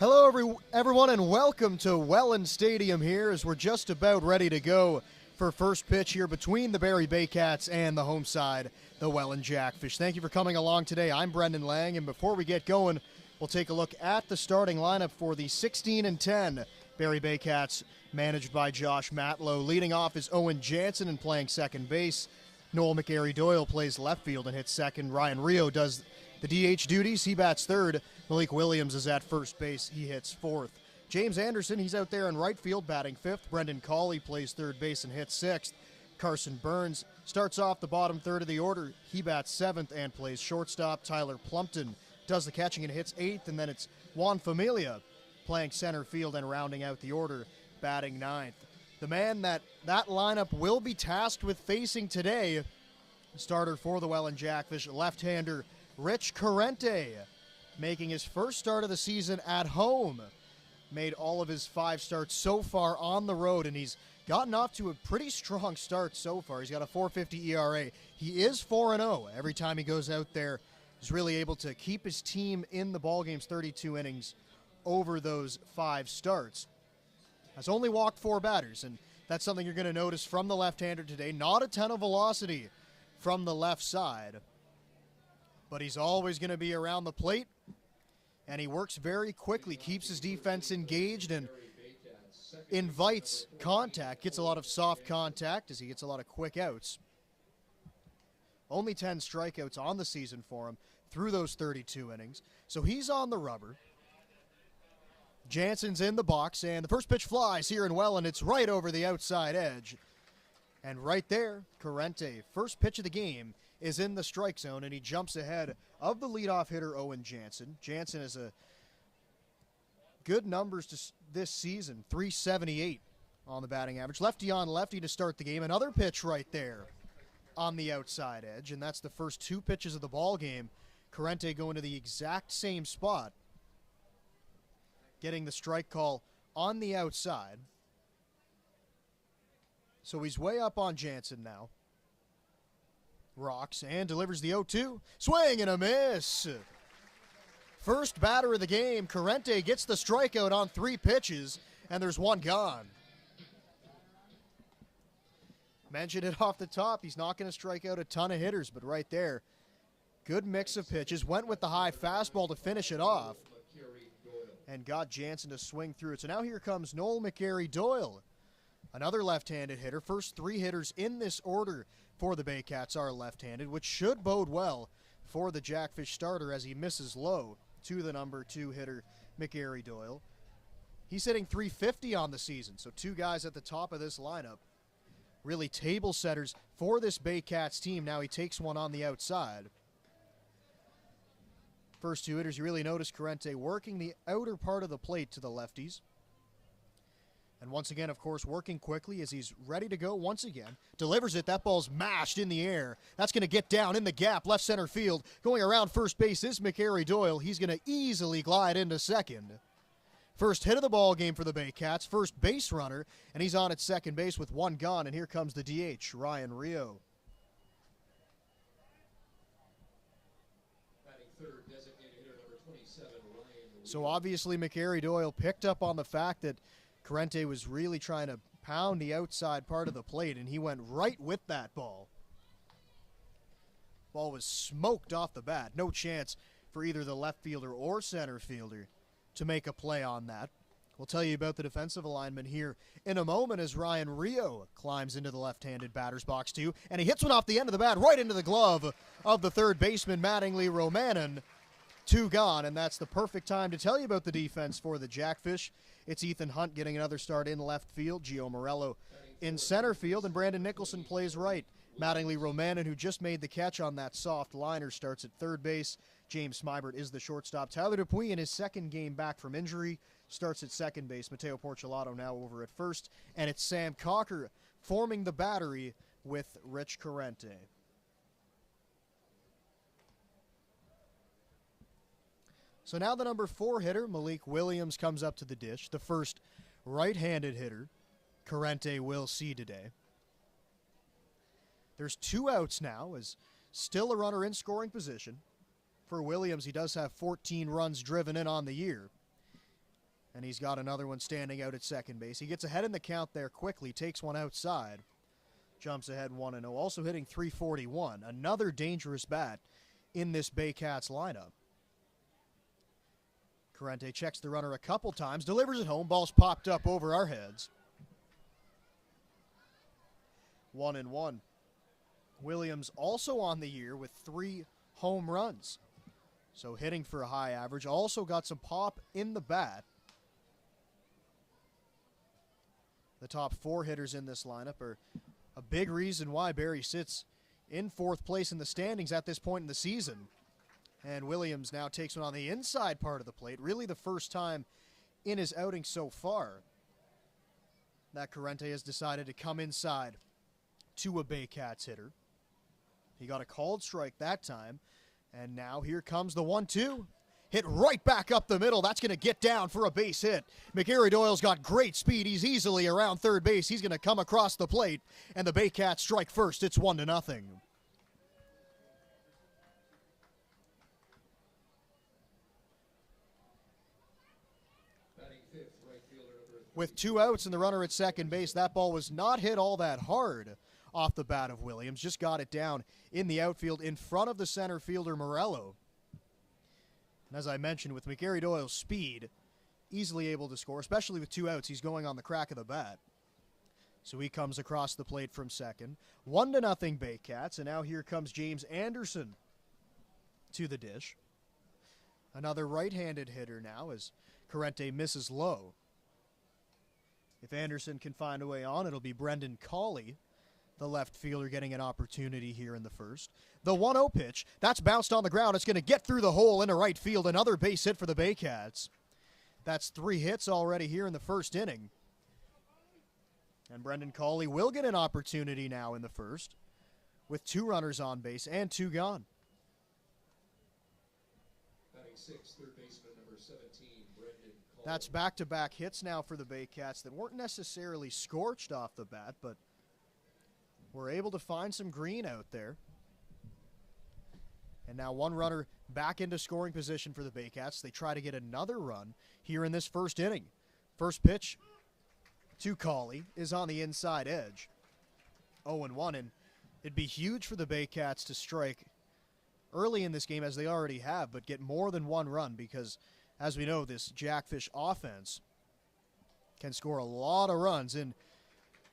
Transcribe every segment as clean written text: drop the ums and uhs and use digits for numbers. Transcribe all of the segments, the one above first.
Hello, everyone, and welcome to Welland Stadium here as we're just about ready to go for first pitch here between the Barrie Baycats and the home side, the Welland Jackfish. Thank you for coming along today. I'm Brendan Lang, and before we get going, we'll take a look at the starting lineup for the 16-10 Barrie Baycats, managed by Josh Matlow. Leading off is Owen Jansen and playing second base. Noel McGarry-Doyle plays left field and hits second. Ryan Rio does the DH duties. He bats third. Malik Williams is at first base. He hits fourth. James Anderson, he's out there in right field batting fifth. Brendan Cawley plays third base and hits sixth. Carson Burns starts off the bottom third of the order. He bats seventh and plays shortstop. Tyler Plumpton does the catching and hits eighth. And then it's Juan Familia playing center field and rounding out the order, batting ninth. The man that lineup will be tasked with facing today, starter for the Welland Jackfish, left-hander Rich Corrente, making his first start of the season at home. Made all of his 5 starts so far on the road, and he's gotten off to a pretty strong start so far. He's got a 4.50 ERA. He is 4-0 every time he goes out there. He's really able to keep his team in the ballgame's 32 innings over those 5 starts. Has only walked 4 batters, and that's something you're going to notice from the left-hander today. Not a ton of velocity from the left side, but he's always going to be around the plate, and he works very quickly, keeps his defense engaged, and invites contact, gets a lot of soft contact as he gets a lot of quick outs. Only 10 strikeouts on the season for him through those 32 innings, so he's on the rubber. Jansen's in the box, and the first pitch flies here in Welland. It's right over the outside edge. And right there, Corrente, first pitch of the game, is in the strike zone, and he jumps ahead of the leadoff hitter, Owen Jansen. Jansen has a good numbers this season, 378 on the batting average. Lefty on lefty to start the game. Another pitch right there on the outside edge, and that's the first 2 pitches of the ball game. Corrente going to the exact same spot, getting the strike call on the outside. So he's way up on Jansen now. Rocks and delivers the 0-2. Swing and a miss. First batter of the game, Corrente gets the strikeout on 3 pitches, and there's 1 gone. Mentioned it off the top. He's not going to strike out a ton of hitters, but right there, good mix of pitches. Went with the high fastball to finish it off and got Jansen to swing through it. So now here comes Noel McGarry-Doyle, another left-handed hitter. First 3 hitters in this order for the Baycats are left-handed, which should bode well for the Jackfish starter as he misses low to the number 2 hitter, McGarry-Doyle. He's hitting .350 on the season, so 2 guys at the top of this lineup. Really table setters for this Baycats team. Now he takes one on the outside. First 2 hitters, you really notice Corrente working the outer part of the plate to the lefties. And once again, of course, working quickly as he's ready to go once again. Delivers it. That ball's mashed in the air. That's going to get down in the gap, left center field. Going around first base is McGarry-Doyle. He's going to easily glide into second. First hit of the ball game for the Baycats. First base runner, and he's on at second base with 1 gone. And here comes the DH, Ryan Rio. So obviously McGarry-Doyle picked up on the fact that Corrente was really trying to pound the outside part of the plate, and he went right with that ball. Ball was smoked off the bat. No chance for either the left fielder or center fielder to make a play on that. We'll tell you about the defensive alignment here in a moment as Ryan Rio climbs into the left-handed batter's box too, and he hits one off the end of the bat right into the glove of the third baseman, Mattingly Romanen. 2 gone, and that's the perfect time to tell you about the defense for the Jackfish. It's Ethan Hunt getting another start in left field, Gio Morello in center field, and Brandon Nicholson plays right. Mattingly Romanen, who just made the catch on that soft liner, starts at third base. James Smybert is the shortstop. Tyler Dupuis, in his 2nd game back from injury, starts at second base. Mateo Porcelato now over at first, and it's Sam Cocker forming the battery with Rich Corrente. So now the number 4 hitter, Malik Williams, comes up to the dish. The first right-handed hitter Corrente will see today. There's 2 outs now, as still a runner in scoring position. For Williams, he does have 14 runs driven in on the year. And he's got another one standing out at second base. He gets ahead in the count there quickly, takes one outside, jumps ahead 1-0. Also hitting .341. Another dangerous bat in this Baycats lineup. Corrente checks the runner a couple times, delivers it home. Ball's popped up over our heads. 1-1. Williams also on the year with 3 home runs. So hitting for a high average. Also got some pop in the bat. The top 4 hitters in this lineup are a big reason why Barrie sits in 4th place in the standings at this point in the season. And Williams now takes one on the inside part of the plate. Really the first time in his outing so far that Corrente has decided to come inside to a Baycats hitter. He got a called strike that time. And now here comes the 1-2. Hit right back up the middle. That's going to get down for a base hit. McGarry Doyle's got great speed. He's easily around third base. He's going to come across the plate, and the Baycats strike first. It's 1-0. With 2 outs and the runner at second base, that ball was not hit all that hard off the bat of Williams. Just got it down in the outfield in front of the center fielder, Morello. And as I mentioned, with McGarry Doyle's speed, easily able to score, especially with 2 outs. He's going on the crack of the bat. So he comes across the plate from second. 1-0 Baycats, and now here comes James Anderson to the dish. Another right-handed hitter now as Corrente misses low. If Anderson can find a way on, it'll be Brendan Cawley, the left fielder, getting an opportunity here in the first. The 1-0 pitch, that's bounced on the ground. It's going to get through the hole into right field. Another base hit for the Baycats. That's 3 hits already here in the first inning. And Brendan Cawley will get an opportunity now in the first with 2 runners on base and 2 gone. Batting 6th, third baseman number 17, Brendan Cawley. That's back-to-back hits now for the Baycats that weren't necessarily scorched off the bat, but were able to find some green out there. And now 1 runner back into scoring position for the Baycats. They try to get another run here in this first inning. First pitch to Cawley is on the inside edge. 0-1, and it'd be huge for the Baycats to strike early in this game, as they already have, but get more than 1 run, because as we know, this Jackfish offense can score a lot of runs in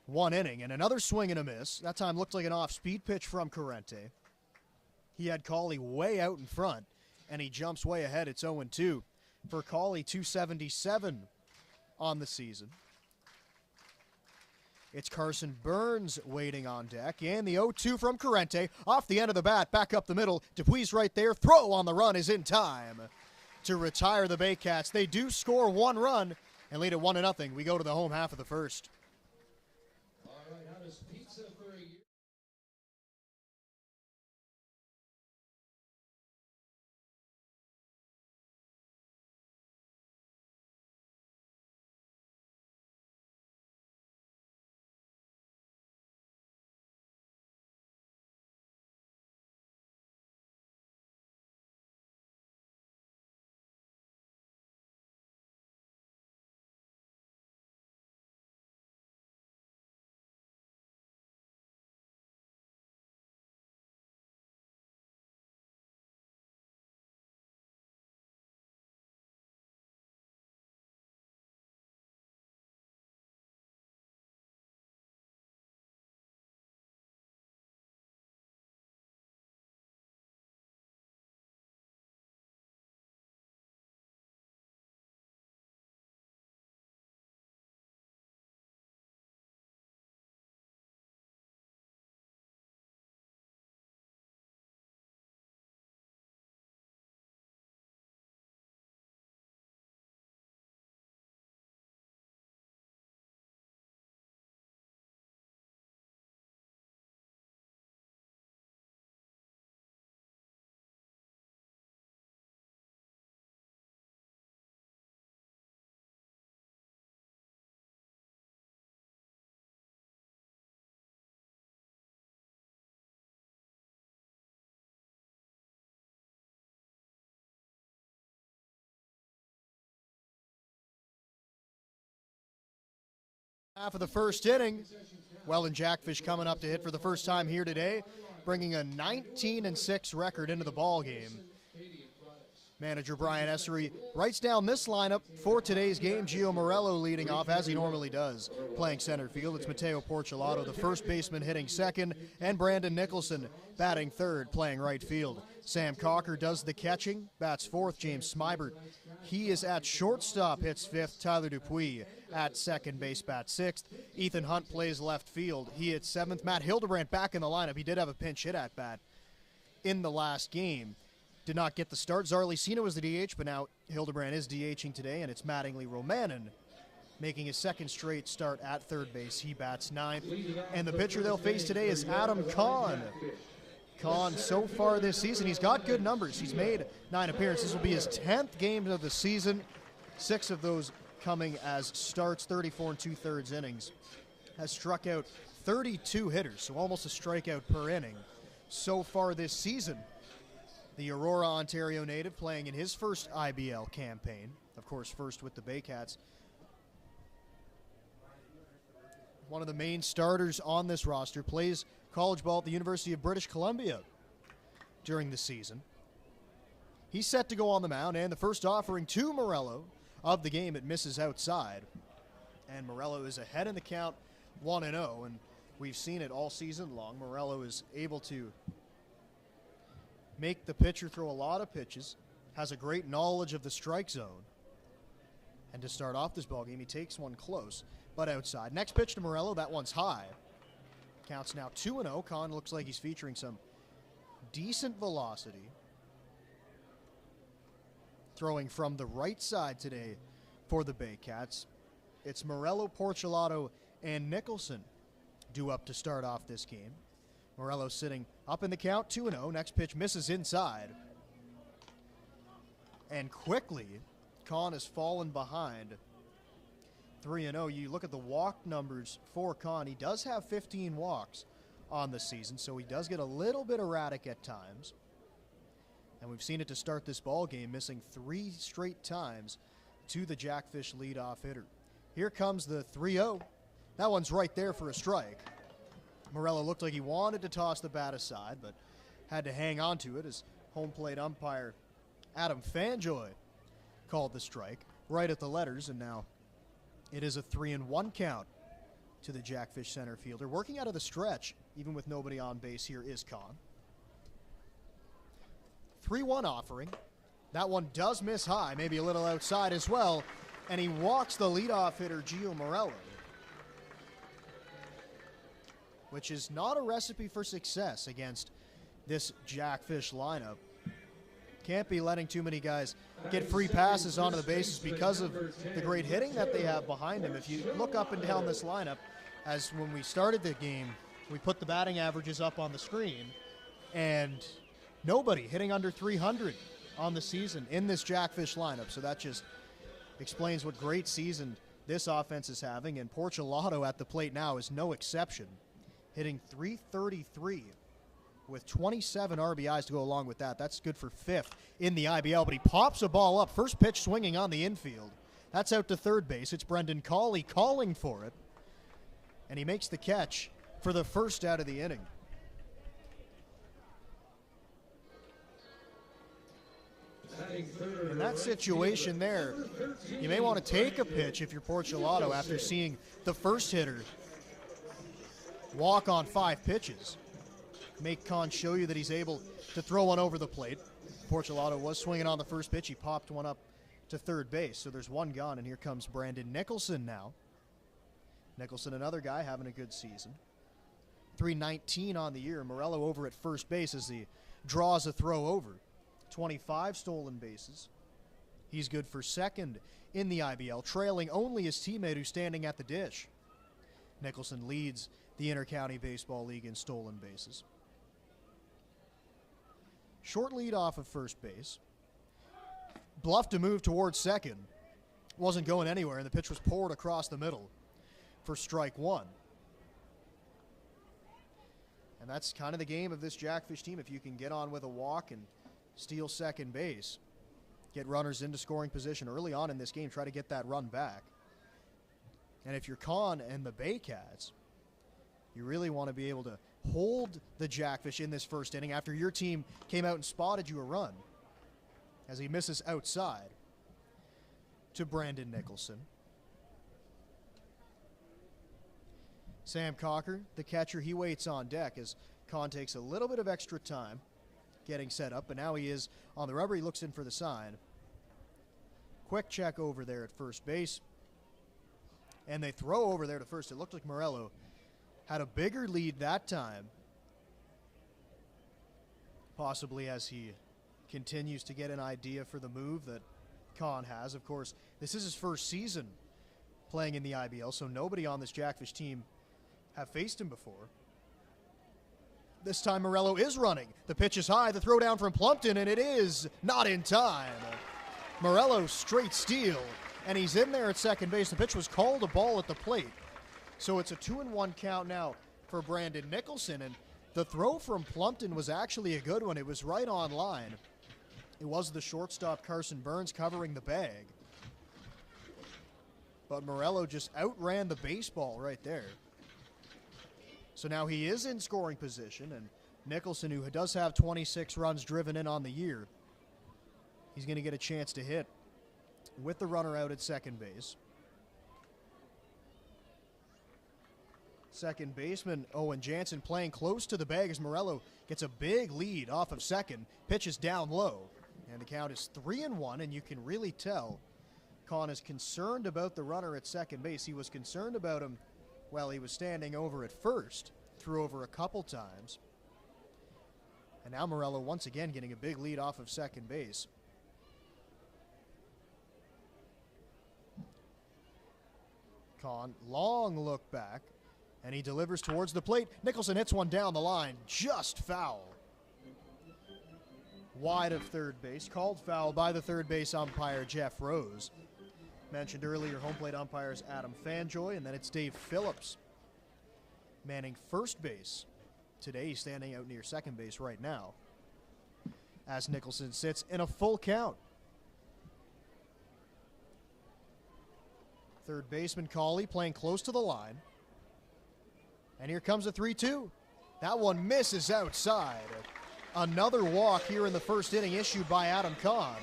1 inning. And another swing and a miss. That time looked like an off-speed pitch from Corrente. He had Cawley way out in front, and he jumps way ahead. It's 0-2 for Cawley, 277 on the season. It's Carson Burns waiting on deck, and the 0-2 from Corrente. Off the end of the bat, back up the middle. Dupuis right there. Throw on the run is in time to retire the Baycats. They do score 1 run and lead at 1-0. We go to the home half of the first. All right, how does pizza for a year? Half of the first inning, Welland Jackfish coming up to hit for the first time here today, bringing a 19-6 record into the ball game. Manager Brian Essery writes down this lineup for today's game. Gio Morello leading off, as he normally does, playing center field. It's Mateo Porcelato, the first baseman, hitting second, and Brandon Nicholson batting third, playing right field. Sam Cocker does the catching, bats fourth. James Smybert, he is at shortstop, hits fifth. Tyler Dupuis at second base, bats sixth. Ethan Hunt plays left field, he hits seventh. Matt Hildebrandt back in the lineup. He did have a pinch hit at bat in the last game. Did not get the start. Zarlicino was the DH, but now Hildebrandt is DHing today, and it's Mattingly Romanen making his second straight start at third base. He bats ninth. And the pitcher they'll face today is Adam Kahn. Kahn, so far this season, he's got good numbers. He's made 9 appearances. This will be his 10th game of the season, 6 of those coming as starts, 34 2/3 innings. Has struck out 32 hitters, so almost a strikeout per inning so far this season. The Aurora, Ontario native, playing in his first IBL campaign. Of course, first with the Baycats. One of the main starters on this roster, plays college ball at the University of British Columbia during the season. He's set to go on the mound, and the first offering to Morello of the game, it misses outside. And Morello is ahead in the count, 1-0, and we've seen it all season long. Morello is able to make the pitcher throw a lot of pitches, has a great knowledge of the strike zone. And to start off this ballgame, he takes one close, but outside. Next pitch to Morello, that one's high. Counts now 2-0. Kahn looks like he's featuring some decent velocity. Throwing from the right side today for the Baycats. It's Morello, Porcelato, and Nicholson due up to start off this game. Morello sitting up in the count, 2-0. Next pitch misses inside. And quickly, Kahn has fallen behind 3-0. You look at the walk numbers for Kahn. He does have 15 walks on the season, so he does get a little bit erratic at times. And we've seen it to start this ball game, missing 3 straight times to the Jackfish leadoff hitter. Here comes the 3-0. That one's right there for a strike. Morello looked like he wanted to toss the bat aside, but had to hang on to it as home plate umpire Adam Fanjoy called the strike right at the letters, and now it is a 3-1 count to the Jackfish center fielder. Working out of the stretch, even with nobody on base here, is Kahn. 3-1 offering. That one does miss high, maybe a little outside as well, and he walks the leadoff hitter, Gio Morello, which is not a recipe for success against this Jackfish lineup. Can't be letting too many guys get free passes onto the bases because of the great hitting that they have behind him. If you look up and down this lineup, as when we started the game, we put the batting averages up on the screen, and nobody hitting under 300 on the season in this Jackfish lineup. So that just explains what great season this offense is having, and Porcelato at the plate now is no exception, hitting .333 with 27 RBIs to go along with that. That's good for 5th in the IBL, but he pops a ball up. First pitch swinging on the infield. That's out to third base. It's Brendan Cawley calling for it, and he makes the catch for the first out of the inning. In that situation there, you may want to take a pitch if you're Porcelato after seeing the first hitter walk on 5 pitches. Make Kahn show you that he's able to throw one over the plate. Porcelato was swinging on the first pitch. He popped one up to third base, so there's one gone, and here comes Brandon Nicholson now. Nicholson, another guy having a good season. .319 on the year. Morello over at first base as he draws a throw over. 25 stolen bases. He's good for 2nd in the IBL, trailing only his teammate who's standing at the dish. Nicholson leads the Intercounty Baseball League in stolen bases. Short lead off of first base. Bluffed to move towards second. Wasn't going anywhere, and the pitch was poured across the middle for strike 1. And that's kind of the game of this Jackfish team. If you can get on with a walk and steal second base, get runners into scoring position early on in this game, try to get that run back. And if you're Con and the Baycats, you really want to be able to hold the Jackfish in this first inning after your team came out and spotted you a run, as he misses outside to Brandon Nicholson. Sam Cocker, the catcher, he waits on deck as Con takes a little bit of extra time getting set up, but now he is on the rubber. He looks in for the sign. Quick check over there at first base, and they throw over there to first. It looked like Morello had a bigger lead that time, possibly as he continues to get an idea for the move that Con has. Of course, this is his first season playing in the IBL, so nobody on this Jackfish team have faced him before. This time Morello is running. The pitch is high, the throw down from Plumpton, and it is not in time. Morello straight steal, and he's in there at second base. The pitch was called a ball at the plate. So it's a 2-1 count now for Brandon Nicholson, and the throw from Plumpton was actually a good one. It was right on line. It was the shortstop Carson Burns covering the bag. But Morello just outran the baseball right there. So now he is in scoring position, and Nicholson, who does have 26 runs driven in on the year, he's going to get a chance to hit with the runner out at second base. Second baseman Owen Jansen playing close to the bag as Morello gets a big lead off of second. Pitches down low, and the count is 3-1, and you can really tell Con is concerned about the runner at second base. He was concerned about him while he was standing over at first. Threw over a couple times. And now Morello once again getting a big lead off of second base. Con, long look back, and he delivers towards the plate. Nicholson hits one down the line, just foul. Wide of third base, called foul by the third base umpire, Jeff Rose. Mentioned earlier, home plate umpires Adam Fanjoy, and then it's Dave Phillips manning first base. Today he's standing out near second base right now as Nicholson sits in a full count. Third baseman Cawley playing close to the line. And here comes a 3-2. That one misses outside. Another walk here in the first inning issued by Adam Con.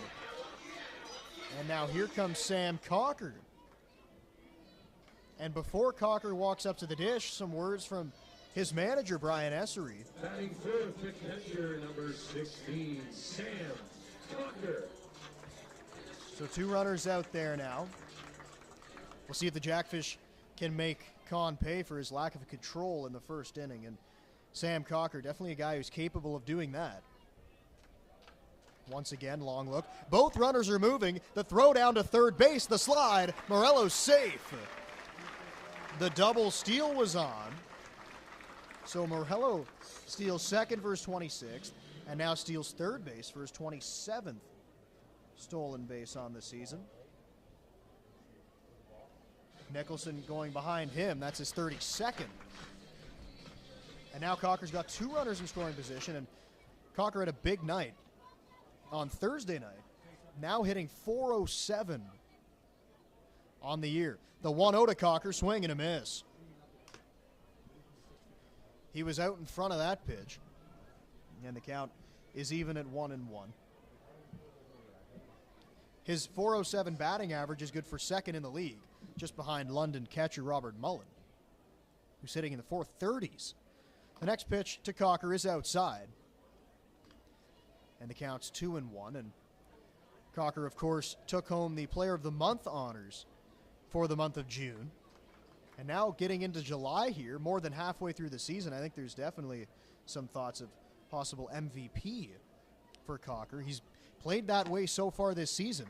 And now here comes Sam Cocker. And before Cocker walks up to the dish, some words from his manager, Brian Essery. Batting fourth, the catcher, number 16, Sam Cocker. So 2 runners out there now. We'll see if the Jackfish can make Con pay for his lack of control in the first inning. And Sam Cocker, definitely a guy who's capable of doing that. Once again, long look. Both runners are moving. The throw down to third base, the slide. Morello's safe. The double steal was on. So Morello steals second for his 26th, and now steals third base for his 27th stolen base on the season. Nicholson going behind him. That's his 32nd. And now Cocker's got 2 runners in scoring position, and Cocker had a big night on Thursday night, now hitting .407 on the year. The 1-0 to Cocker, swing and a miss. He was out in front of that pitch, and the count is even at 1-1. His .407 batting average is good for second in the league, just behind London catcher Robert Mullen, who's hitting in the 430s. The next pitch to Cocker is outside. And the count's 2-1. And Cocker, of course, took home the Player of the Month honors for the month of June. And now getting into July here, more than halfway through the season, I think there's definitely some thoughts of possible MVP for Cocker. He's played that way so far this season.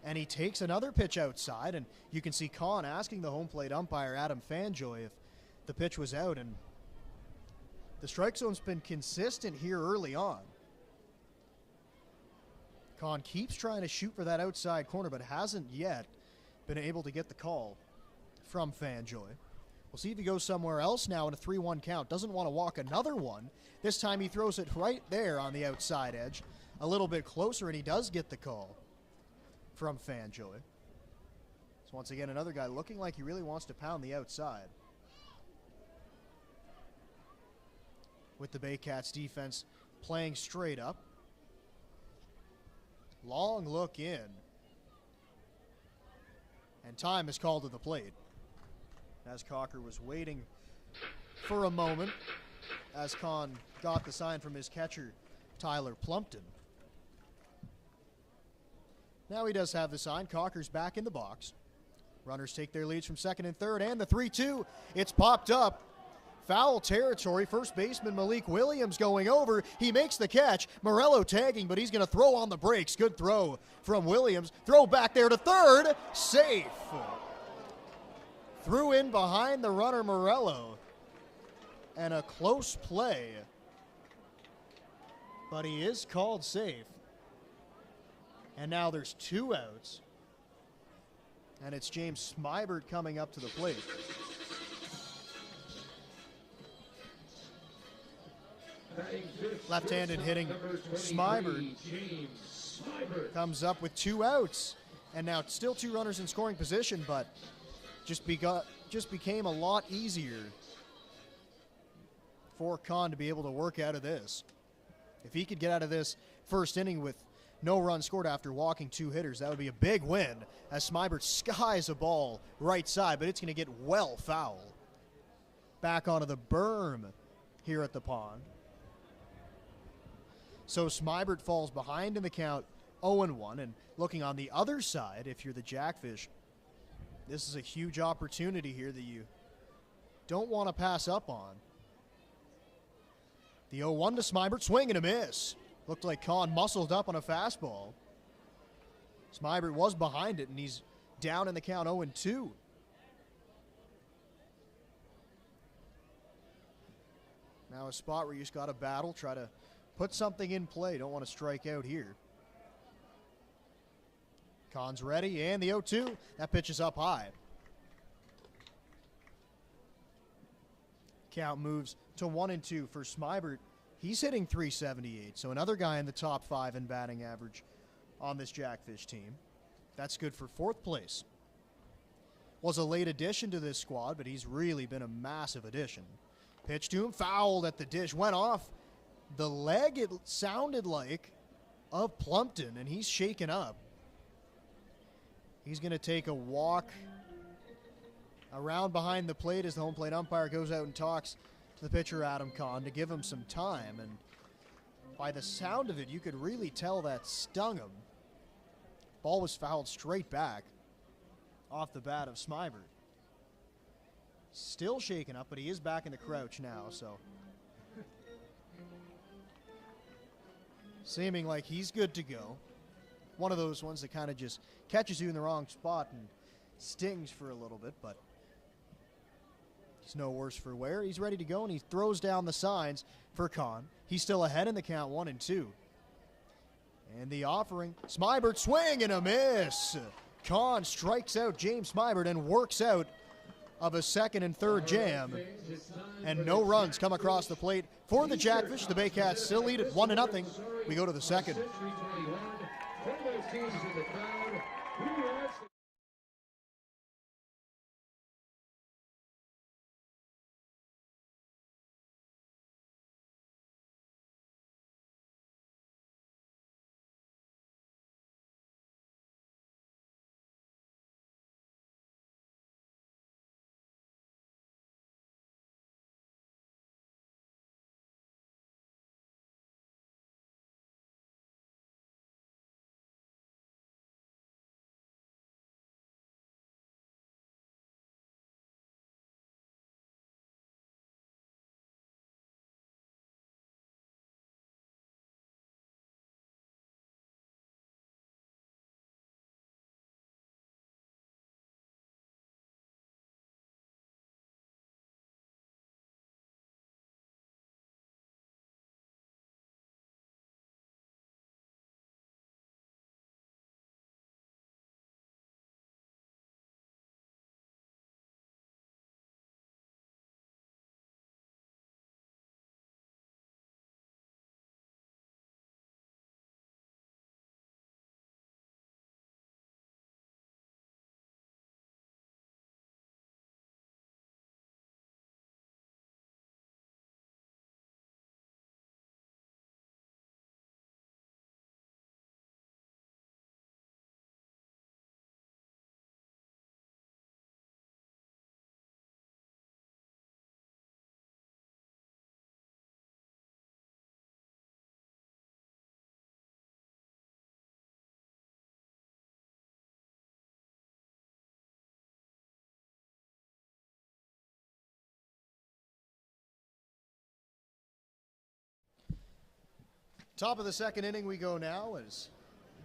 And he takes another pitch outside, and you can see Con asking the home plate umpire, Adam Fanjoy, if the pitch was out. And the strike zone's been consistent here early on. Con keeps trying to shoot for that outside corner, but hasn't yet been able to get the call from Fanjoy. We'll see if he goes somewhere else now in a 3-1 count. Doesn't want to walk another one. This time he throws it right there on the outside edge, a little bit closer, and he does get the call from Fanjoy. So once again, another guy looking like he really wants to pound the outside. With the Baycats defense playing straight up. Long look in. And time is called to the plate. As Cocker was waiting for a moment, as Con got the sign from his catcher, Tyler Plumpton. Now he does have the sign. Cocker's back in the box. Runners take their leads from second and third, and the 3-2. It's popped up. Foul territory. First baseman Malik Williams going over. He makes the catch. Morello tagging, but he's going to throw on the brakes. Good throw from Williams. Throw back there to third. Safe. Threw in behind the runner Morello. And a close play. But he is called safe. And now there's 2 outs. And it's James Smybert coming up to the plate. Left-handed hitting Smybert comes up with 2 outs. And now still 2 runners in scoring position, but just became a lot easier for Con to be able to work out of this. If he could get out of this first inning with no run scored after walking 2 hitters, that would be a big win, as Smybert skies a ball right side, but it's going to get well foul. Back onto the berm here at the pond. So Smybert falls behind in the count 0-1, and looking on the other side, if you're the Jackfish, this is a huge opportunity here that you don't want to pass up on. The 0-1 to Smybert, swing and a miss. Looked like Con muscled up on a fastball. Smybert was behind it, and he's down in the count 0-2. Now a spot where you just got to battle, try to put something in play. Don't want to strike out here. Con's ready, and the 0-2. That pitch is up high. Count moves to 1-2 for Smybert. He's hitting .378, so another guy in the top 5 in batting average on this Jackfish team. That's good for 4th place. Was a late addition to this squad, but he's really been a massive addition. Pitch to him, fouled at the dish, went off the leg, it sounded like, of Plumpton, and he's shaken up. He's going to take a walk around behind the plate as the home plate umpire goes out and talks to the pitcher, Adam Con, to give him some time. And by the sound of it, you could really tell that stung him. Ball was fouled straight back off the bat of Smybert. Still shaken up, but he is back in the crouch now, so seeming like he's good to go. One of those ones that kind of just catches you in the wrong spot and stings for a little bit, but he's no worse for wear. He's ready to go, and he throws down the signs for Con. He's still ahead in the count, 1-2. And the offering, Smybert, swing and a miss. Con strikes out James Smybert and works out of a second and third jam. And no runs come across the plate for the Jackfish. The Baycats still lead at 1-0. We go to the second. Top of the second inning we go now as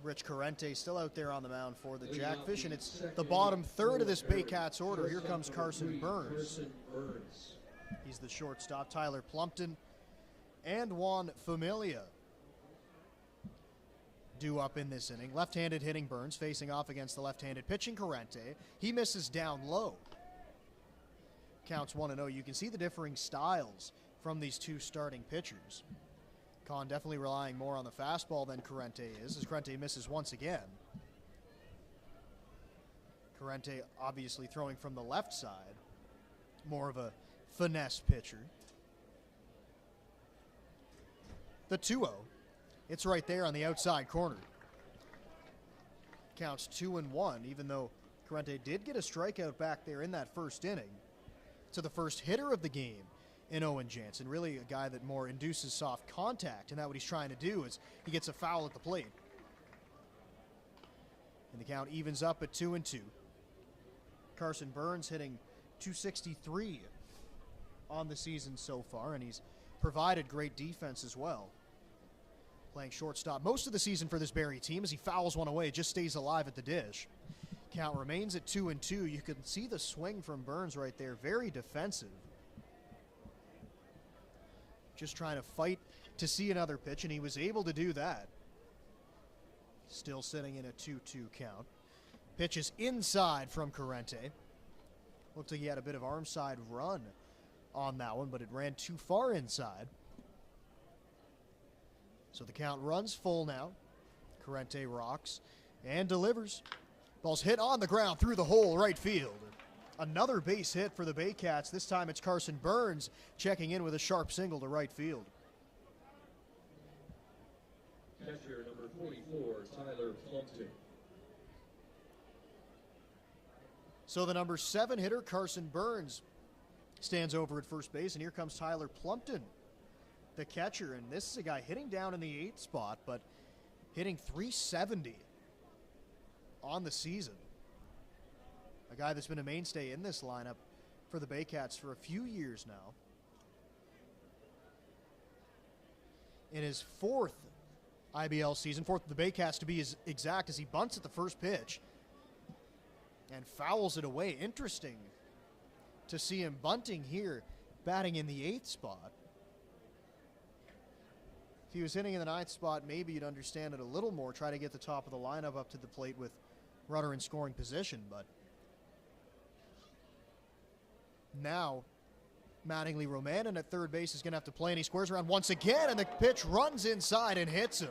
Rich Corrente still out there on the mound for the Jackfish, and it's the bottom third of this Baycats order. Here comes Carson Burns. He's the shortstop. Tyler Plumpton and Juan Familia due up in this inning. Left-handed hitting Burns facing off against the left-handed pitching Corrente. He misses down low. Counts 1-0. You can see the differing styles from these two starting pitchers. Con definitely relying more on the fastball than Corrente is, as Corrente misses once again. Corrente obviously throwing from the left side. More of a finesse pitcher. The 2-0. It's right there on the outside corner. Counts 2-1, even though Corrente did get a strikeout back there in that first inning. To the first hitter of the game in Owen Jansen. Really a guy that more induces soft contact, and that's what he's trying to do is he gets a foul at the plate. And the count evens up at 2-2. Carson Burns hitting .263 on the season so far, and he's provided great defense as well. Playing shortstop most of the season for this Barrie team as he fouls one away, just stays alive at the dish. Count remains at 2-2. You can see the swing from Burns right there, very defensive. Just trying to fight to see another pitch, and he was able to do that. Still sitting in a 2-2 count. Pitch is inside from Corrente. Looked like he had a bit of arm side run on that one, but it ran too far inside. So the count runs full now. Corrente rocks and delivers. Ball's hit on the ground through the hole right field. Another base hit for the Baycats. This time it's Carson Burns checking in with a sharp single to right field. Catcher number 44, Tyler Plumpton. So the number 7 hitter, Carson Burns, stands over at first base, and here comes Tyler Plumpton, the catcher. And this is a guy hitting down in the 8th spot, but hitting .370 on the season. A guy that's been a mainstay in this lineup for the Baycats for a few years now. In his 4th IBL season, 4th of the Baycats to be as exact, as he bunts at the first pitch and fouls it away. Interesting to see him bunting here, batting in the 8th spot. If he was hitting in the 9th spot, maybe you'd understand it a little more, try to get the top of the lineup up to the plate with runner in scoring position, but now Mattingly Romanen at third base is going to have to play, and he squares around once again, and the pitch runs inside and hits him.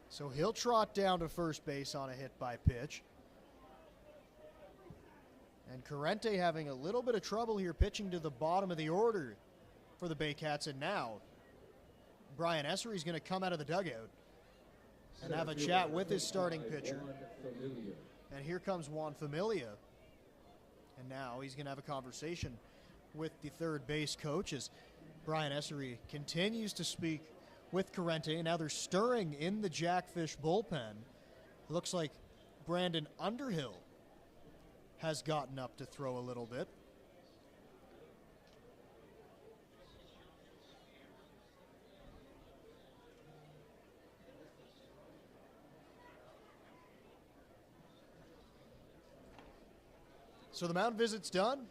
So he'll trot down to first base on a hit by pitch. And Corrente having a little bit of trouble here pitching to the bottom of the order for the Baycats, and now Brian Essery is going to come out of the dugout and have a chat with his starting pitcher. And here comes Juan Familia. And now he's going to have a conversation with the third base coach as Brian Essery continues to speak with Corrente. And now they're stirring in the Jackfish bullpen. It looks like Brandon Underhill has gotten up to throw a little bit. So the mound visit's done.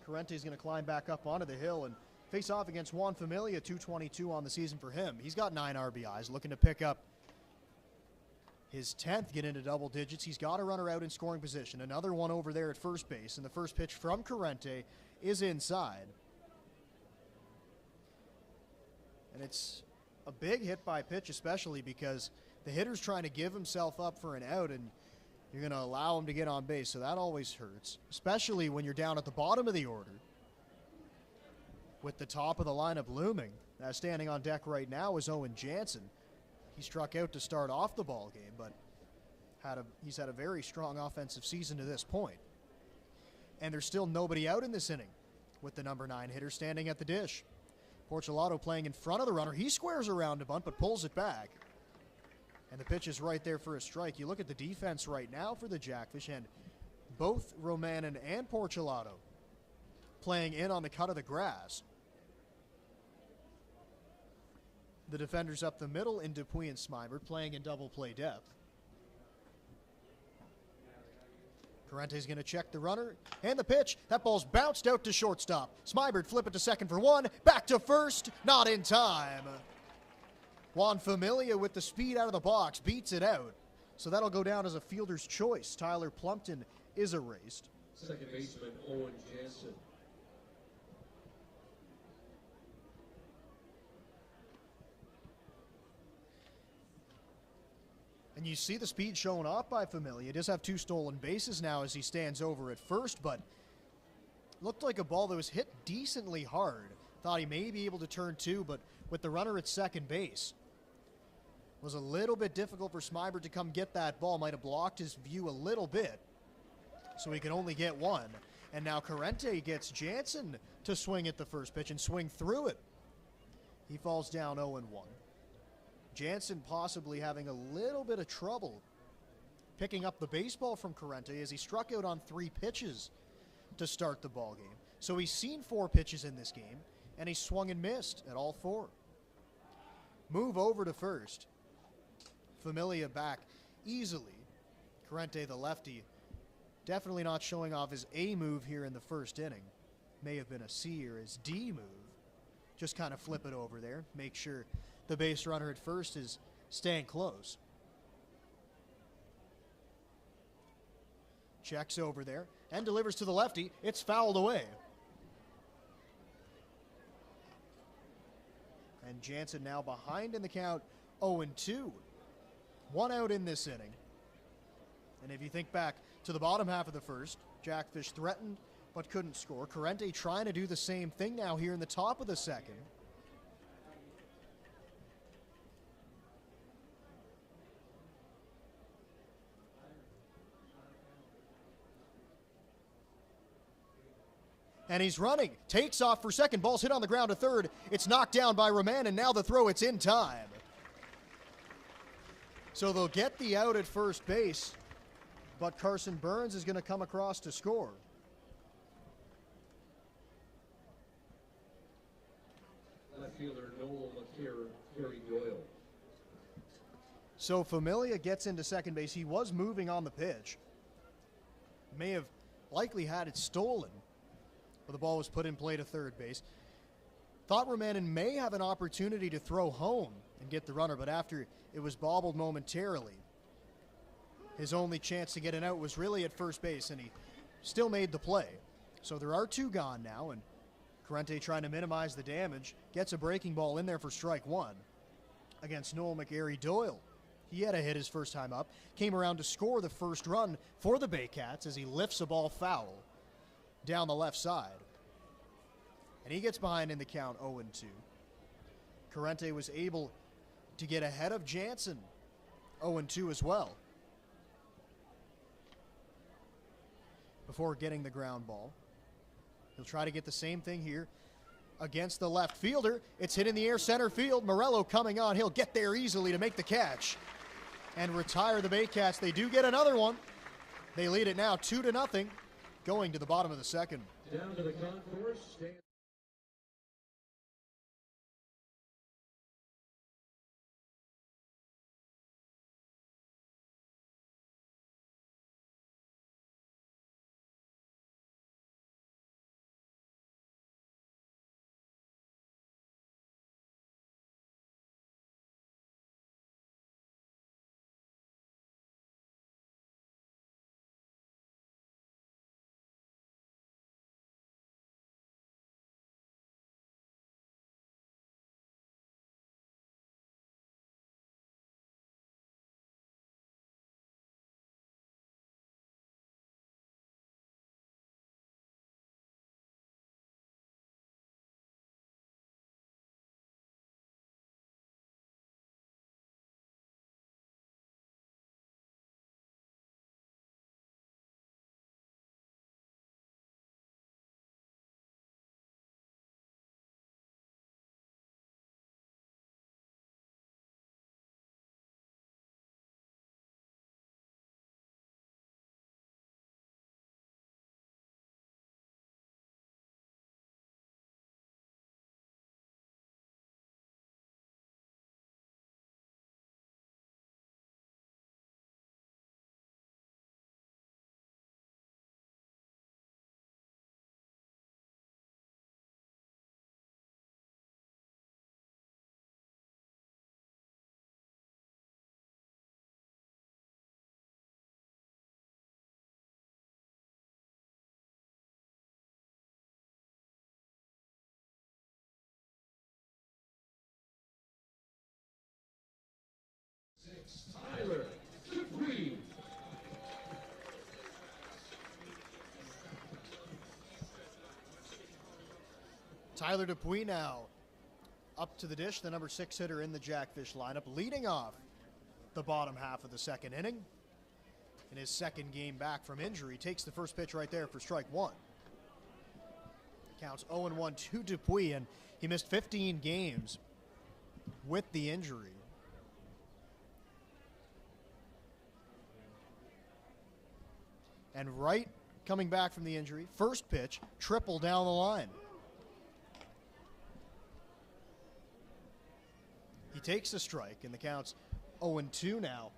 Corrente's going to climb back up onto the hill and face off against Juan Familia, .222 on the season for him. He's got 9 RBIs, looking to pick up his 10th, get into double digits. He's got a runner out in scoring position. Another one over there at first base, and the first pitch from Corrente is inside. And it's a big hit by pitch, especially because the hitter's trying to give himself up for an out, and you're going to allow him to get on base, so that always hurts, especially when you're down at the bottom of the order with the top of the lineup looming. Standing on deck right now is Owen Jansen. He struck out to start off the ball game, but he's had a very strong offensive season to this point. And there's still nobody out in this inning with the number 9 hitter standing at the dish. Porcelato playing in front of the runner. He squares around to bunt, but pulls it back. And the pitch is right there for a strike. You look at the defense right now for the Jackfish, and both Romanen and Porcelato playing in on the cut of the grass. the defenders up the middle in Dupuis and Smybert, playing in double play depth. Corrente's going to check the runner, and the pitch. That ball's bounced out to shortstop. Smybert flip it to second for one, back to first, not in time. Juan Familia with the speed out of the box, beats it out. So that'll go down as a fielder's choice. Tyler Plumpton is erased. Second baseman Owen Jansen. And you see the speed shown off by Familia. He does have 2 stolen bases now as he stands over at first, but looked like a ball that was hit decently hard. Thought he may be able to turn 2, but with the runner at second base, was a little bit difficult for Smybert to come get that ball. Might have blocked his view a little bit, so he can only get 1. And now Corrente gets Jansen to swing at the first pitch and swing through it. He falls down 0-1. Jansen possibly having a little bit of trouble picking up the baseball from Corrente as he struck out on 3 pitches to start the ball game. So he's seen 4 pitches in this game, and he swung and missed at all 4. Move over to first. Familia back easily. Corrente, the lefty, definitely not showing off his A move here in the first inning. May have been a C or his D move. Just kind of flip it over there. Make sure the base runner at first is staying close. Checks over there and delivers to the lefty. It's fouled away. And Jansen now behind in the count, 0-2. 1 out in this inning. And if you think back to the bottom half of the first, Jackfish threatened but couldn't score. Corrente trying to do the same thing now here in the top of the second. And he's running, takes off for second, ball's hit on the ground to third. It's knocked down by Roman, and now the throw, it's in time. So they'll get the out at first base, but Carson Burns is going to come across to score. Left fielder Noel Carey Doyle. So Familia gets into second base. He was moving on the pitch. May have likely had it stolen, but the ball was put in play to third base. Thought Romanen may have an opportunity to throw home and get the runner, but after it was bobbled momentarily, his only chance to get an out was really at first base, and he still made the play. So there are 2 gone now, and Corrente trying to minimize the damage, gets a breaking ball in there for strike 1 against Noel McGarry Doyle. He had a hit his first time up, came around to score the first run for the Baycats as he lifts a ball foul down the left side. And he gets behind in the count, 0-2. Corrente was able to get ahead of Jansen, 0-2 as well, before getting the ground ball. He'll try to get the same thing here against the left fielder. It's hit in the air center field. Morello coming on. He'll get there easily to make the catch and retire the Baycats. They do get another one. They lead it now 2-0 going to the bottom of the second. Down to the concourse. Tyler Dupuis now up to the dish, the number 6 hitter in the Jackfish lineup, leading off the bottom half of the second inning. In his second game back from injury, takes the first pitch right there for strike one. Counts 0-1 to Dupuis, and he missed 15 games with the injury. And right coming back from the injury, first pitch, triple down the line. He takes a strike, and the count's 0-2 now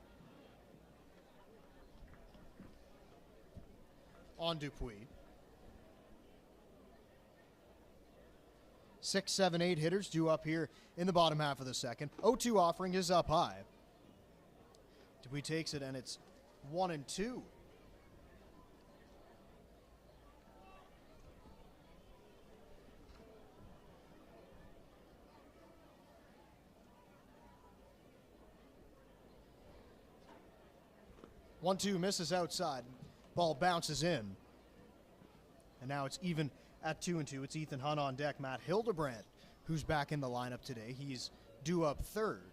on Dupuis. 6, 7, 8 hitters due up here in the bottom half of the second. 0-2 offering is up high. Dupuis takes it, and it's 1-2. One-two misses outside. Ball bounces in. And now it's even at 2-2. It's Ethan Hunt on deck. Matt Hildebrandt, who's back in the lineup today. He's due up third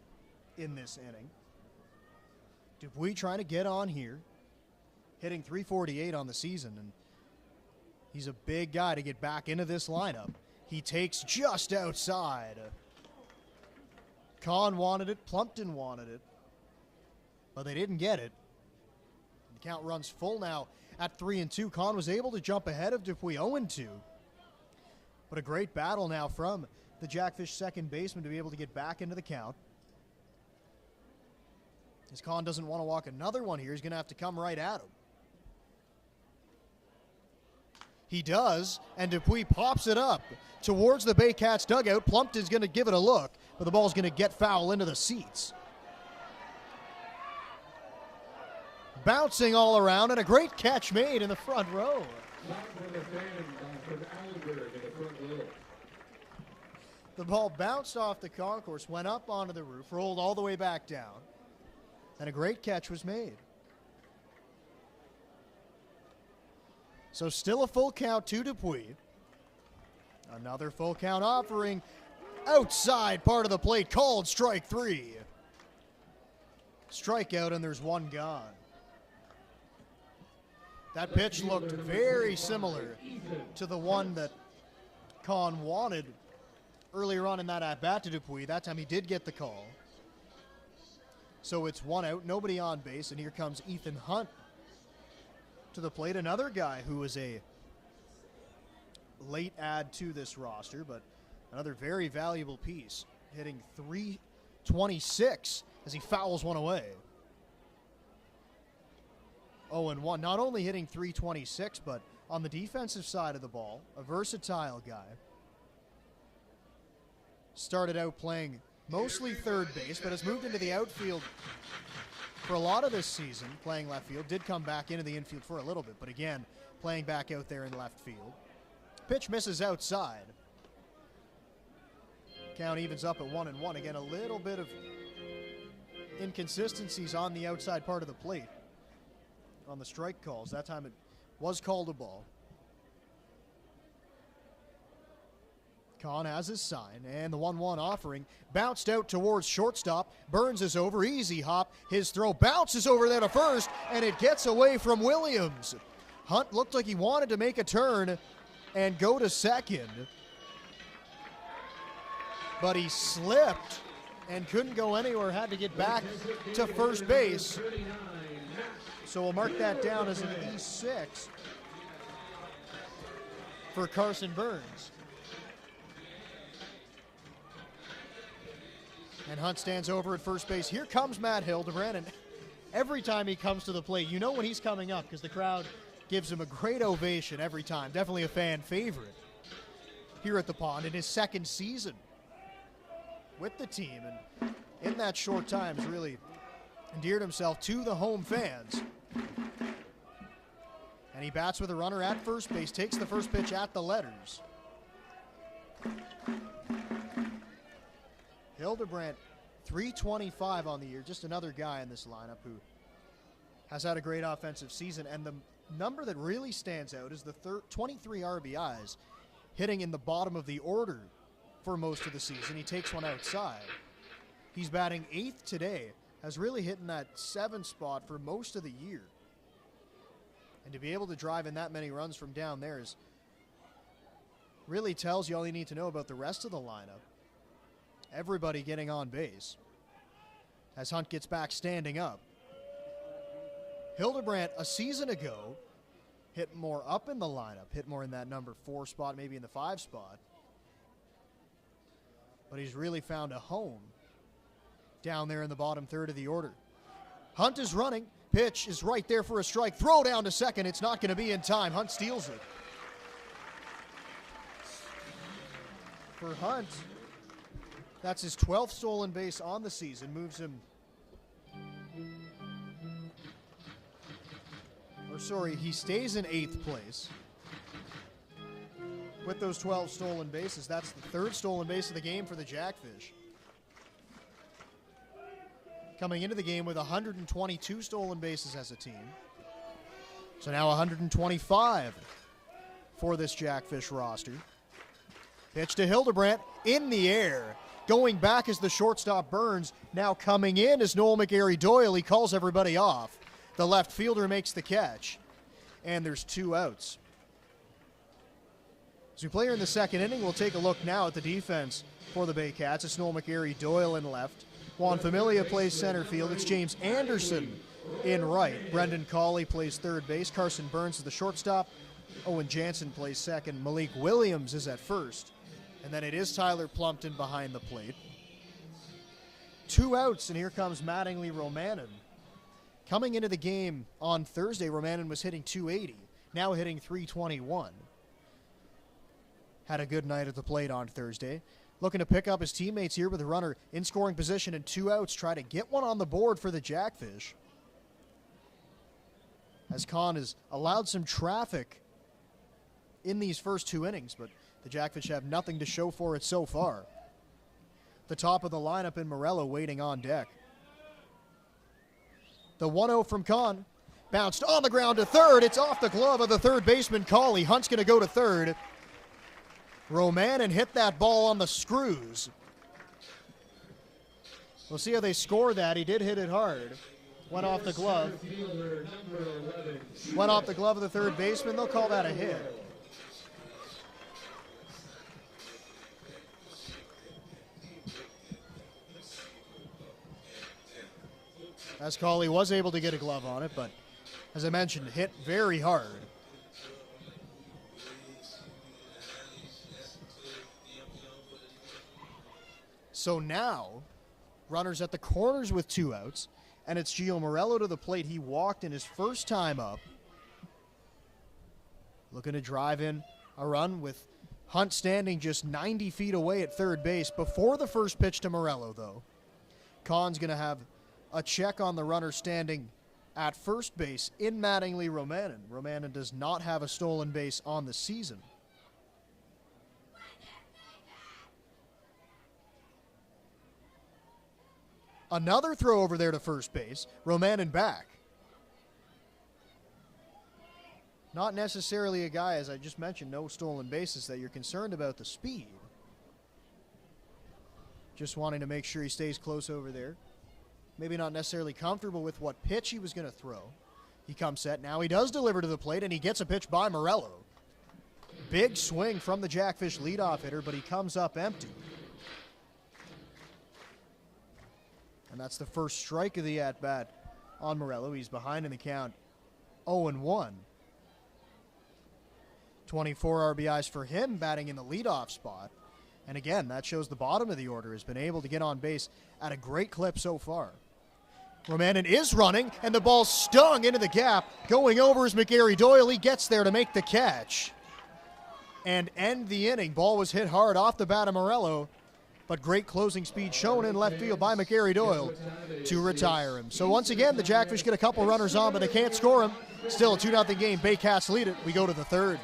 in this inning. Dupuis trying to get on here. Hitting .348 on the season. And he's a big guy to get back into this lineup. He takes just outside. Kahn wanted it. Plumpton wanted it. But they didn't get it. Count runs full now at 3-2. Kahn was able to jump ahead of Dupuis 0-2. But a great battle now from the Jackfish second baseman to be able to get back into the count. As Kahn doesn't want to walk another one here, he's going to have to come right at him. He does, and Dupuis pops it up towards the Baycats dugout. Plumpton's going to give it a look, but the ball's going to get foul into the seats. Bouncing all around, and a great catch made in the front row. The ball bounced off the concourse, went up onto the roof, rolled all the way back down, and a great catch was made. So still a full count to Dupuis. Another full count offering. Outside part of the plate, called strike three. Strikeout, and there's one gone. That pitch looked very similar to the one that Kahn wanted earlier on in that at-bat to Dupuis. That time he did get the call. So it's one out, nobody on base, and here comes Ethan Hunt to the plate. Another guy who was a late add to this roster, but another very valuable piece, hitting .326 as he fouls one away. 0-1, not only hitting .326, but on the defensive side of the ball, a versatile guy. Started out playing mostly third base, but has moved into the outfield for a lot of this season, playing left field. Did come back into the infield for a little bit, but again, playing back out there in left field. Pitch misses outside. Count evens up at 1-1. Again, a little bit of inconsistencies on the outside part of the plate on the strike calls. That time it was called a ball. Kahn has his sign, and the 1-1 offering bounced out towards shortstop. Burns is over, easy hop. His throw bounces over there to first, and it gets away from Williams. Hunt looked like he wanted to make a turn and go to second, but he slipped and couldn't go anywhere, had to get back to first base. So we'll mark that down as an E6 for Carson Burns. And Hunt stands over at first base. Here comes Matt Hildebrandt, and every time he comes to the plate, you know when he's coming up because the crowd gives him a great ovation every time. Definitely a fan favorite here at the Pond in his second season with the team, and in that short time has really endeared himself to the home fans. And he bats with a runner at first base, takes the first pitch at the letters. Hildebrandt, .325 on the year, just another guy in this lineup who has had a great offensive season. And the number that really stands out is the 23 RBIs hitting in the bottom of the order for most of the season. He takes one outside. He's batting 8th today, has really hit in that 7th spot for most of the year. And to be able to drive in that many runs from down there is really tells you all you need to know about the rest of the lineup. Everybody getting on base. As Hunt gets back standing up. Hildebrandt, a season ago, hit more up in the lineup, hit more in that number 4 spot, maybe in the 5 spot. But he's really found a home down there in the bottom third of the order. Hunt is running. Pitch is right there for a strike. Throw down to second. It's not going to be in time. Hunt steals it. For Hunt, that's his 12th stolen base on the season. Moves him, he stays in 8th place with those 12 stolen bases. That's the 3rd stolen base of the game for the Jackfish. Coming into the game with 122 stolen bases as a team. So now 125 for this Jackfish roster. Pitch to Hildebrandt in the air. Going back as the shortstop Burns. Now coming in as Noel McGarry-Doyle. He calls everybody off. The left fielder makes the catch. And there's 2 outs. As we play here in the 2nd inning, we'll take a look now at the defense for the Baycats. It's Noel McGarry-Doyle in left. Juan Familia plays center field. It's James Anderson in right. Brendan Cawley plays third base. Carson Burns is the shortstop. Owen Jansen plays second. Malik Williams is at first. And then it is Tyler Plumpton behind the plate. 2 outs, and here comes Mattingly Romanen. Coming into the game on Thursday, Romanen was hitting .280, now hitting .321. Had a good night at the plate on Thursday. Looking to pick up his teammates here with a runner in scoring position and 2 outs. Try to get one on the board for the Jackfish. As Kahn has allowed some traffic in these first 2 innings, but the Jackfish have nothing to show for it so far. The top of the lineup in Morello waiting on deck. The 1-0 from Kahn. Bounced on the ground to third. It's off the glove of the third baseman, Cawley. Hunt's going to go to third. Romanen hit that ball on the screws. We'll see how they score that. He did hit it hard. Went off the glove. Went off the glove of the third baseman. They'll call that a hit. As Cawley was able to get a glove on it, but as I mentioned, hit very hard. So now, runners at the corners with 2 outs, and it's Gio Morello to the plate. He walked in his first time up. Looking to drive in a run with Hunt standing just 90 feet away at third base before the first pitch to Morello, though. Kahn's going to have a check on the runner standing at first base in Mattingly Romanen. Romanen does not have a stolen base on the season. Another throw over there to first base. Romanen back. Not necessarily a guy, as I just mentioned, no stolen bases, that you're concerned about the speed. Just wanting to make sure he stays close over there. Maybe not necessarily comfortable with what pitch he was going to throw. He comes set. Now he does deliver to the plate, and he gets a pitch by Morello. Big swing from the Jackfish leadoff hitter, but he comes up empty. And that's the first strike of the at-bat on Morello. He's behind in the count, 0-1. 24 RBIs for him, batting in the leadoff spot. And again, that shows the bottom of the order has been able to get on base at a great clip so far. Romanen is running, and the ball stung into the gap. Going over is McGarry-Doyle. He gets there to make the catch and end the inning. Ball was hit hard off the bat of Morello, but great closing speed shown in left field by McGarry-Doyle to retire him. So once again, the Jackfish get a couple runners on, but they can't score him. Still a 2-0 game. Baycats lead it. We go to the third.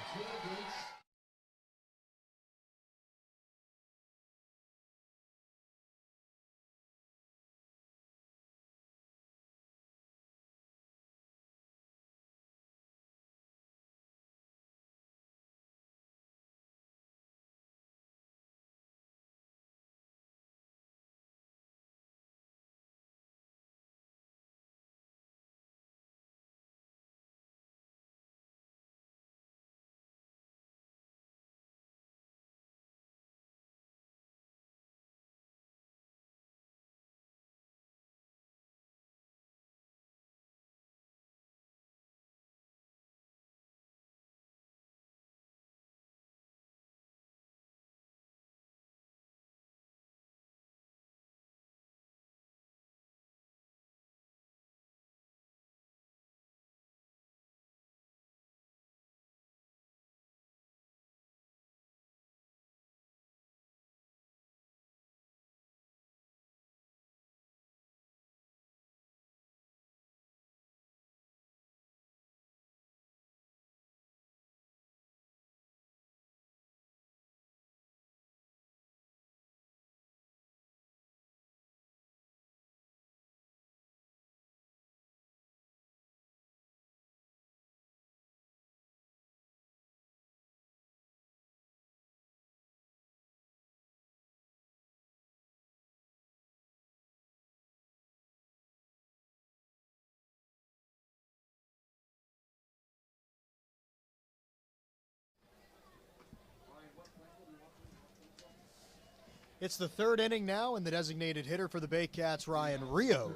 It's the third inning now, and the designated hitter for the Baycats, Ryan Rio,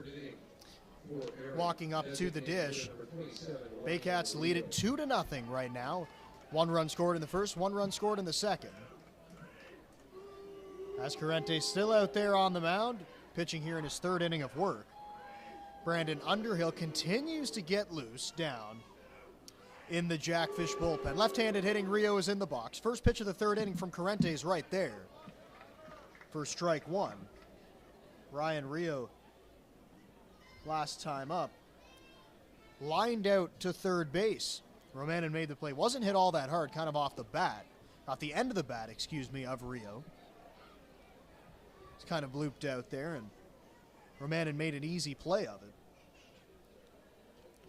walking up to the dish. Baycats lead it 2-0 right now. 1 run scored in the first, 1 run scored in the second. As Corrente still out there on the mound, pitching here in his third inning of work. Brandon Underhill continues to get loose down in the Jackfish bullpen. Left-handed hitting Rio is in the box. First pitch of the third inning from Corrente is right there for strike one. Ryan Rio, last time up, lined out to third base. Romanin made the play. Wasn't hit all that hard, kind of off the end of the bat, of Rio. It's kind of looped out there, and Romanin made an easy play of it.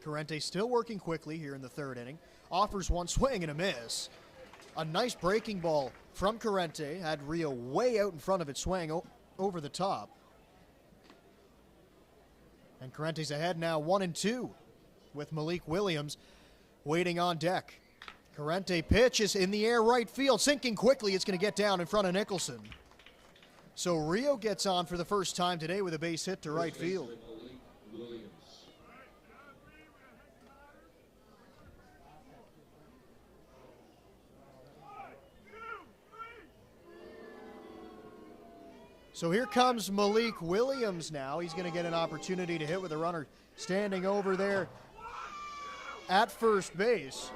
Corrente still working quickly here in the third inning. Offers one swing and a miss. A nice breaking ball from Corrente. Had Rio way out in front of it, swang over the top. And Corrente's ahead now 1-2 with Malik Williams waiting on deck. Corrente pitches in the air right field. Sinking quickly. It's going to get down in front of Nicholson. So Rio gets on for the first time today with a base hit to right field. So here comes Malik Williams now. He's going to get an opportunity to hit with a runner standing over there at first base.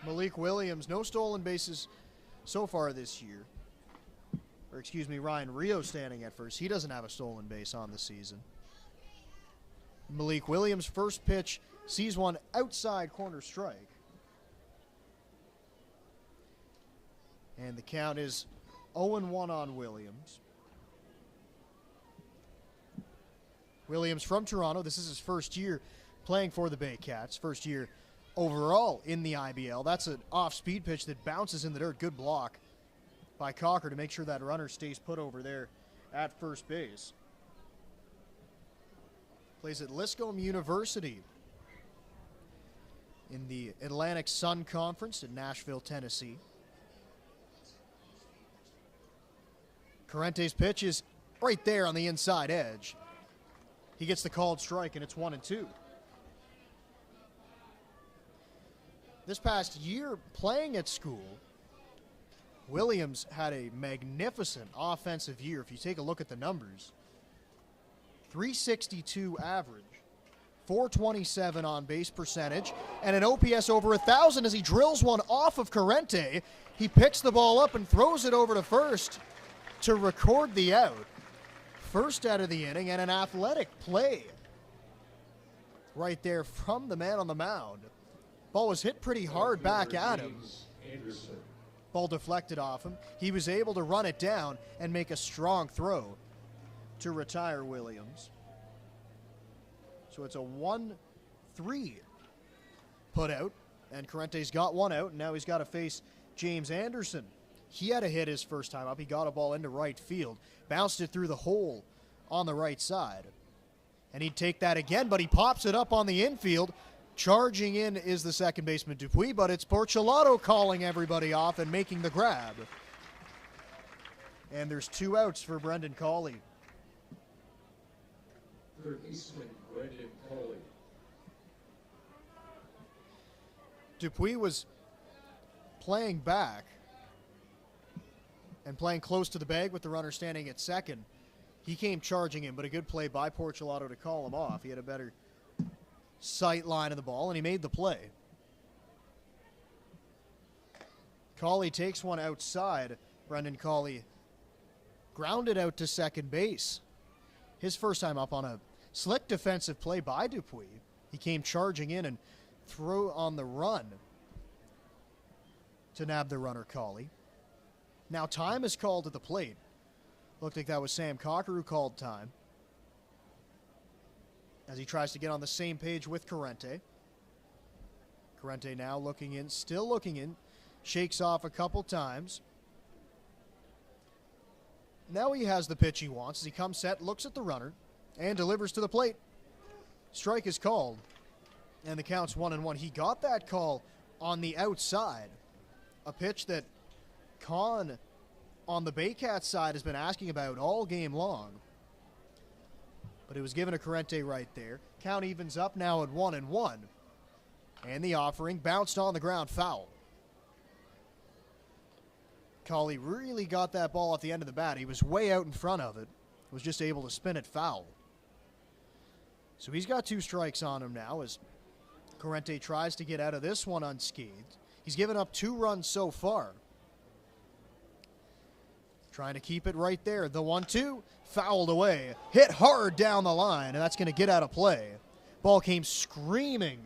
Malik Williams, no stolen bases so far this year. Ryan Rio standing at first. He doesn't have a stolen base on the season. Malik Williams, first pitch, sees one outside corner strike. And the count is 0-1 on Williams. Williams from Toronto. This is his first year playing for the Baycats. First year overall in the IBL. That's an off-speed pitch that bounces in the dirt. Good block by Cocker to make sure that runner stays put over there at first base. Plays at Lipscomb University in the Atlantic Sun Conference in Nashville, Tennessee. Corrente's pitch is right there on the inside edge. He gets the called strike, and it's 1-2. This past year playing at school, Williams had a magnificent offensive year. If you take a look at the numbers, 362 average, 427 on base percentage, and an OPS over 1,000 as he drills one off of Corrente. He picks the ball up and throws it over to first to record the out. First out of the inning, and an athletic play right there from the man on the mound. Ball was hit pretty hard back at him. Ball deflected off him. He was able to run it down and make a strong throw to retire Williams. So it's a 1-3 put out, and Corrente's got one out, and now he's got to face James Anderson. He had a hit his first time up. He got a ball into right field, bounced it through the hole on the right side. And he'd take that again, but he pops it up on the infield. Charging in is the second baseman Dupuis, but it's Porchelato calling everybody off and making the grab. And there's 2 outs for Brendan Cawley. Third baseman Brendan Cawley. Dupuis was playing back and playing close to the bag with the runner standing at second. He came charging in, but a good play by Porchelato to call him off. He had a better sight line of the ball, and he made the play. Cawley takes one outside. Brendan Cawley grounded out to second base. His first time up on a slick defensive play by Dupuis. He came charging in and threw on the run to nab the runner, Cawley. Now time is called at the plate. Looked like that was Sam Cocker who called time, as he tries to get on the same page with Corrente. Corrente now looking in, still looking in, shakes off a couple times. Now he has the pitch he wants as he comes set, looks at the runner, and delivers to the plate. Strike is called, and the count's 1-1. He got that call on the outside, a pitch that Kahn on the Baycats side has been asking about all game long. But it was given to Corrente right there. Count evens up now at 1-1. And the offering bounced on the ground, foul. Cauley really got that ball at the end of the bat. He was way out in front of it. Was just able to spin it foul. So he's got 2 strikes on him now as Corrente tries to get out of this one unscathed. He's given up 2 runs so far. Trying to keep it right there. The 1-2 fouled away. Hit hard down the line, and that's going to get out of play. Ball came screaming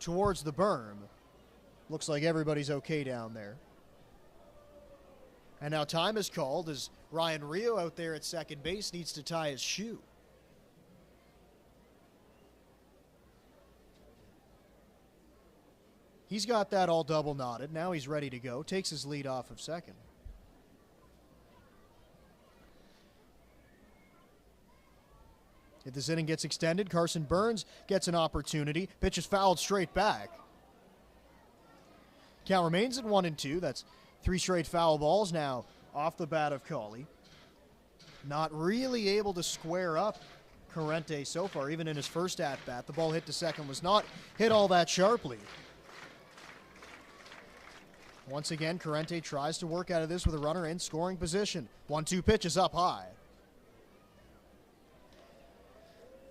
towards the berm. Looks like everybody's okay down there. And now time is called as Ryan Rio out there at second base needs to tie his shoe. He's got that all double knotted. Now he's ready to go. Takes his lead off of second. If this inning gets extended, Carson Burns gets an opportunity. Pitch is fouled straight back. Count remains at 1-2. That's 3 straight foul balls now off the bat of Cauley. Not really able to square up Corrente so far, even in his first at-bat. The ball hit to second was not hit all that sharply. Once again, Corrente tries to work out of this with a runner in scoring position. 1-2 pitch is up high.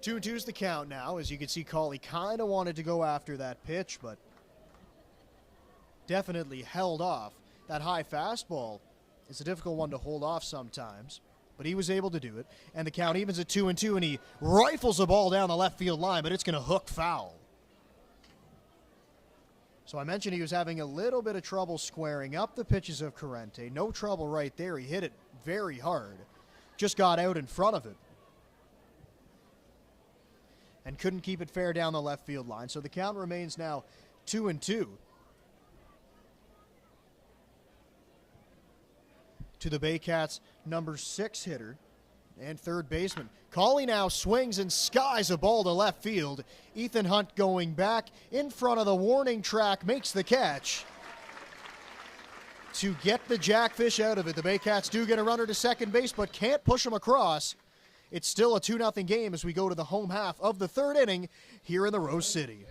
2-2 is the count now. As you can see, Cauley kind of wanted to go after that pitch, but definitely held off. That high fastball is a difficult one to hold off sometimes, but he was able to do it. And the count evens at 2-2, and he rifles the ball down the left field line, but it's going to hook foul. So I mentioned he was having a little bit of trouble squaring up the pitches of Corrente. No trouble right there. He hit it very hard. Just got out in front of it. And couldn't keep it fair down the left field line. So the count remains now 2-2. To the Baycats' number 6 hitter and third baseman. Cauley now swings and skies a ball to left field. Ethan Hunt going back in front of the warning track, makes the catch to get the Jackfish out of it. The Baycats do get a runner to second base, but can't push him across. It's still a 2-0 game as we go to the home half of the 3rd inning here in the Rose City.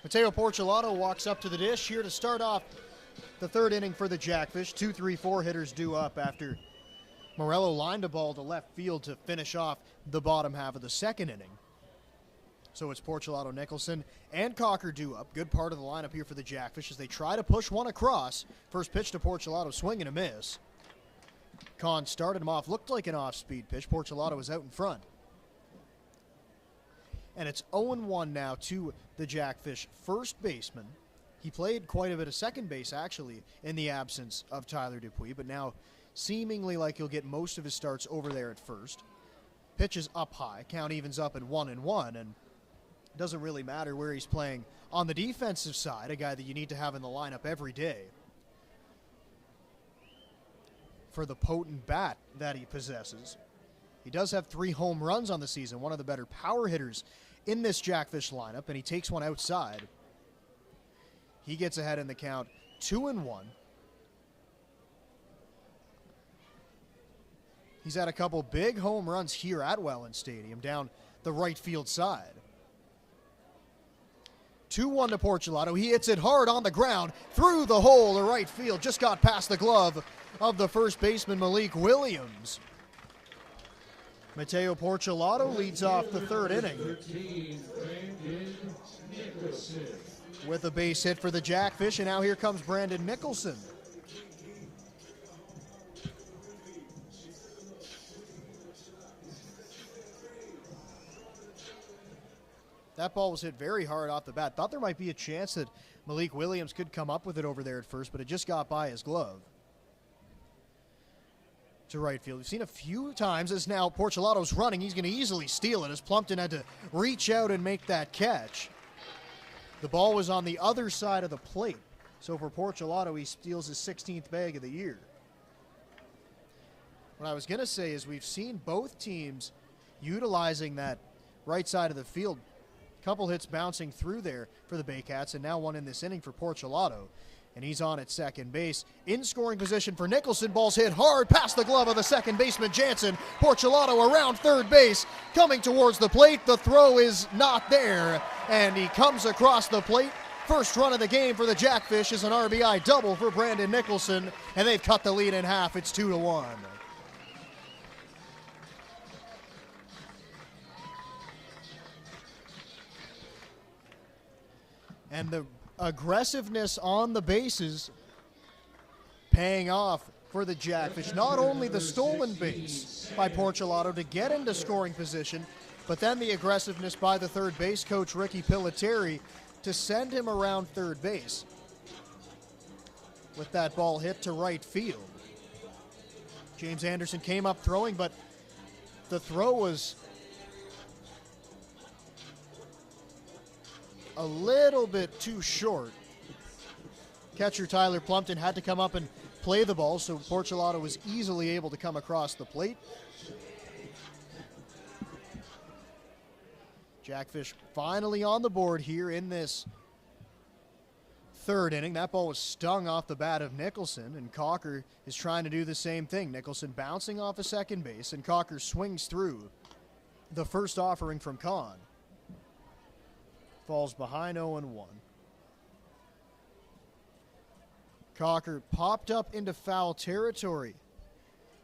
Mateo Porcelato walks up to the dish here to start off the 3rd inning for the Jackfish. 2-3-4 hitters due up after Morello lined a ball to left field to finish off the bottom half of the 2nd inning. So it's Porchelato, Nicholson, and Cocker due up. Good part of the lineup here for the Jackfish as they try to push one across. First pitch to Porchelato, swing and a miss. Con started him off, looked like an off-speed pitch. Porchelato was out in front. And it's 0-1 now to the Jackfish first baseman. He played quite a bit of second base, actually, in the absence of Tyler Dupuis, but now seemingly like he'll get most of his starts over there at first. Pitch is up high. Count evens up at 1-1, and it doesn't really matter where he's playing on the defensive side, a guy that you need to have in the lineup every day for the potent bat that he possesses. He does have 3 home runs on the season, one of the better power hitters in this Jackfish lineup, and he takes one outside. He gets ahead in the count, 2-1. He's had a couple big home runs here at Welland Stadium down the right field side. 2-1 to Porchelato. He hits it hard on the ground through the hole to right field. Just got past the glove of the first baseman, Malik Williams. Mateo Porchelato leads off the third inning with a base hit for the Jackfish, and now here comes Brandon Nicholson. That ball was hit very hard off the bat. Thought there might be a chance that Malik Williams could come up with it over there at first, but it just got by his glove. To right field. We've seen a few times as now Porchelato's running. He's going to easily steal it as Plumpton had to reach out and make that catch. The ball was on the other side of the plate. So for Porchelato, he steals his 16th bag of the year. What I was going to say is we've seen both teams utilizing that right side of the field. Couple hits bouncing through there for the Baycats, and now one in this inning for Porchelato. And he's on at second base. In scoring position for Nicholson. Ball's hit hard past the glove of the second baseman, Jansen. Porchelato around third base, coming towards the plate. The throw is not there, and he comes across the plate. First run of the game for the Jackfish is an RBI double for Brandon Nicholson, and they've cut the lead in half. It's 2-1. And the aggressiveness on the bases paying off for the Jackfish. Not only the stolen base by Porchelato to get into scoring position, but then the aggressiveness by the third base coach, Ricky Piliteri, to send him around third base with that ball hit to right field. James Anderson came up throwing, but the throw was a little bit too short. Catcher Tyler Plumpton had to come up and play the ball, so Porchelato was easily able to come across the plate. Jackfish finally on the board here in this third inning. That ball was stung off the bat of Nicholson, and Cocker is trying to do the same thing. Nicholson bouncing off of second base, and Cocker swings through the first offering from Kahn. Falls behind 0-1. Cocker popped up into foul territory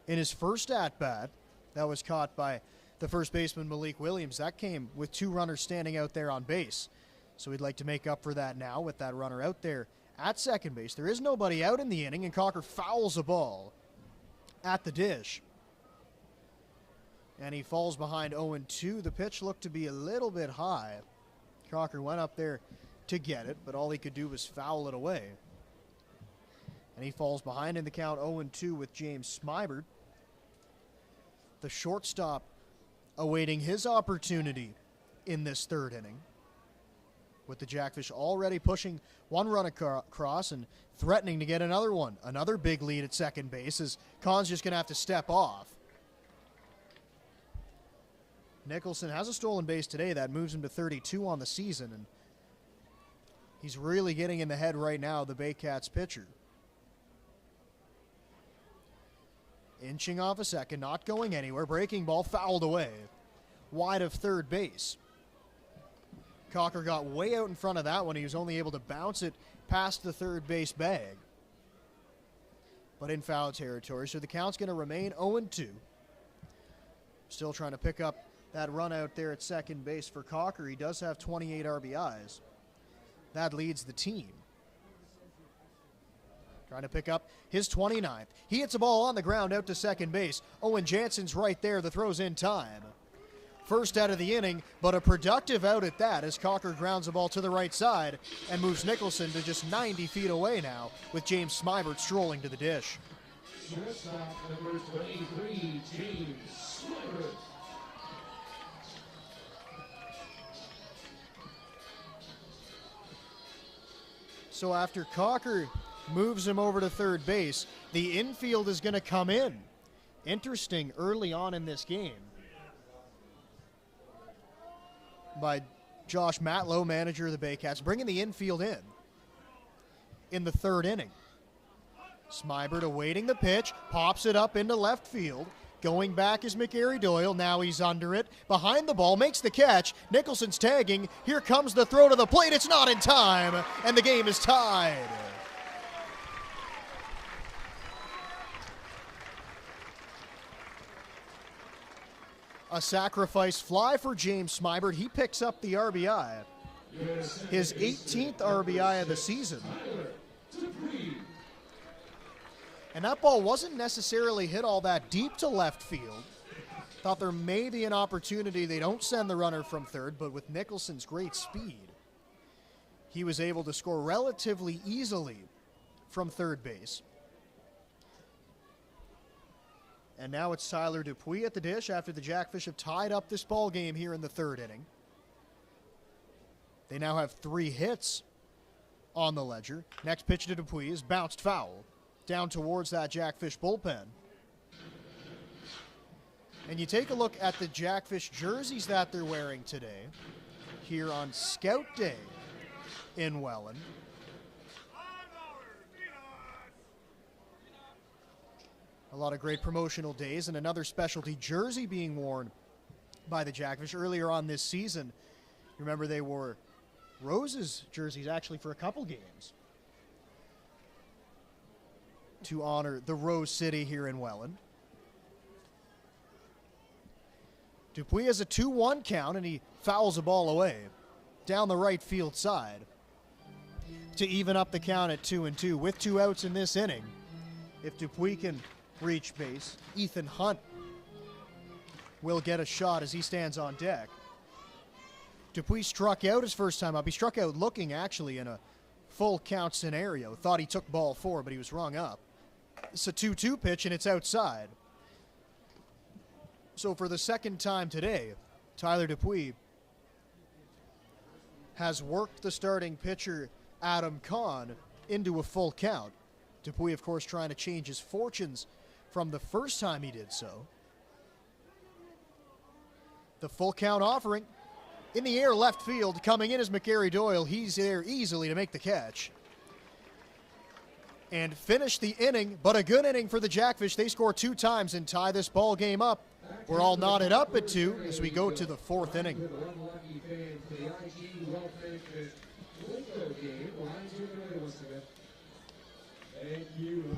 in his first at-bat. That was caught by the first baseman, Malik Williams. That came with 2 runners standing out there on base. So we'd like to make up for that now with that runner out there at second base. There is nobody out in the inning, and Cocker fouls a ball at the dish. And he falls behind 0-2. The pitch looked to be a little bit high. Cocker went up there to get it, but all he could do was foul it away. And he falls behind in the count 0-2 with James Smybert. The shortstop awaiting his opportunity in this third inning, with the Jackfish already pushing 1 run across and threatening to get another one. Another big lead at second base as Kahn's just going to have to step off. Nicholson has a stolen base today. That moves him to 32 on the season, and he's really getting in the head right now, the Baycats pitcher. Inching off a second, not going anywhere. Breaking ball fouled away, wide of third base. Cocker got way out in front of that one. He was only able to bounce it past the third base bag, but in foul territory. So the count's going to remain 0-2. Still trying to pick up that run out there at second base for Cocker. He does have 28 RBIs. That leads the team. Trying to pick up his 29th. He hits a ball on the ground out to second base. Owen Jansen's right there. The throw's in time. First out of the inning, but a productive out at that as Cocker grounds the ball to the right side and moves Nicholson to just 90 feet away now with James Smybert strolling to the dish. Shortstop number 23, James Smybert. So after Cocker moves him over to third base, the infield is going to come in. Interesting early on in this game by Josh Matlow, manager of the Baycats, bringing the infield in the third inning. Smybert awaiting the pitch, pops it up into left field. Going back is McGarry Doyle. Now he's under it. Behind the ball, makes the catch. Nicholson's tagging. Here comes the throw to the plate. It's not in time, and the game is tied. A sacrifice fly for James Smybert. He picks up the RBI. His 18th RBI of the season. And that ball wasn't necessarily hit all that deep to left field. Thought there may be an opportunity. They don't send the runner from third, but with Nicholson's great speed, he was able to score relatively easily from third base. And now it's Tyler Dupuis at the dish after the Jackfish have tied up this ball game here in the third inning. They now have 3 hits on the ledger. Next pitch to Dupuis is bounced foul down towards that Jackfish bullpen. And you take a look at the Jackfish jerseys that they're wearing today here on Scout Day in Welland. A lot of great promotional days and another specialty jersey being worn by the Jackfish earlier on this season. You remember they wore Rose's jerseys actually for a couple games to honor the Rose City here in Welland. Dupuis has a 2-1 count and he fouls a ball away down the right field side to even up the count at 2-2 with 2 outs in this inning. If Dupuis can reach base, Ethan Hunt will get a shot as he stands on deck. Dupuis struck out his first time up. He struck out looking actually in a full count scenario. Thought he took ball 4, but he was rung up. It's a 2-2 pitch and it's outside. So for the second time today, Tyler Dupuis has worked the starting pitcher Adam Kahn into a full count. Dupuis, of course, trying to change his fortunes from the first time he did so. The full count offering in the air left field. Coming in is McGarry Doyle. He's there easily to make the catch and finish the inning, but a good inning for the Jackfish. They score 2 times and tie this ball game up. We're all knotted up at 2 as we go to the 4th inning. Thank you.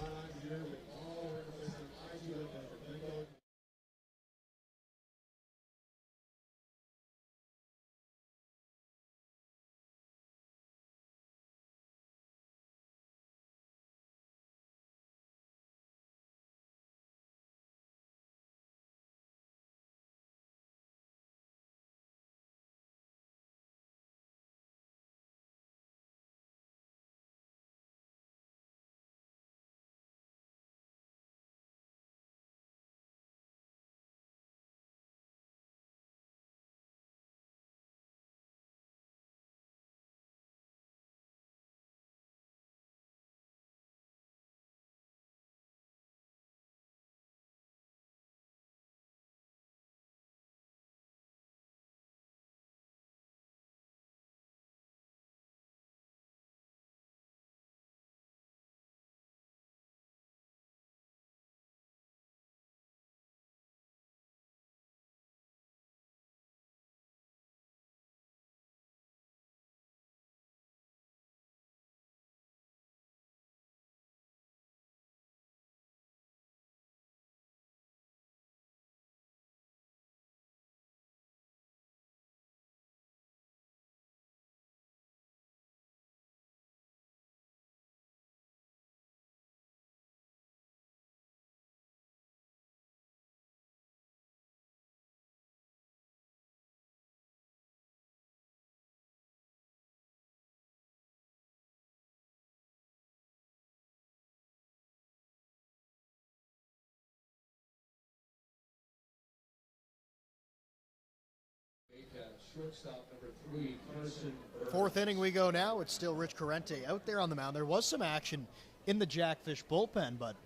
Shortstop number 3, Carson Burns. Fourth inning we go now. It's still Rich Corrente out there on the mound. There was some action in the Jackfish bullpen, but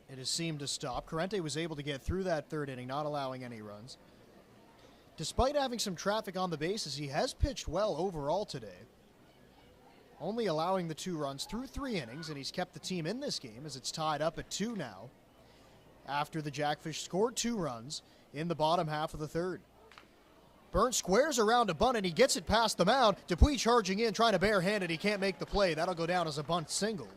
it has seemed to stop. Corrente was able to get through that third inning, not allowing any runs. Despite having some traffic on the bases, he has pitched well overall today. Only allowing the 2 runs through 3 innings, and he's kept the team in this game as it's tied up at 2 now, after the Jackfish scored 2 runs in the bottom half of the third. Burns squares around a bunt, and he gets it past the mound. Dupuis charging in, trying to barehand it. He can't make the play. That'll go down as a bunt single.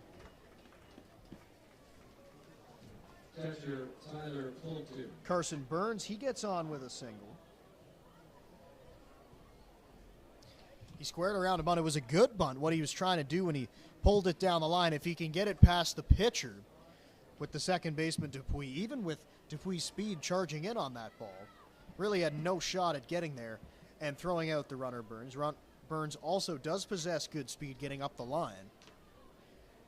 Catcher Tyler Plumpton. Carson Burns, he gets on with a single. He squared around a bunt. It was a good bunt, what he was trying to do when he pulled it down the line. If he can get it past the pitcher with the second baseman Dupuis, even with Dupuis' speed charging in on that ball, really had no shot at getting there and throwing out the runner Burns. Burns also does possess good speed getting up the line,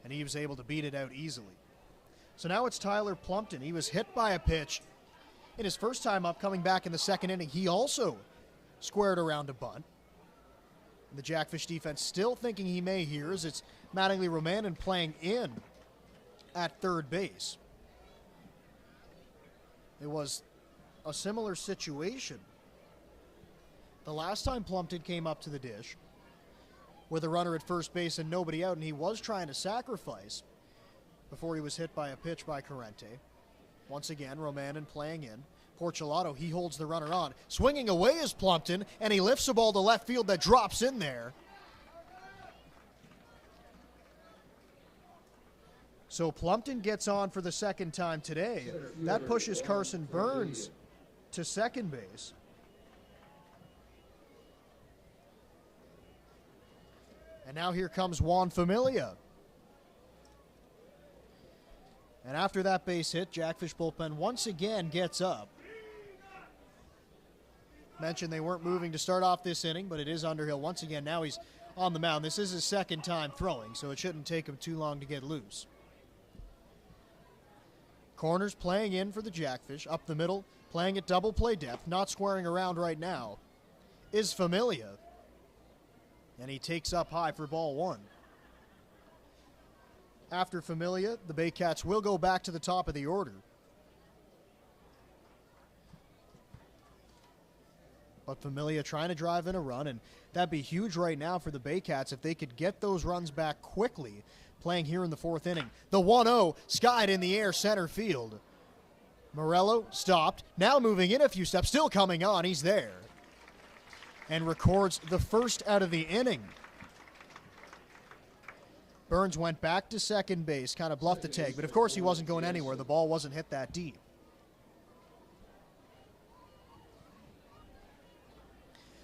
and he was able to beat it out easily. So now it's Tyler Plumpton. He was hit by a pitch in his first time up, coming back in the second inning. He also squared around a bunt. The Jackfish defense still thinking he may here as it's Mattingly Romanen playing in at third base. It was a similar situation the last time Plumpton came up to the dish with a runner at first base and nobody out, and he was trying to sacrifice before he was hit by a pitch by Corrente. Once again, Romanen playing in. Porcelato, he holds the runner on. Swinging away is Plumpton, and he lifts a ball to left field that drops in there. So Plumpton gets on for the second time today. That pushes Carson Burns to second base. And now here comes Juan Familia. And after that base hit, Jackfish bullpen once again gets up. Mentioned they weren't moving to start off this inning, but it is Underhill once again. Now he's on the mound. This is his second time throwing, so it shouldn't take him too long to get loose. Corners playing in for the Jackfish. Up the middle, playing at double play depth, not squaring around right now, is Familia. And he takes up high for ball 1. After Familia, the Baycats will go back to the top of the order. But Familia trying to drive in a run, and that'd be huge right now for the Baycats if they could get those runs back quickly, playing here in the fourth inning. The 1-0 skied in the air center field. Morello stopped, now moving in a few steps, still coming on, he's there. And records the first out of the inning. Burns went back to second base, kind of bluffed the tag, but of course he wasn't going anywhere. The ball wasn't hit that deep.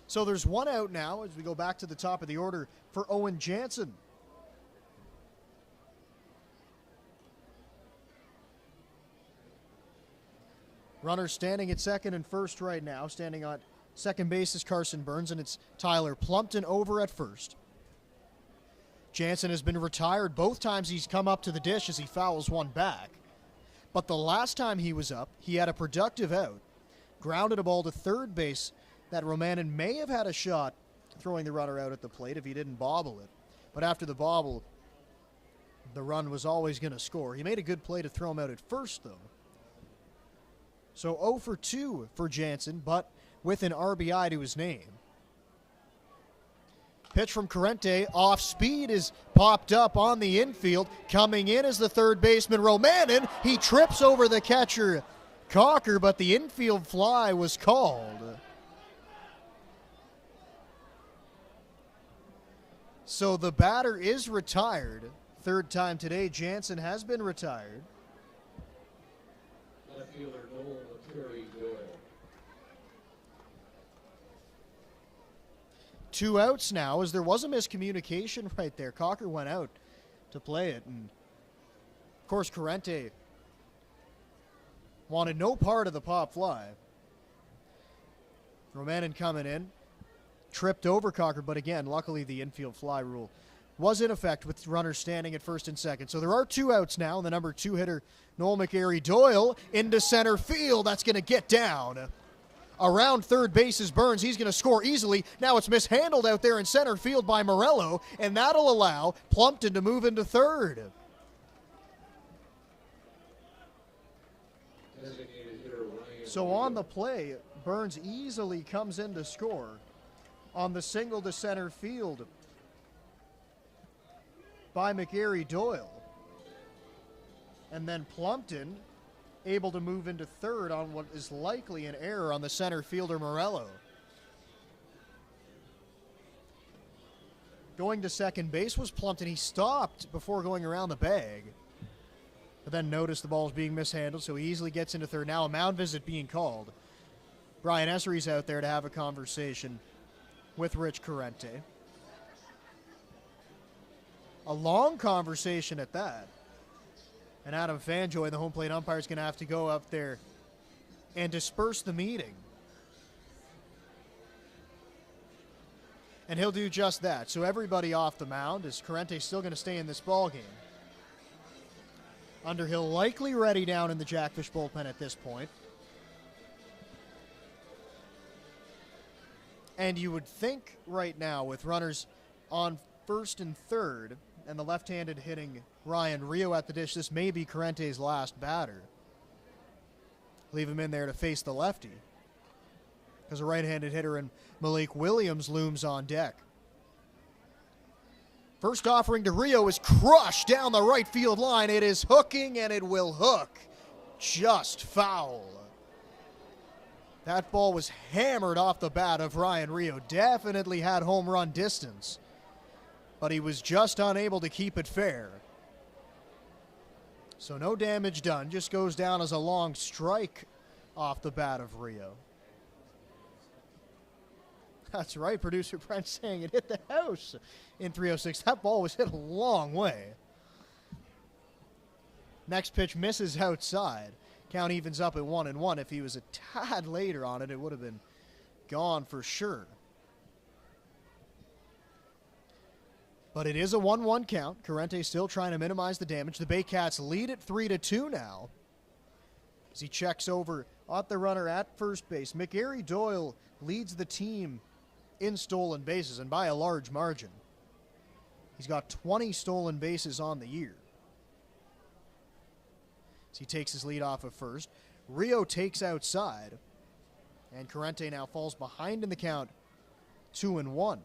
So there's one out now as we go back to the top of the order for Owen Jansen. Runner standing at second and first right now. Standing on second base is Carson Burns, and it's Tyler Plumpton over at first. Jansen has been retired both times he's come up to the dish as he fouls one back. But the last time he was up, he had a productive out. Grounded a ball to third base that Romanen may have had a shot throwing the runner out at the plate if he didn't bobble it. But after the bobble, the run was always going to score. He made a good play to throw him out at first, though. So 0 for 2 for Jansen, but with an RBI to his name. Pitch from Corrente, off speed, is popped up on the infield. Coming in is the third baseman, Romanen. He trips over the catcher, Cocker, but the infield fly was called. So the batter is retired. Third time today, Jansen has been retired. Left fielder Noel McCurry Doyle. 2 outs now, as there was a miscommunication right there. Cocker went out to play it, and of course Corrente wanted no part of the pop fly. Romanen coming in, tripped over Cocker, but again, luckily the infield fly rule was in effect with runners standing at first and second. So there are 2 outs now, and the number 2 hitter, Noel McCurry Doyle, into center field. That's going to get down. Around third base is Burns. He's going to score easily. Now it's mishandled out there in center field by Morello, and that'll allow Plumpton to move into third. So on the play, Burns easily comes in to score on the single to center field by McGarry Doyle. And then Plumpton able to move into third on what is likely an error on the center fielder Morello. Going to second base was Plumpton. He stopped before going around the bag, but then noticed the ball was being mishandled, so he easily gets into third. Now a mound visit being called. Brian Essery's out there to have a conversation with Rich Corrente. A long conversation at that. And Adam Fanjoy, the home plate umpire, is going to have to go up there and disperse the meeting. And he'll do just that. So everybody off the mound, is Corrente still going to stay in this ball game. Underhill likely ready down in the Jackfish bullpen at this point. And you would think right now, with runners on first and third, and the left-handed hitting Ryan Rio at the dish, this may be Corrente's last batter. Leave him in there to face the lefty, because a right-handed hitter in Malik Williams looms on deck. First offering to Rio is crushed down the right field line. It is hooking, and it will hook. Just foul. That ball was hammered off the bat of Ryan Rio. Definitely had home run distance, but he was just unable to keep it fair. So no damage done, just goes down as a long strike off the bat of Rio. That's right, producer Brent saying it hit the house in 306. That ball was hit a long way. Next pitch misses outside. Count evens up at 1-1. If he was a tad later on it, it would have been gone for sure. But it is a 1-1 count. Corrente still trying to minimize the damage. The Baycats lead it 3-2 now, as he checks over at the runner at first base. McGarry Doyle leads the team in stolen bases, and by a large margin. He's got 20 stolen bases on the year. As he takes his lead off of first. Rio takes outside, and Corrente now falls behind in the count, 2-1.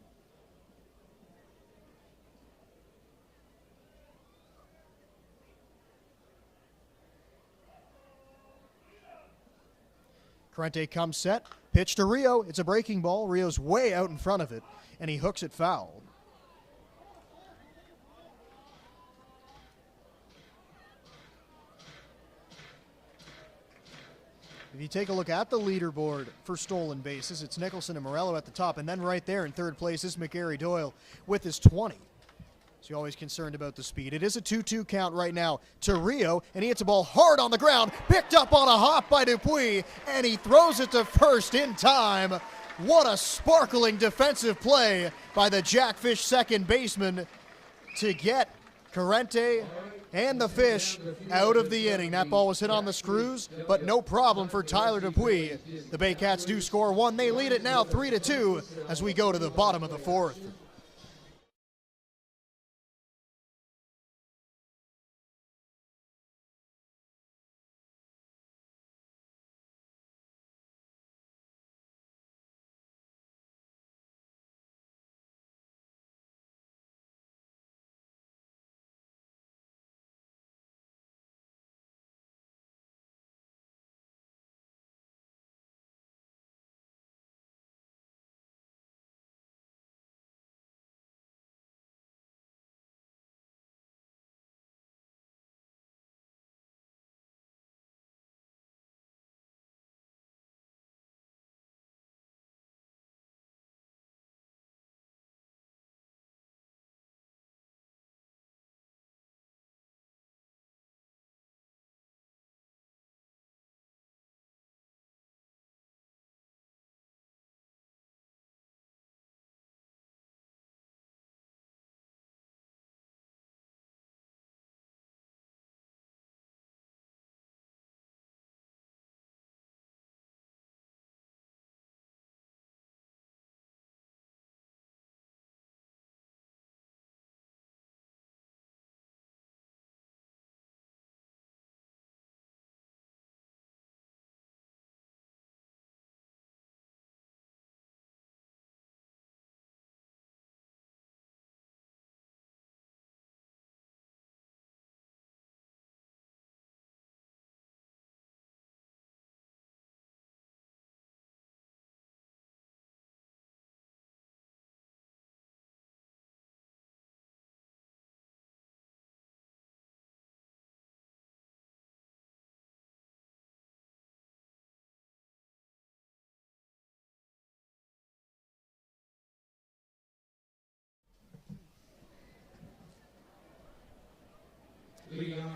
Corrente comes set, pitch to Rio. It's a breaking ball. Rio's way out in front of it, and he hooks it foul. If you take a look at the leaderboard for stolen bases, it's Nicholson and Morello at the top, and then right there in third place is McGarry Doyle with his 20. So you're always concerned about the speed. It is a 2-2 count right now to Rio, and he hits a ball hard on the ground, picked up on a hop by Dupuis, and he throws it to first in time. What a sparkling defensive play by the Jackfish second baseman to get Corrente and the Fish out of the inning. That ball was hit on the screws, but no problem for Tyler Dupuis. The Baycats do score one. They lead it now 3-2 as we go to the bottom of the fourth.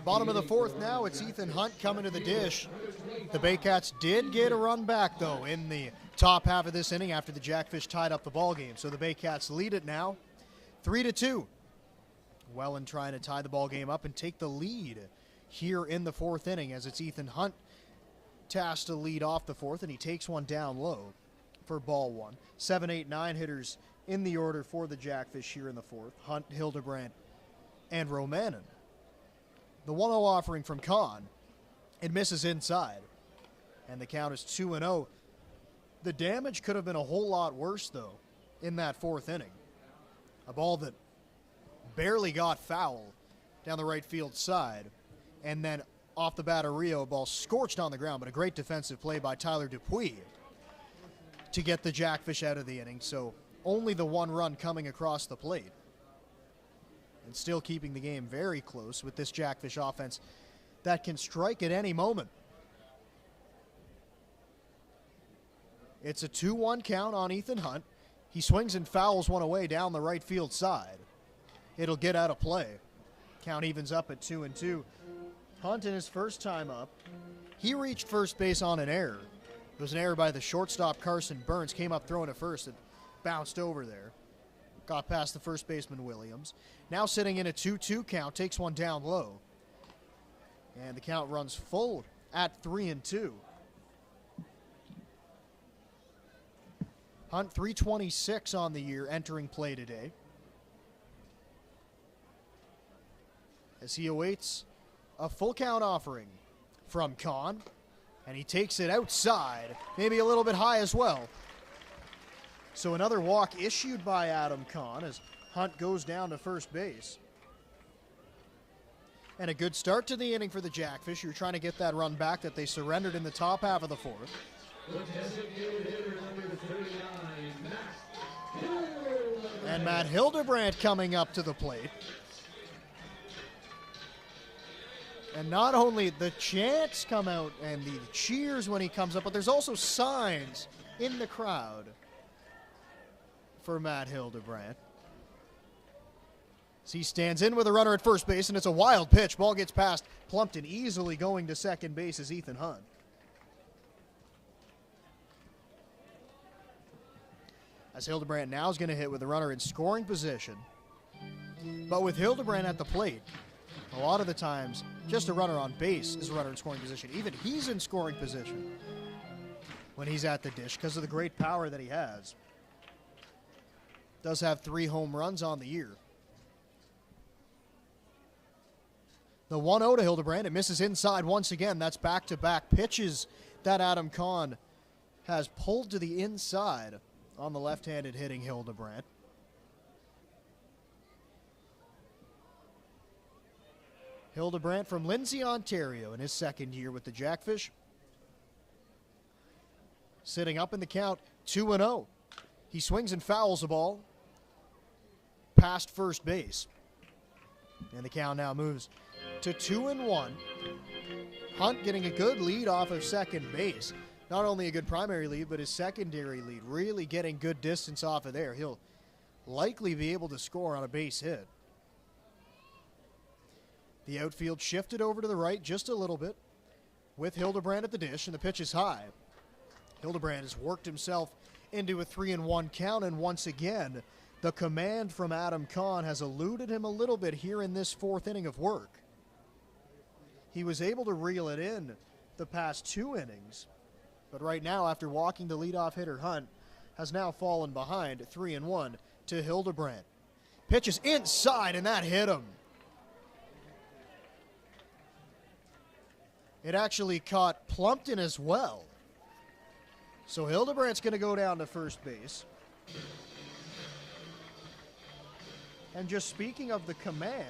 Bottom of the fourth now, it's Ethan Hunt coming to the dish. The Baycats did get a run back, though, in the top half of this inning after the Jackfish tied up the ball game. So the Baycats lead it now, 3-2. Welland trying to tie the ball game up and take the lead here in the fourth inning as it's Ethan Hunt tasked to lead off the fourth, and he takes one down low for ball one. 7, 8, 9 hitters in the order for the Jackfish here in the fourth. Hunt, Hildebrandt, and Romanen. The 1-0 offering from Kahn. It misses inside, and the count is 2-0. The damage could have been a whole lot worse, though, in that fourth inning. A ball that barely got foul down the right field side, and then off the bat of Rio, a ball scorched on the ground, but a great defensive play by Tyler Dupuis to get the Jackfish out of the inning. So only the one run coming across the plate, and still keeping the game very close with this Jackfish offense that can strike at any moment. It's a 2-1 count on Ethan Hunt. He swings and fouls one away down the right field side. It'll get out of play. Count evens up at 2-2. Hunt, in his first time up, he reached first base on an error. It was an error by the shortstop, Carson Burns. Came up throwing at first. It bounced over there. Got past the first baseman, Williams. Now sitting in a 2-2 count, takes one down low. And the count runs full at 3-2. Hunt 326 on the year entering play today, as he awaits a full count offering from Kahn, and he takes it outside, maybe a little bit high as well. So another walk issued by Adam Kahn as Hunt goes down to first base. And a good start to the inning for the Jackfish. You're trying to get that run back that they surrendered in the top half of the fourth. And Matt Hildebrandt coming up to the plate. And not only the chants come out and the cheers when he comes up, but there's also signs in the crowd for Matt Hildebrandt. As he stands in with a runner at first base, and it's a wild pitch. Ball gets past Plumpton, easily going to second base is Ethan Hunt. As Hildebrandt now is going to hit with a runner in scoring position. But with Hildebrandt at the plate, a lot of the times, just a runner on base is a runner in scoring position. Even he's in scoring position when he's at the dish because of the great power that he has. Does have 3 home runs on the year. The 1-0 to Hildebrandt. It misses inside once again. That's back-to-back pitches that Adam Kahn has pulled to the inside on the left-handed hitting Hildebrandt. Hildebrandt from Lindsay, Ontario, in his second year with the Jackfish. Sitting up in the count, 2-0. He swings and fouls the ball past first base. And the count now moves to 2-1. Hunt getting a good lead off of second base. Not only a good primary lead, but his secondary lead. Really getting good distance off of there. He'll likely be able to score on a base hit. The outfield shifted over to the right just a little bit with Hildebrandt at the dish, and the pitch is high. Hildebrandt has worked himself into a 3-1 count, and once again, the command from Adam Kahn has eluded him a little bit here in this fourth inning of work. He was able to reel it in the past 2 innings, but right now, after walking the leadoff hitter Hunt, has now fallen behind 3-1 to Hildebrandt. Pitches inside, and that hit him. It actually caught Plumpton as well. So Hildebrandt's going to go down to first base. And just speaking of the command,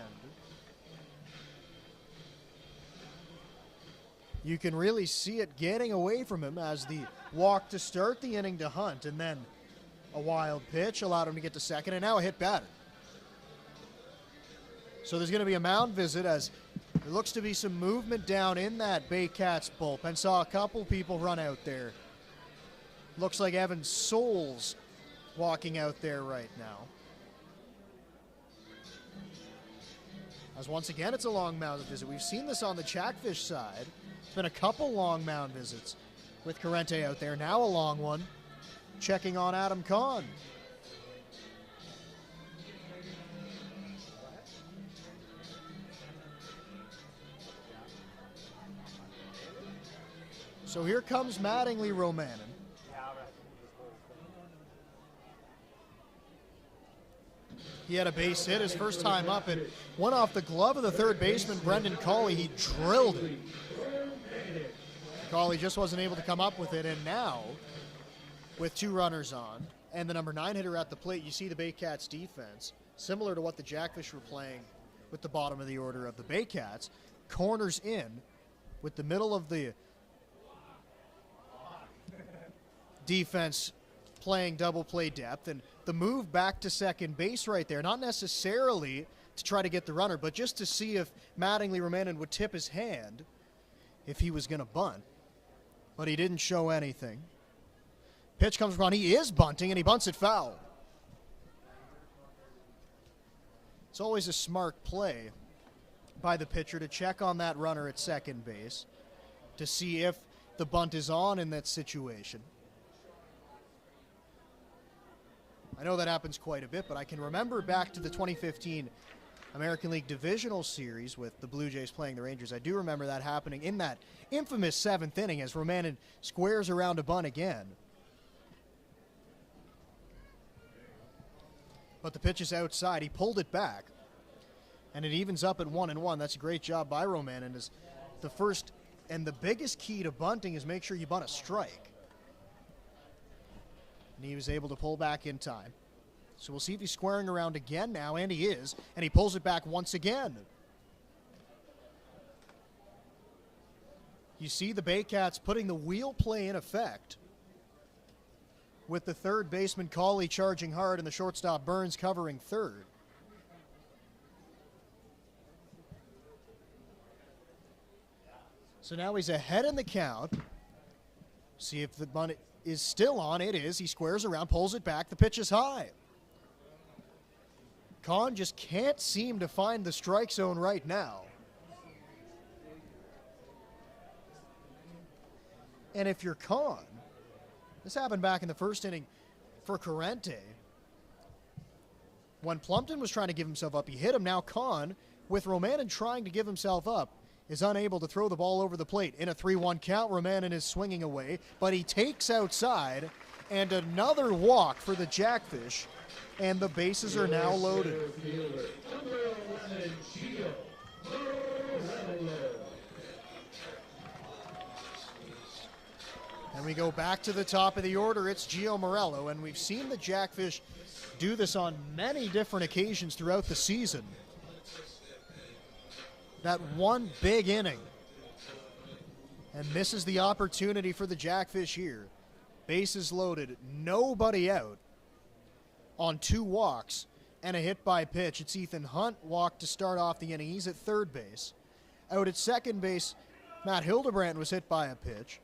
you can really see it getting away from him as the walk to start the inning to Hunt, and then a wild pitch allowed him to get to second, and now a hit batter. So there's going to be a mound visit as there looks to be some movement down in that Baycats bullpen. Saw a couple people run out there. Looks like Evan Souls walking out there right now. As once again, it's a long mound visit. We've seen this on the Jackfish side. It's been a couple long mound visits with Corrente out there. Now a long one. Checking on Adam Kahn. So here comes Mattingly Romanen. He had a base hit his first time up and went off the glove of the third baseman, Brendan Cawley. He drilled it. Cawley just wasn't able to come up with it, and now, with 2 runners on, and the number 9 hitter at the plate, you see the Baycats defense, similar to what the Jackfish were playing with the bottom of the order of the Baycats, corners in with the middle of the defense playing double play depth, and the move back to second base right there, not necessarily to try to get the runner, but just to see if Mattingly Romanen would tip his hand if he was going to bunt. But he didn't show anything. Pitch comes around, he is bunting, and he bunts it foul. It's always a smart play by the pitcher to check on that runner at second base to see if the bunt is on in that situation. I know that happens quite a bit, but I can remember back to the 2015 American League Divisional Series with the Blue Jays playing the Rangers. I do remember that happening in that infamous 7th inning as Romanen squares around a bunt again. But the pitch is outside. He pulled it back, and it evens up at 1-1. That's a great job by Romanen. As the first and the biggest key to bunting is make sure you bunt a strike. And he was able to pull back in time. So we'll see if he's squaring around again now, and he is, and he pulls it back once again. You see the Baycats putting the wheel play in effect with the third baseman Cawley charging hard and the shortstop Burns covering third. So now he's ahead in the count. See if the bunt is still on. It is. He squares around, pulls it back. The pitch is high. Kahn just can't seem to find the strike zone right now. And if you're Kahn, this happened back in the first inning for Corrente. When Plumpton was trying to give himself up, he hit him. Now Kahn, with Romanen trying to give himself up, is unable to throw the ball over the plate. In a 3-1 count, Romanen is swinging away, but he takes outside, and another walk for the Jackfish, and the bases are now loaded. And we go back to the top of the order. It's Gio Morello, and we've seen the Jackfish do this on many different occasions throughout the season. That one big inning. And this is the opportunity for the Jackfish here. Bases loaded, nobody out on 2 walks and a hit by pitch. It's Ethan Hunt walked to start off the inning. He's at third base. Out at second base, Matt Hildebrandt was hit by a pitch.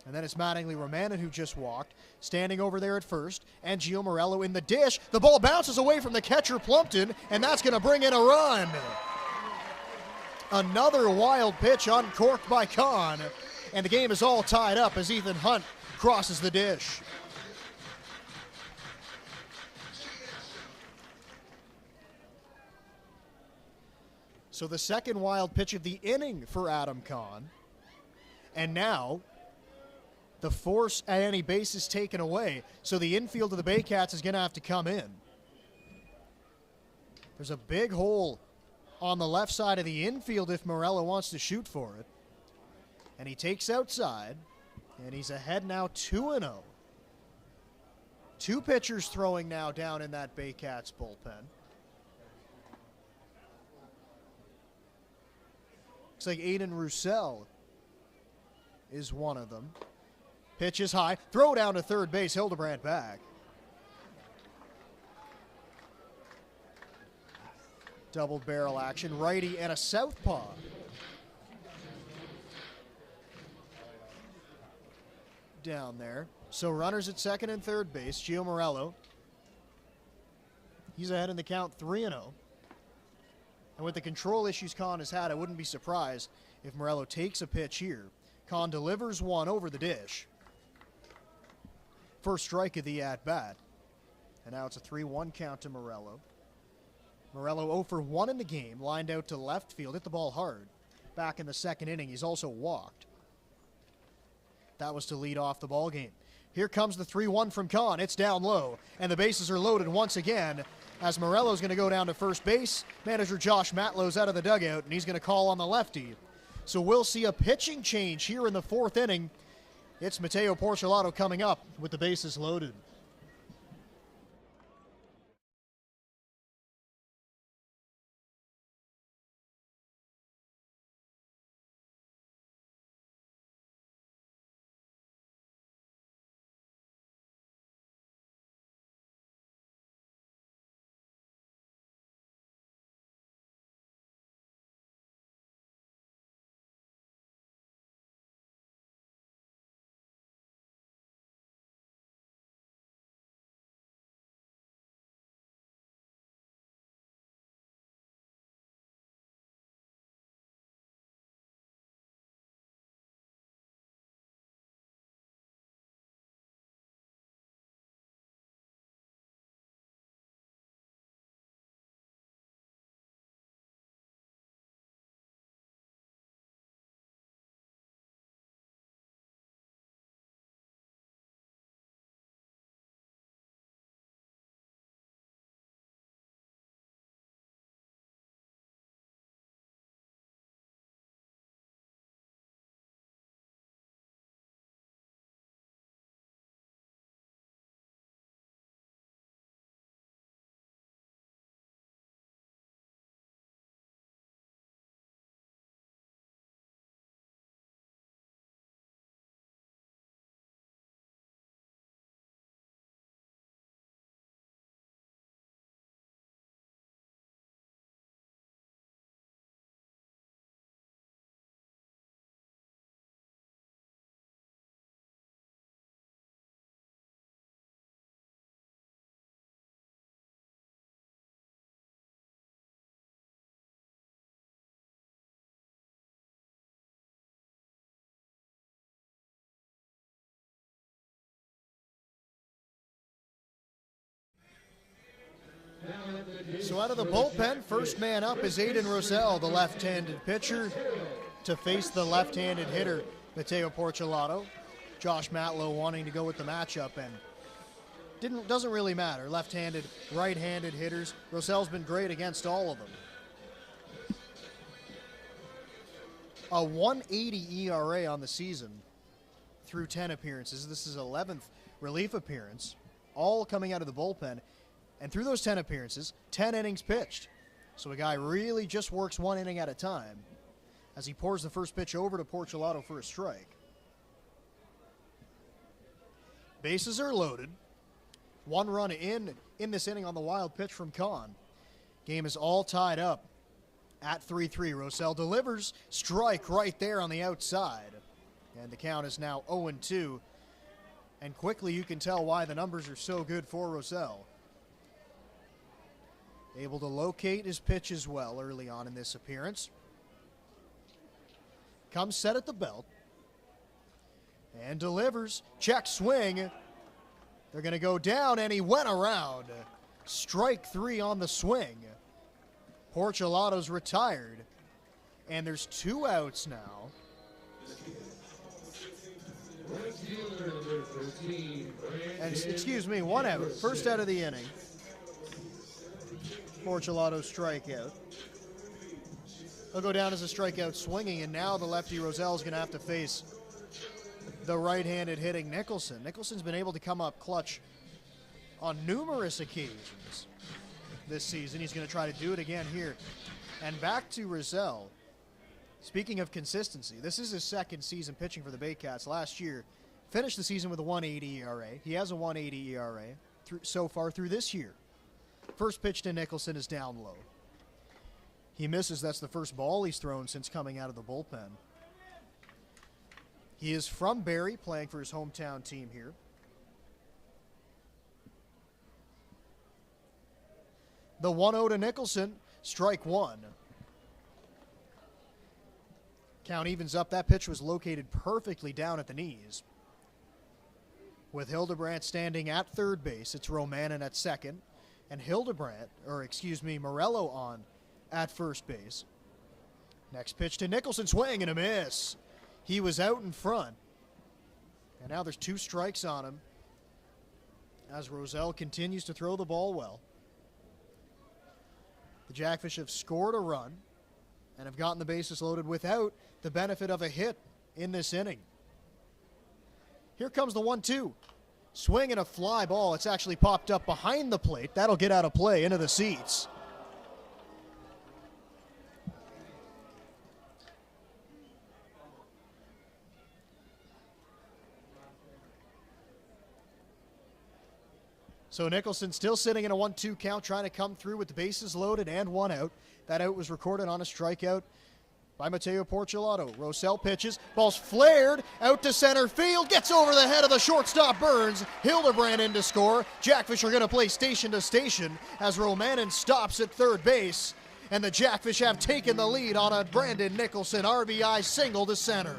And then it's Mattingly Romanen who just walked, standing over there at first, and Gio Morello in the dish. The ball bounces away from the catcher Plumpton, and that's going to bring in a run. Another wild pitch uncorked by Kahn, and the game is all tied up as Ethan Hunt crosses the dish. So the second wild pitch of the inning for Adam Kahn, and now the force at any base is taken away, so the infield of the Baycats is going to have to come in. There's a big hole on the left side of the infield if Morello wants to shoot for it. And he takes outside, and he's ahead now 2-0. 2 pitchers throwing now down in that Baycats bullpen. Looks like Aiden Roussel is one of them. Pitch is high. Throw down to third base. Hildebrandt back. Double barrel action. Righty and a southpaw. Down there. So runners at second and third base. Gio Morello. He's ahead in the count 3-0. And with the control issues Kahn has had, I wouldn't be surprised if Morello takes a pitch here. Kahn delivers one over the dish. First strike of the at-bat. And now it's a 3-1 count to Morello. Morello 0 for 1 in the game, lined out to left field, hit the ball hard. Back in the second inning, he's also walked. That was to lead off the ball game. Here comes the 3-1 from Kahn. It's down low, and the bases are loaded once again as Morello's going to go down to first base. Manager Josh Matlow's out of the dugout, and he's going to call on the lefty. So we'll see a pitching change here in the fourth inning. It's Mateo Porcelato coming up with the bases loaded. So out of the bullpen, first man up is Aiden Rosell, the left-handed pitcher, to face the left-handed hitter, Mateo Porcelato. Josh Matlow wanting to go with the matchup, and doesn't really matter. Left-handed, right-handed hitters. Rosell's been great against all of them. A 1.80 ERA on the season through 10 appearances. This is his 11th relief appearance, all coming out of the bullpen. And through those 10 appearances, 10 innings pitched. So a guy really just works one inning at a time as he pours the first pitch over to Porcelato for a strike. Bases are loaded. One run in this inning on the wild pitch from Kahn. Game is all tied up at 3-3. Rosell delivers, strike right there on the outside. And the count is now 0-2. And quickly you can tell why the numbers are so good for Rosell. Able to locate his pitch as well early on in this appearance. Comes set at the belt. And delivers. Check swing. They're going to go down, and he went around. Strike 3 on the swing. Porcelato's retired. And there's 2 outs now. And, excuse me, 1 out. First out of the inning. Porcelato strikeout. He'll go down as a strikeout swinging, and now the lefty Rosell is going to have to face the right-handed hitting Nicholson. Nicholson's been able to come up clutch on numerous occasions this season. He's going to try to do it again here. And back to Rosell. Speaking of consistency, this is his second season pitching for the Baycats. Last year, finished the season with a 1.80 ERA. He has a 1.80 ERA so far through this year. First pitch to Nicholson is down low. He misses. That's the first ball he's thrown since coming out of the bullpen. He is from Barrie, playing for his hometown team here. The 1-0 to Nicholson, strike 1. Count evens up. That pitch was located perfectly down at the knees. With Hildebrandt standing at third base, it's Romanen at second, and Morello on at first base. Next pitch to Nicholson, swing and a miss. He was out in front, and now there's 2 strikes on him as Roselle continues to throw the ball well. The Jackfish have scored a run and have gotten the bases loaded without the benefit of a hit in this inning. Here comes the 1-2. Swing and a fly ball. It's actually popped up behind the plate. That'll get out of play into the seats. So Nicholson still sitting in a 1-2 count, trying to come through with the bases loaded and 1 out. That out was recorded on a strikeout by Mateo Porcelato. Rosell pitches, ball's flared out to center field, gets over the head of the shortstop Burns. Hildebrandt in to score. Jackfish are going to play station to station as Romanen stops at third base, and the Jackfish have taken the lead on a Brandon Nicholson RBI single to center.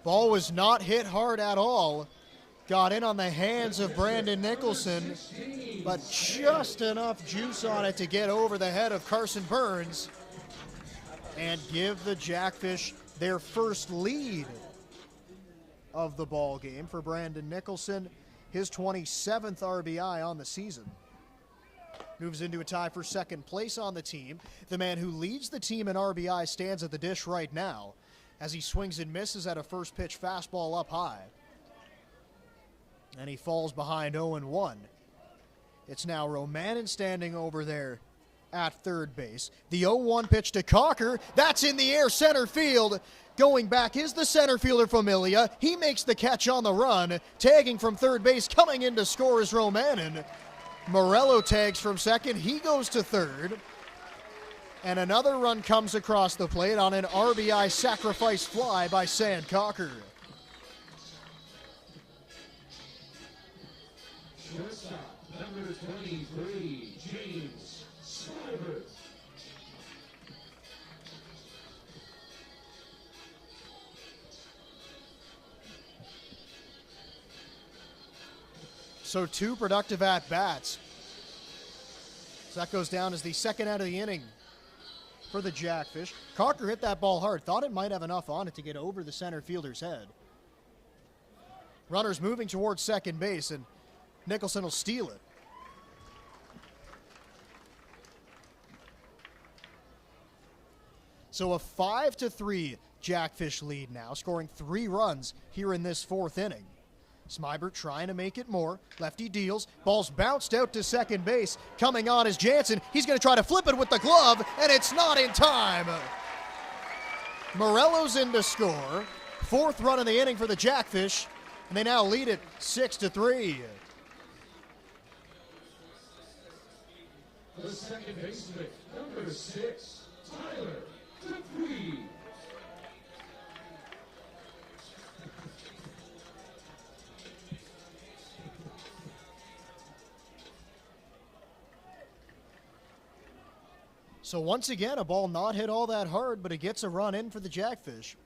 Ball was not hit hard at all. Got in on the hands of Brandon Nicholson, but just enough juice on it to get over the head of Carson Burns and give the Jackfish their first lead of the ball game for Brandon Nicholson, his 27th RBI on the season. Moves into a tie for second place on the team. The man who leads the team in RBI stands at the dish right now as he swings and misses at a first pitch fastball up high. And he falls behind 0-1. It's now Romanen standing over there at third base. The 0-1 pitch to Cocker. That's in the air, center field. Going back is the center fielder Familia. He makes the catch on the run. Tagging from third base, coming in to score is Romanen. Morello tags from second. He goes to third. And another run comes across the plate on an RBI sacrifice fly by Sand Cocker. Shortstop, number 23, James Sliver. So 2 productive at-bats. So that goes down as the second out of the inning for the Jackfish. Cocker hit that ball hard. Thought it might have enough on it to get over the center fielder's head. Runners moving towards second base, and Nicholson will steal it. So a 5-3 Jackfish lead now, scoring 3 runs here in this 4th inning. Smybert trying to make it more. Lefty deals. Ball's bounced out to second base. Coming on is Jansen. He's going to try to flip it with the glove, and it's not in time. Morello's in to score. 4th run of the inning for the Jackfish, and they now lead it 6-3. The second baseman, number 6, Tyler Dupuis. So once again, a ball not hit all that hard, but it gets a run in for the Jackfish.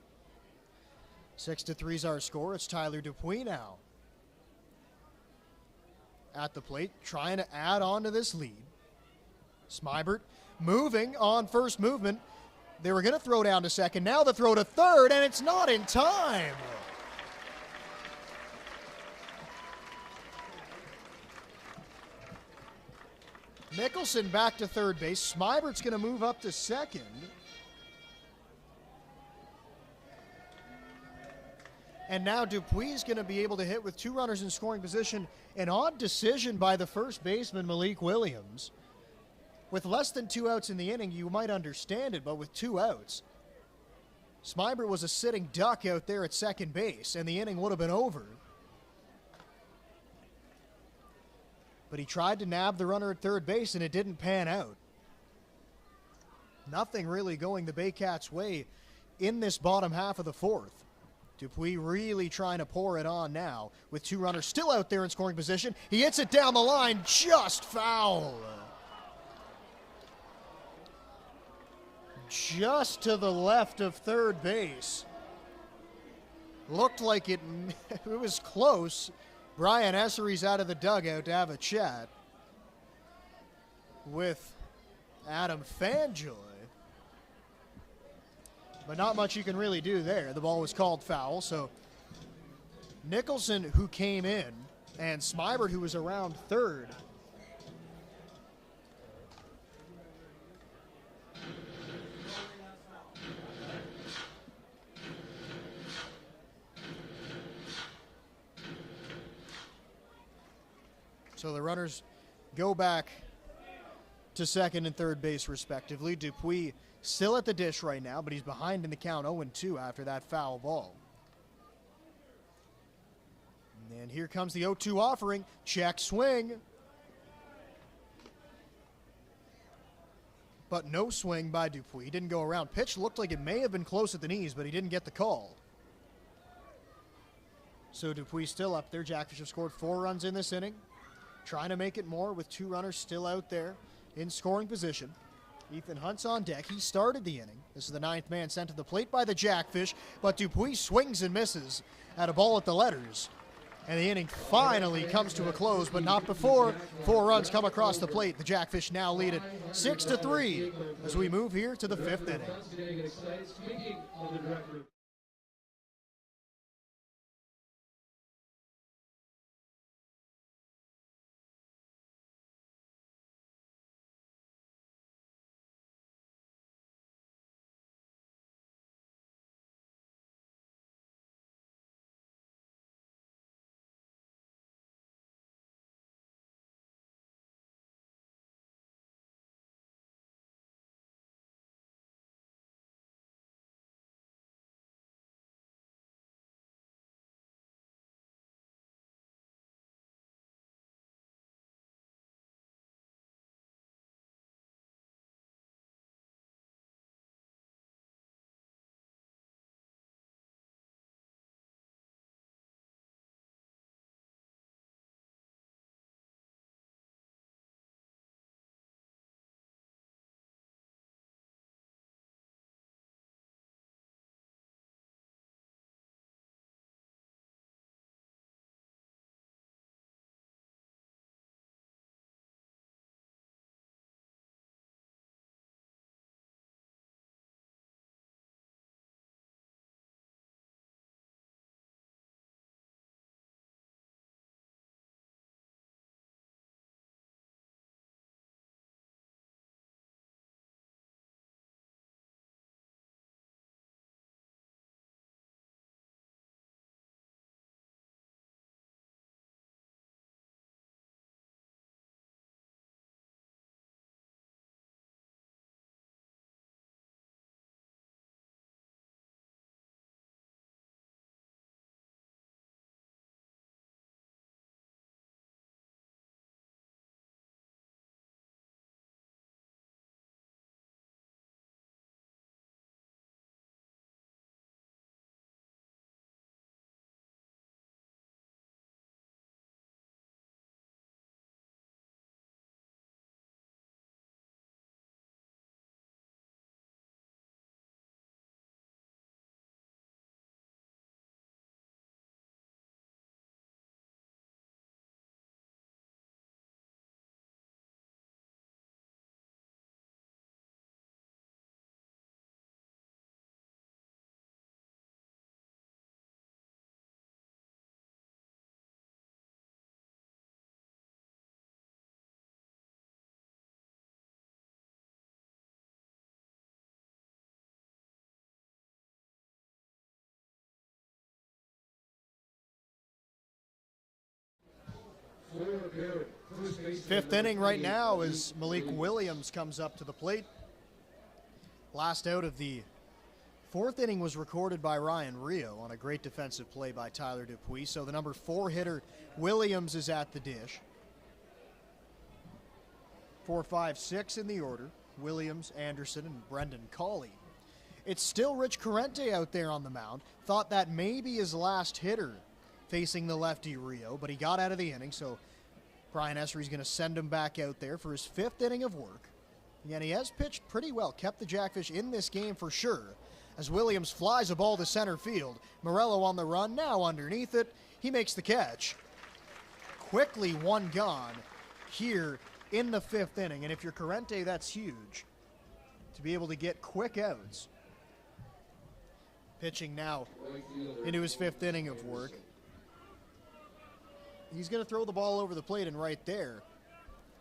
6-3 is our score. It's Tyler Dupuis now at the plate, trying to add on to this lead. Smybert moving on first movement. They were going to throw down to second. Now the throw to third, and it's not in time. Nicholson back to third base. Smybert's going to move up to second. And now Dupuis is going to be able to hit with 2 runners in scoring position. An odd decision by the first baseman, Malik Williams. With less than 2 outs in the inning, you might understand it, but with 2 outs, Smybert was a sitting duck out there at second base, and the inning would have been over. But he tried to nab the runner at third base, and it didn't pan out. Nothing really going the Baycats' way in this bottom half of the 4th. Dupuis really trying to pour it on now with 2 runners still out there in scoring position. He hits it down the line, just foul. just to the left of third base. Looked like it was close. Brian Essery's out of the dugout to have a chat with Adam Fanjoy. But not much you can really do there. The ball was called foul, so Nicholson, who came in, and Smybert, who was around third. So the runners go back to second and third base respectively. Dupuis still at the dish right now, but he's behind in the count 0-2 after that foul ball. And here comes the 0-2 offering. Check swing. But no swing by Dupuis. He didn't go around. Pitch looked like it may have been close at the knees, but he didn't get the call. So Dupuis still up there. Jackfish have scored 4 runs in this inning. Trying to make it more with 2 runners still out there in scoring position. Ethan Hunt's on deck. He started the inning. This is the 9th man sent to the plate by the Jackfish, but Dupuis swings and misses at a ball at the letters. And the inning finally comes to a close, but not before 4 runs come across the plate. The Jackfish now lead it 6-3 as we move here to the 5th inning. Fifth inning right now as Malik Williams comes up to the plate. Last out of the 4th inning was recorded by Ryan Rio on a great defensive play by Tyler Dupuis. So the number 4 hitter Williams is at the dish. 4, 5, 6 in the order. Williams, Anderson, and Brendan Cawley. It's still Rich Corrente out there on the mound. Thought that may be his last hitter facing the lefty Rio, but he got out of the inning, so Brian Essery's going to send him back out there for his 5th inning of work. Again, he has pitched pretty well, kept the Jackfish in this game for sure. As Williams flies a ball to center field. Morello on the run, now underneath it. He makes the catch. Quickly one gone here in the 5th inning. And if you're Corrente, that's huge to be able to get quick outs. Pitching now into his 5th inning of work. He's going to throw the ball over the plate, and right there,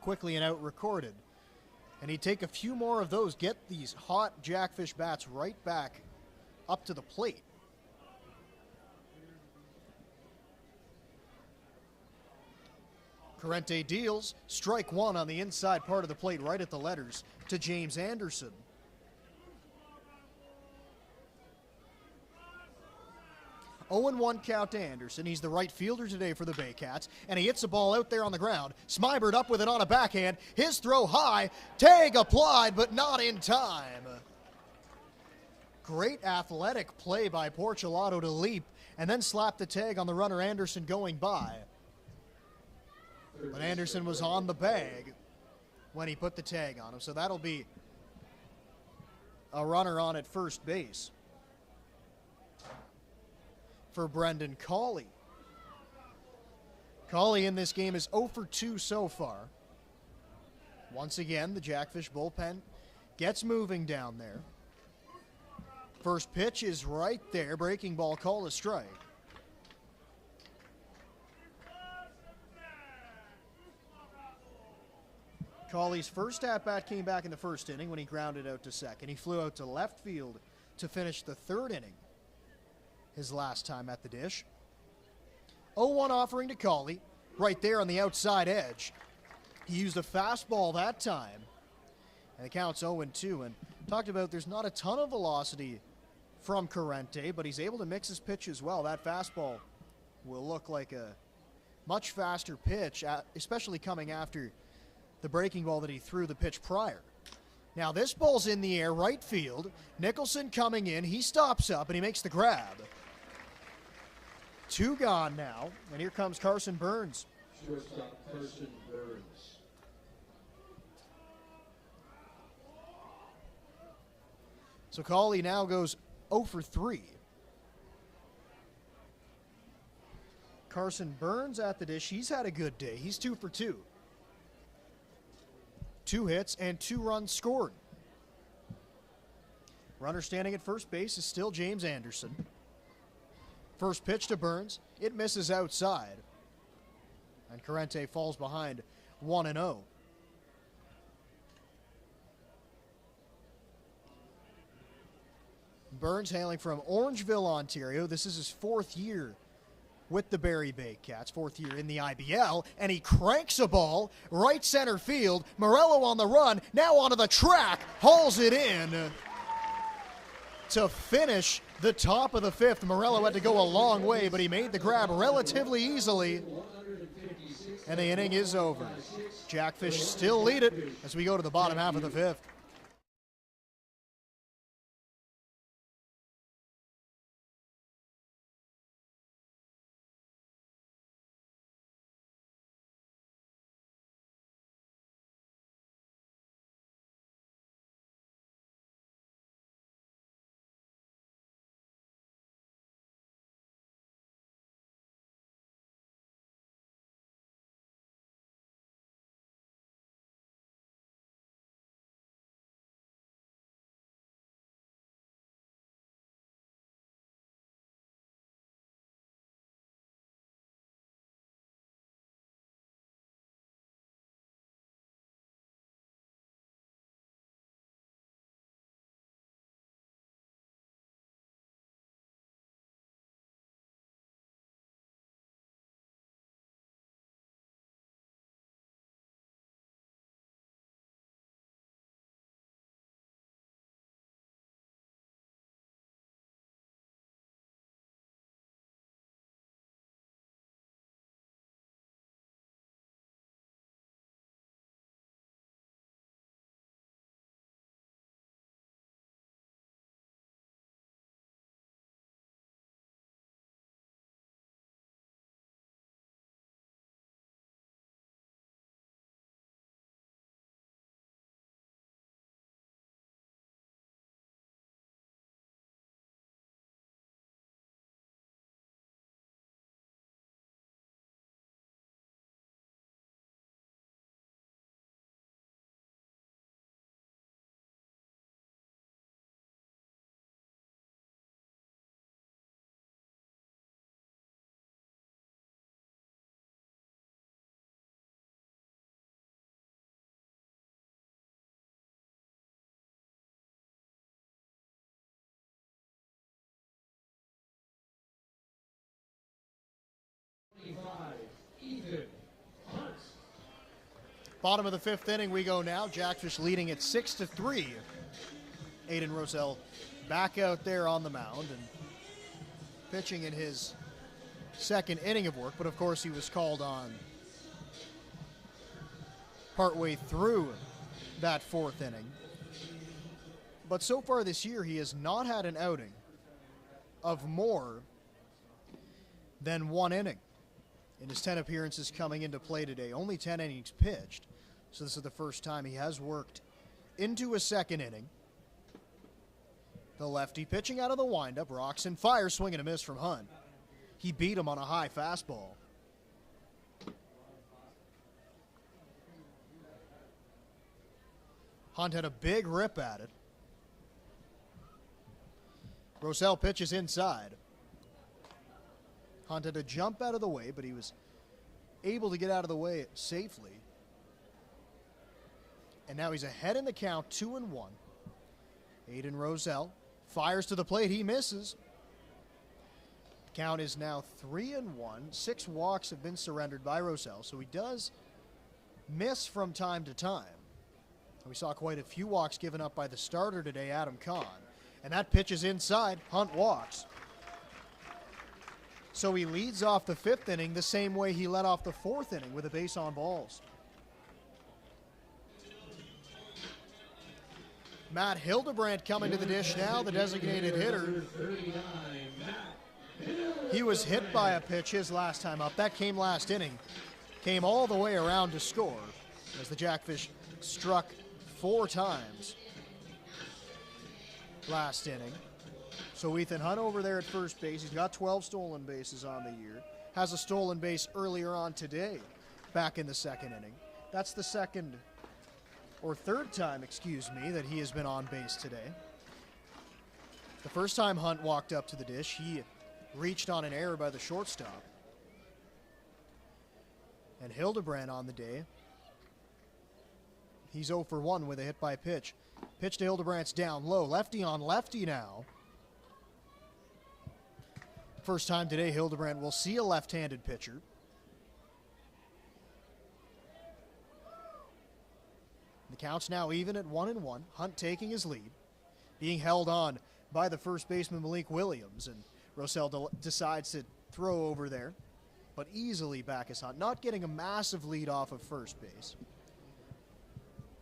quickly an out recorded. And he'd take a few more of those, get these hot Jackfish bats right back up to the plate. Corrente deals, strike one on the inside part of the plate, right at the letters, to James Anderson. 0-1 count to Anderson. He's the right fielder today for the Baycats, and he hits the ball out there on the ground. Smybert up with it on a backhand. His throw high. Tag applied, but not in time. Great athletic play by Porcelato to leap and then slap the tag on the runner Anderson going by. But Anderson was on the bag when he put the tag on him, so that'll be a runner on at first base for Brendan Cawley. Cawley in this game is 0 for 2 so far. Once again, the Jackfish bullpen gets moving down there. First pitch is right there. Breaking ball called a strike. Cawley's first at-bat came back in the 1st inning when he grounded out to second. He flew out to left field to finish the 3rd inning. His last time at the dish. 0-1 offering to Cawley, right there on the outside edge. He used a fastball that time. And the count's 0-2. And talked about there's not a ton of velocity from Corrente, but he's able to mix his pitch as well. That fastball will look like a much faster pitch, especially coming after the breaking ball that he threw the pitch prior. Now this ball's in the air, right field. Nicholson coming in. He stops up and he makes the grab. 2 gone now, and here comes Carson Burns. Shortstop Carson Burns. So Cawley now goes 0 for 3. Carson Burns at the dish. He's had a good day. He's 2 for 2. 2 hits and 2 runs scored. Runner standing at first base is still James Anderson. First pitch to Burns. It misses outside. And Corrente falls behind 1-0. Burns hailing from Orangeville, Ontario. This is his 4th year with the Barrie Baycats, 4th year in the IBL, and he cranks a ball right center field. Morello on the run, now onto the track, hauls it in to finish the top of the 5th. Morello had to go a long way, but he made the grab relatively easily, and the inning is over. Jackfish still lead it as we go to the bottom half of the 5th. Ethan Hunt. Bottom of the fifth inning we go now. Jackfish leading at 6-3. Aiden Roselle back out there on the mound and pitching in his second inning of work, but of course he was called on partway through that fourth inning. But so far this year, he has not had an outing of more than one inning in his 10 appearances coming into play today. Only 10 innings pitched, so this is the first time he has worked into a second inning. The lefty pitching out of the windup, rocks and fires, swing and a miss from Hunt. He beat him on a high fastball. Hunt had a big rip at it. Roselle pitches inside. Hunt had to jump out of the way, but he was able to get out of the way safely. And now he's ahead in the count, 2-1. Aiden Roselle fires to the plate. He misses. Count is now 3-1. 6 walks have been surrendered by Roselle, so he does miss from time to time. We saw quite a few walks given up by the starter today, Adam Kahn. And that pitch is inside. Hunt walks. So he leads off the fifth inning the same way he led off the fourth inning with a base on balls. Matt Hildebrandt coming to the dish now, the designated hitter. He was hit by a pitch his last time up. That came last inning. Came all the way around to score as the Jackfish struck 4 times last inning. So Ethan Hunt over there at first base. He's got 12 stolen bases on the year. Has a stolen base earlier on today, back in the second inning. That's the second or third time, excuse me, that he has been on base today. The first time Hunt walked up to the dish, he reached on an error by the shortstop. And Hildebrandt on the day, he's 0 for 1 with a hit by pitch. Pitch to Hildebrandt's down low. Lefty on lefty now. First time today, Hildebrandt will see a left-handed pitcher. The count's now even at 1-1. Hunt taking his lead. Being held on by the first baseman Malik Williams. And Roselle decides to throw over there, but easily back is Hunt. Not getting a massive lead off of first base.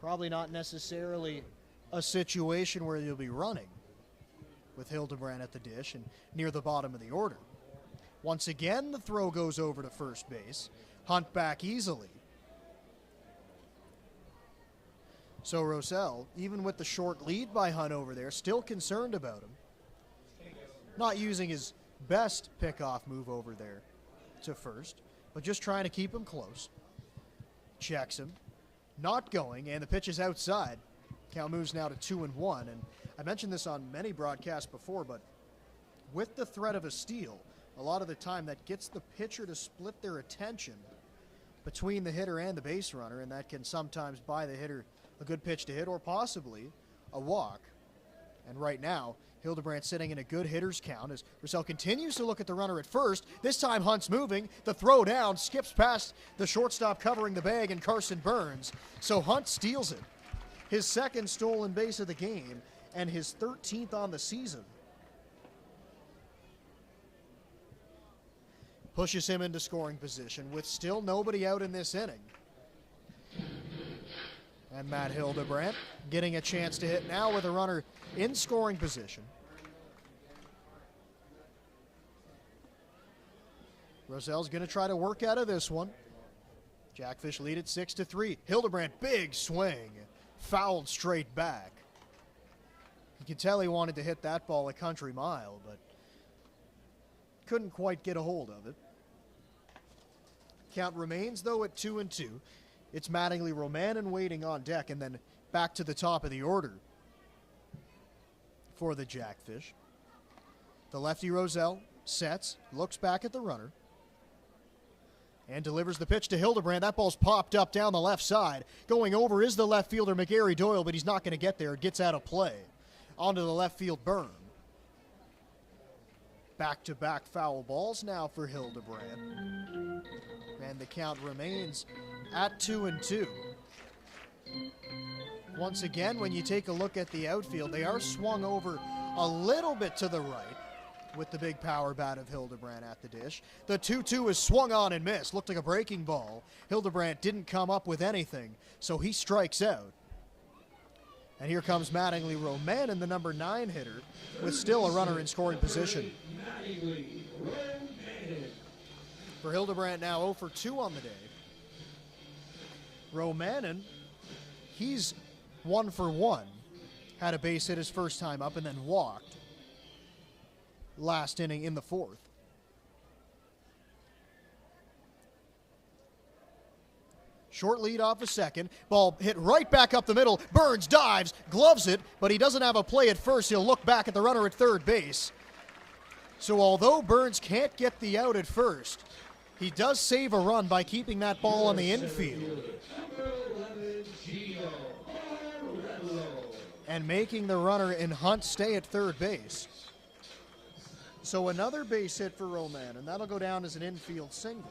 Probably not necessarily a situation where you'll be running with Hildebrandt at the dish and near the bottom of the order. Once again, the throw goes over to first base. Hunt back easily. So Roselle, even with the short lead by Hunt over there, still concerned about him. Not using his best pickoff move over there to first, but just trying to keep him close. Checks him. Not going, and the pitch is outside. Count moves now to 2-1, and I mentioned this on many broadcasts before, but with the threat of a steal, a lot of the time that gets the pitcher to split their attention between the hitter and the base runner, and that can sometimes buy the hitter a good pitch to hit or possibly a walk. And right now, Hildebrandt sitting in a good hitter's count as Roselle continues to look at the runner at first. This time Hunt's moving. The throw down skips past the shortstop covering the bag and Carson Burns. So Hunt steals it. His second stolen base of the game and his 13th on the season. Pushes him into scoring position with still nobody out in this inning. And Matt Hildebrandt getting a chance to hit now with a runner in scoring position. Roselle's going to try to work out of this one. Jackfish lead at 6-3. Hildebrandt, big swing. Fouled straight back. You could tell he wanted to hit that ball a country mile, but couldn't quite get a hold of it. Count remains, though, at 2-2. It's Mattingly, Romanin waiting on deck, and then back to the top of the order for the Jackfish. The lefty Roselle sets, looks back at the runner, and delivers the pitch to Hildebrandt. That ball's popped up down the left side. Going over is the left fielder, McGarry Doyle, but he's not going to get there. It gets out of play onto the left field berm. Back-to-back foul balls now for Hildebrand. And the count remains at 2-2. Once again, when you take a look at the outfield, they are swung over a little bit to the right with the big power bat of Hildebrand at the dish. The 2-2 is swung on and missed. Looked like a breaking ball. Hildebrand didn't come up with anything, so he strikes out. And here comes Mattingly Romanen, the number 9 hitter, with still a runner in scoring position. For Hildebrand now 0 for 2 on the day. Romanen, he's 1 for 1. Had a base hit his first time up and then walked last inning in the 4th. Short lead off a second. Ball hit right back up the middle. Burns dives, gloves it, but he doesn't have a play at first. He'll look back at the runner at third base. So although Burns can't get the out at first, he does save a run by keeping that ball on the infield and making the runner in Hunt stay at third base. So another base hit for Romanen, and that'll go down as an infield single.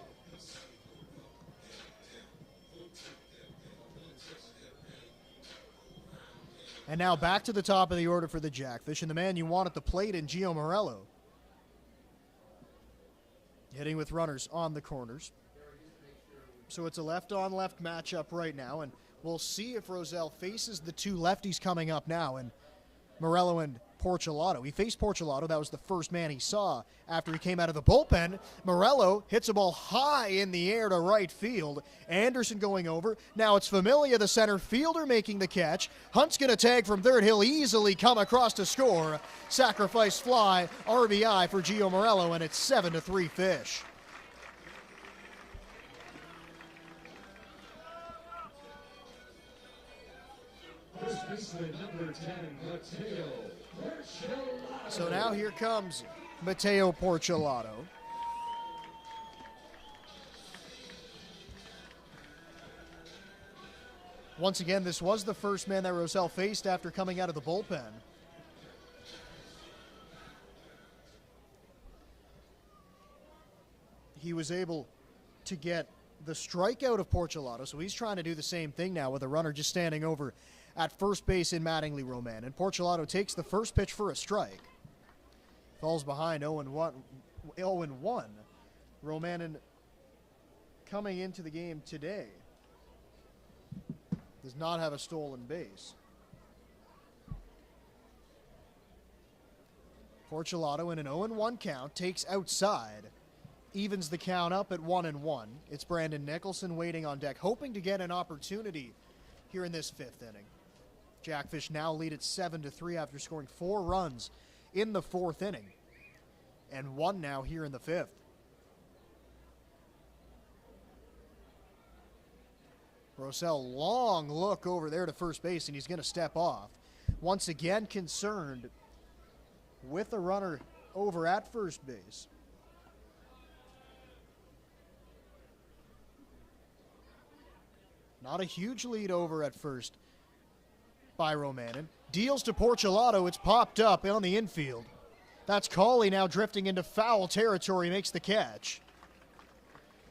And now back to the top of the order for the Jackfish, and the man you want at the plate in Gio Morello. Hitting with runners on the corners. So it's a left-on-left matchup right now, and we'll see if Rosell faces the two lefties coming up now, and Morello and Porcelato. He faced Porcelato. That was the first man he saw after he came out of the bullpen. Morello hits a ball high in the air to right field. Anderson going over. Now it's Familia, the center fielder, making the catch. Hunt's going to tag from third. He'll easily come across to score. Sacrifice fly, RBI for Gio Morello, and it's 7-3 Fish. First baseman number 10, Mateo Porcelato. So now here comes Mateo Porcelato. Once again, this was the first man that Rosell faced after coming out of the bullpen. He was able to get the strikeout of Porcelato, so he's trying to do the same thing now with a runner just standing over at first base in Mattingly Romanen. And Porcelato takes the first pitch for a strike. Falls behind 0-1. Romanen coming into the game today does not have a stolen base. Porcelato in an 0-1 count takes outside, evens the count up at 1-1. It's Brandon Nicholson waiting on deck, hoping to get an opportunity here in this 5th inning. Jackfish now lead at 7-3 after scoring 4 runs in the 4th inning, and 1 now here in the 5th. Rosell, long look over there to first base, and he's going to step off. Once again concerned with a runner over at first base. Not a huge lead over at first by Romanen. Deals to Porcelato. It's popped up on the infield. That's Cawley now drifting into foul territory, makes the catch.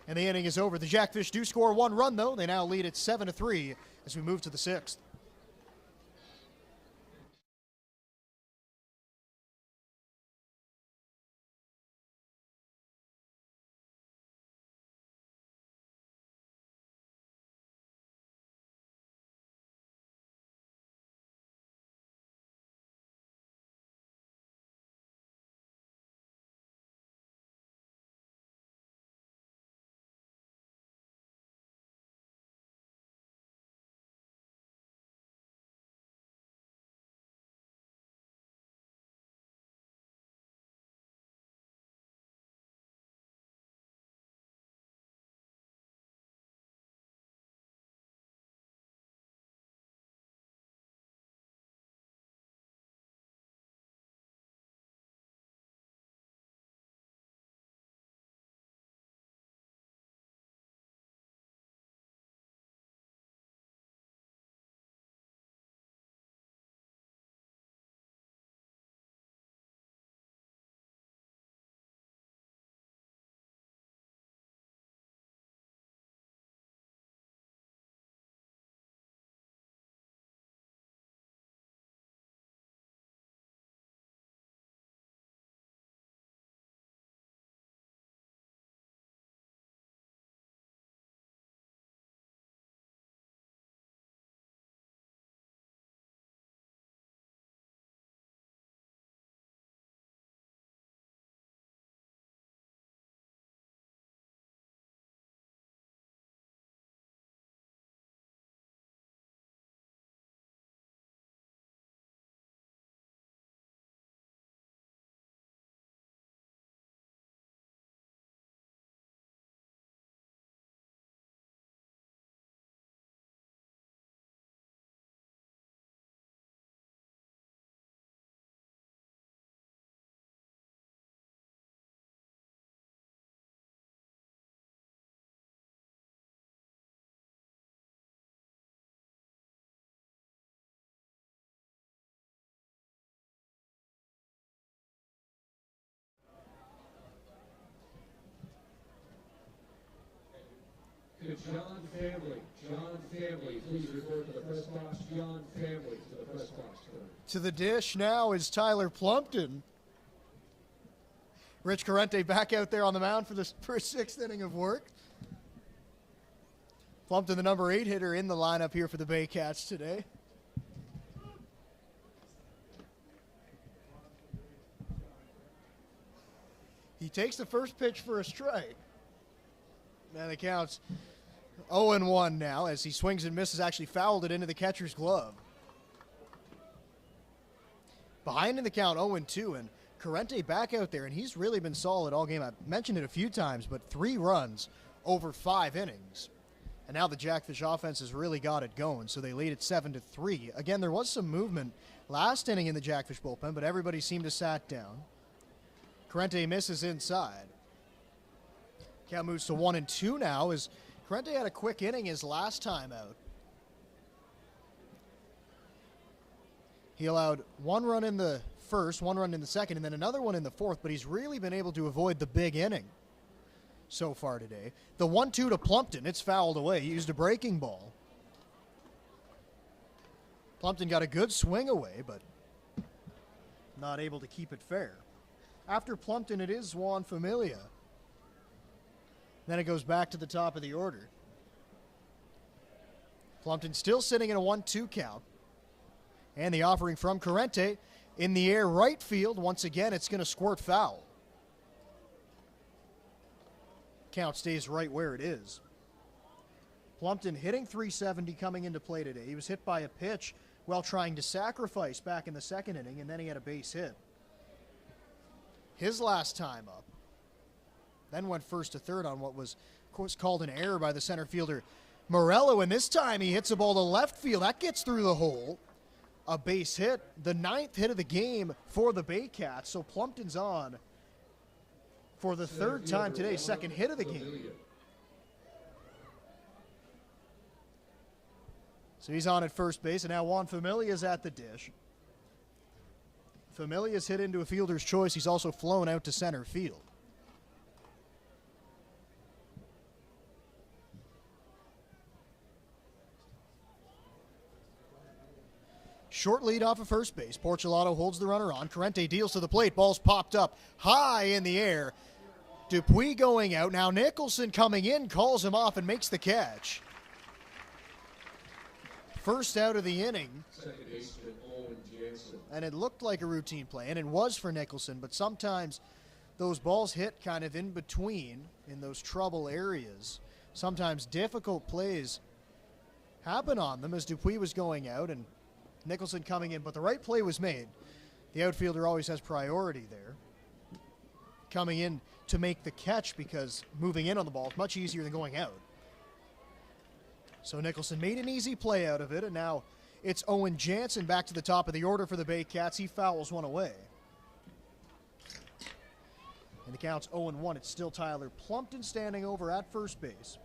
And the inning is over. The Jackfish do score 1 run, though. They now lead at 7-3 as we move to the 6th. John Family. John Family, please report to the press box. John Family to the press box. To the dish now is Tyler Plumpton. Rich Corrente back out there on the mound for the first sixth inning of work. Plumpton, the number 8 hitter in the lineup here for the Baycats today. He takes the first pitch for a strike. And the count's 0-1 now as he swings and misses, actually fouled it into the catcher's glove. Behind in the count, 0-2, and Corrente back out there, and he's really been solid all game. I've mentioned it a few times, but 3 runs over 5 innings. And now the Jackfish offense has really got it going, so they lead it 7-3. Again, there was some movement last inning in the Jackfish bullpen, but everybody seemed to sat down. Corrente misses inside. Count moves to 1-2 now as Corrente had a quick inning his last time out. He allowed 1 run in the first, 1 run in the second, and then another one in the fourth, but he's really been able to avoid the big inning so far today. The 1-2 to Plumpton, it's fouled away. He used a breaking ball. Plumpton got a good swing away, but not able to keep it fair. After Plumpton, it is Juan Familia. Then it goes back to the top of the order. Plumpton still sitting in a 1-2 count. And the offering from Corrente in the air right field. Once again, it's going to squirt foul. Count stays right where it is. Plumpton hitting .370 coming into play today. He was hit by a pitch while trying to sacrifice back in the second inning, and then he had a base hit. His last time up. Then went first to third on what was, of course, called an error by the center fielder Morello, and this time he hits a ball to left field. That gets through the hole. A base hit, the 9th hit of the game for the Baycats. So Plumpton's on for the 3rd time today, 2nd hit of the game. So he's on at first base, and now Juan Familia's at the dish. Familia's hit into a fielder's choice. He's also flown out to center field. Short lead off of first base. Porcelato holds the runner on. Corrente deals to the plate. Ball's popped up high in the air. Dupuis going out. Now Nicholson coming in, calls him off and makes the catch. First out of the inning. Second baseman Owen Jansen. And it looked like a routine play, and it was for Nicholson, but sometimes those balls hit kind of in between in those trouble areas. Sometimes difficult plays happen on them as Dupuis was going out and Nicholson coming in, but the right play was made. The outfielder always has priority there. Coming in to make the catch because moving in on the ball is much easier than going out. So Nicholson made an easy play out of it, and now it's Owen Jansen back to the top of the order for the Baycats. He fouls one away. And the count's 0-1. It's still Tyler Plumpton standing over at first base.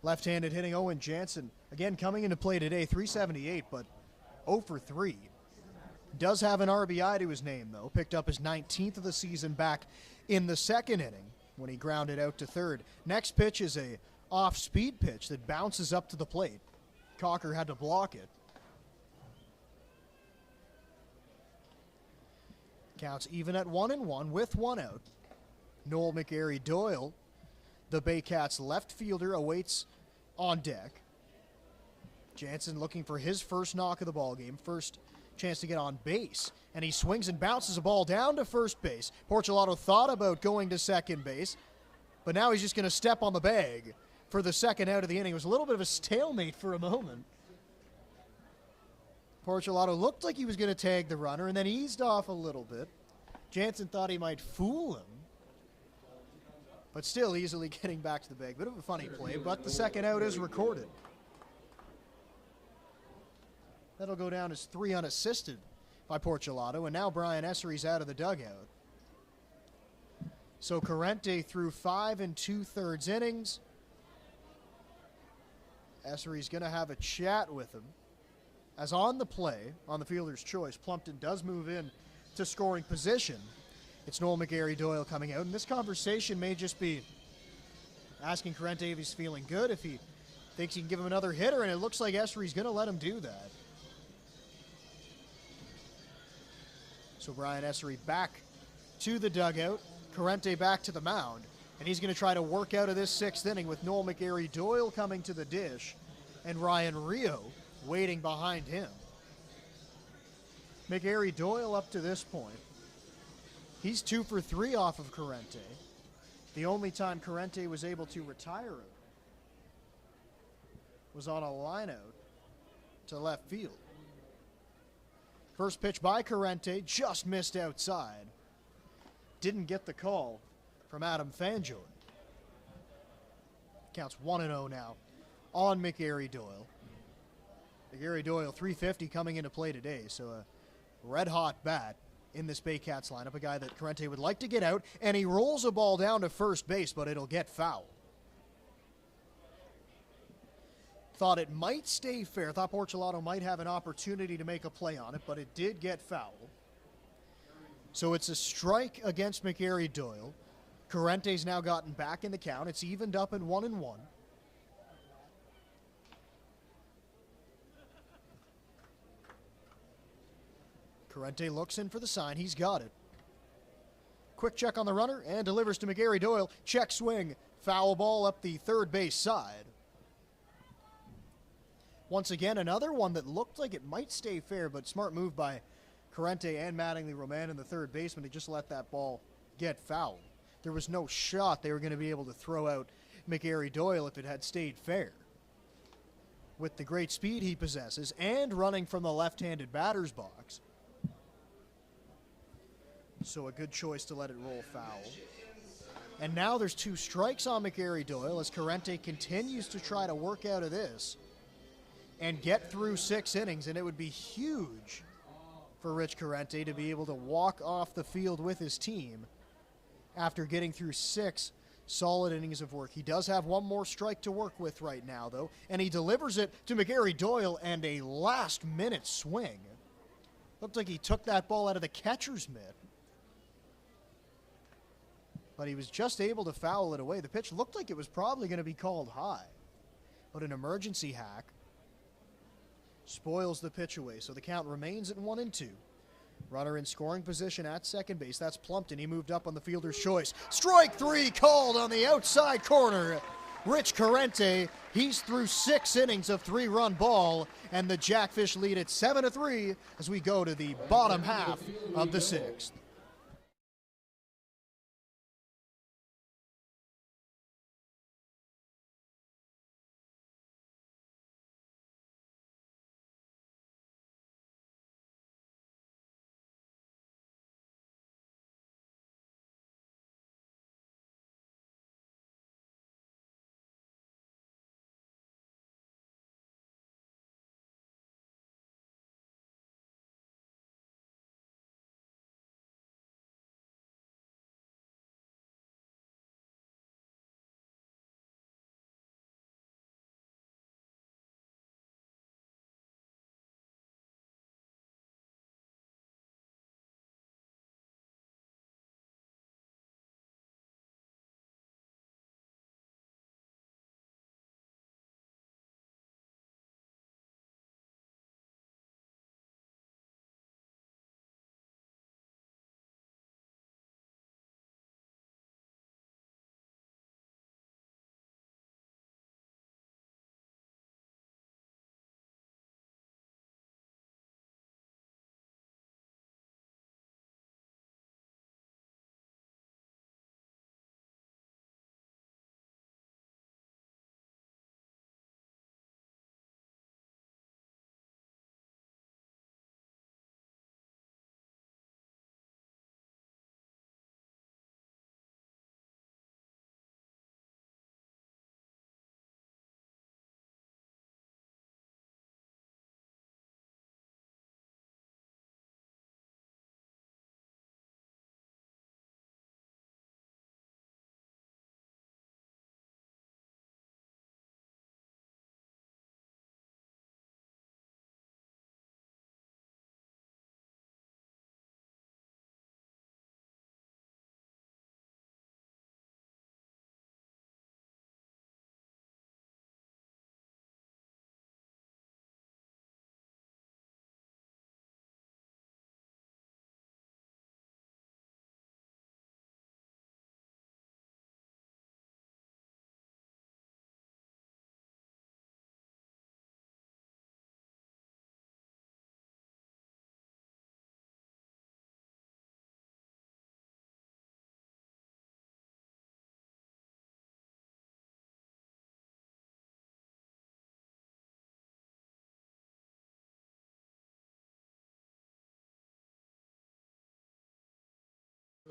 Left-handed hitting Owen Jansen. Again, coming into play today, .378, but 0 for 3. Does have an RBI to his name, though. Picked up his 19th of the season back in the second inning when he grounded out to third. Next pitch is a off-speed pitch that bounces up to the plate. Cocker had to block it. Counts even at 1-1 with 1 out. Noel McGarry Doyle, the Baycats left fielder, awaits on deck. Jansen looking for his first knock of the ball game, first chance to get on base, and he swings and bounces a ball down to first base. Porcelato thought about going to second base, but now he's just going to step on the bag for the second out of the inning. It was a little bit of a stalemate for a moment. Porcelato looked like he was going to tag the runner and then eased off a little bit. Jansen thought he might fool him, but still easily getting back to the bag. Bit of a funny play, but the second out is recorded. That'll go down as 3 unassisted by Porcelato, and now Brian Essery's out of the dugout. So Corrente threw 5 2/3 innings. Essery's going to have a chat with him. As on the play, on the fielder's choice, Plumpton does move in to scoring position. It's Noel McGarry-Doyle coming out, and this conversation may just be asking Corrente if he's feeling good, if he thinks he can give him another hitter, and it looks like Essery's going to let him do that. So Brian Essery back to the dugout, Corrente back to the mound, and he's going to try to work out of this sixth inning with Noel McGarry-Doyle coming to the dish and Ryan Rio waiting behind him. McGarry-Doyle up to this point, he's 2 for 3 off of Corrente. The only time Corrente was able to retire him was on a lineout to left field. First pitch by Corrente, just missed outside. Didn't get the call from Adam Fanjoy. Counts 1-0 now on McGarry-Doyle. McGarry-Doyle, 350 coming into play today, so a red-hot bat in this Baycats lineup, a guy that Corrente would like to get out, and he rolls a ball down to first base, but it'll get foul. Thought it might stay fair, thought Porcelado might have an opportunity to make a play on it, but it did get foul. So it's a strike against McGarry-Doyle. Corrente's now gotten back in the count. It's evened up in 1-1. Corrente looks in for the sign. He's got it. Quick check on the runner and delivers to McGarry-Doyle. Check swing. Foul ball up the third base side. Once again, another one that looked like it might stay fair, but smart move by Corrente and Mattingly Roman in the third baseman to just let that ball get fouled. There was no shot they were going to be able to throw out McGarry-Doyle if it had stayed fair. With the great speed he possesses and running from the left-handed batter's box. So a good choice to let it roll foul. And now there's 2 strikes on McGarry-Doyle as Corrente continues to try to work out of this and get through 6 innings, and it would be huge for Rich Corrente to be able to walk off the field with his team after getting through 6 solid innings of work. He does have 1 more strike to work with right now, though, and he delivers it to McGarry-Doyle, and a last-minute swing. Looked like he took that ball out of the catcher's mitt, but he was just able to foul it away. The pitch looked like it was probably going to be called high, but an emergency hack spoils the pitch away, so the count remains at 1-2. Runner in scoring position at second base. That's Plumpton. He moved up on the fielder's choice. Strike 3 called on the outside corner. Rich Corrente, he's through 6 innings of 3-run ball, and the Jackfish lead at 7-3 as we go to the bottom half of the 6th.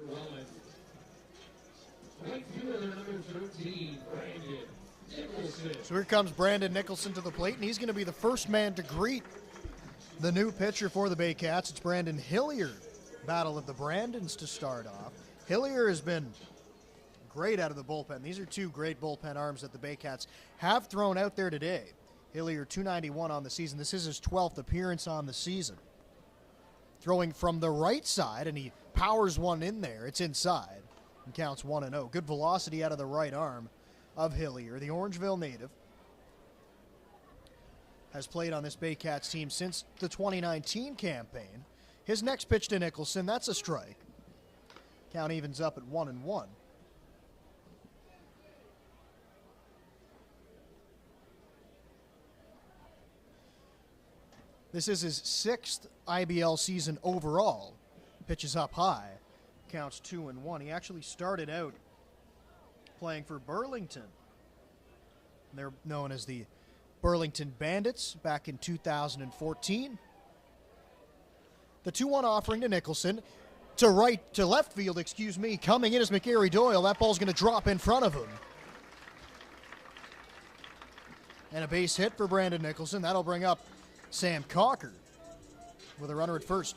Welland. Right fielder number 13, Brandon Nicholson. So here comes Brandon Nicholson to the plate, and he's going to be the first man to greet the new pitcher for the Baycats. It's Brandon Hillier. Battle of the Brandons to start off. Hillier has been great out of the bullpen. These are two great bullpen arms that the Baycats have thrown out there today. Hillier, 291 on the season. This is his 12th appearance on the season. Throwing from the right side, and he powers one in there. It's inside and counts 1-0. Good velocity out of the right arm of Hillier. The Orangeville native has played on this Baycats team since the 2019 campaign. His next pitch to Nicholson, that's a strike. Count evens up at 1-1. This is his 6th IBL season overall. Pitches up high, counts 2-1. He actually started out playing for Burlington. They're known as the Burlington Bandits back in 2014. The 2-1 offering to Nicholson. To left field, coming in is McGarry Doyle. That ball's going to drop in front of him. And a base hit for Brandon Nicholson. That'll bring up Sam Cocker with a runner at first.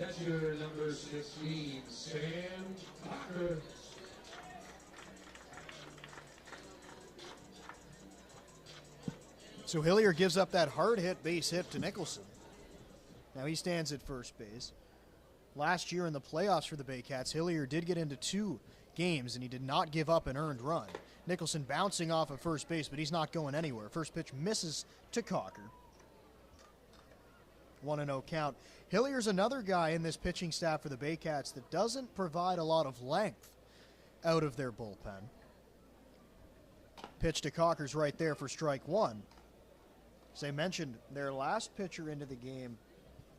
Catcher number 16, Sam Cocker. So Hillier gives up that hard hit base hit to Nicholson. Now he stands at first base. Last year in the playoffs for the Baycats, Hillier did get into 2 games and he did not give up an earned run. Nicholson bouncing off of first base, but he's not going anywhere. First pitch misses to Cocker. 1-0 count. Hillier's another guy in this pitching staff for the Baycats that doesn't provide a lot of length out of their bullpen. Pitch to Cocker's right there for strike 1. As I mentioned, their last pitcher into the game,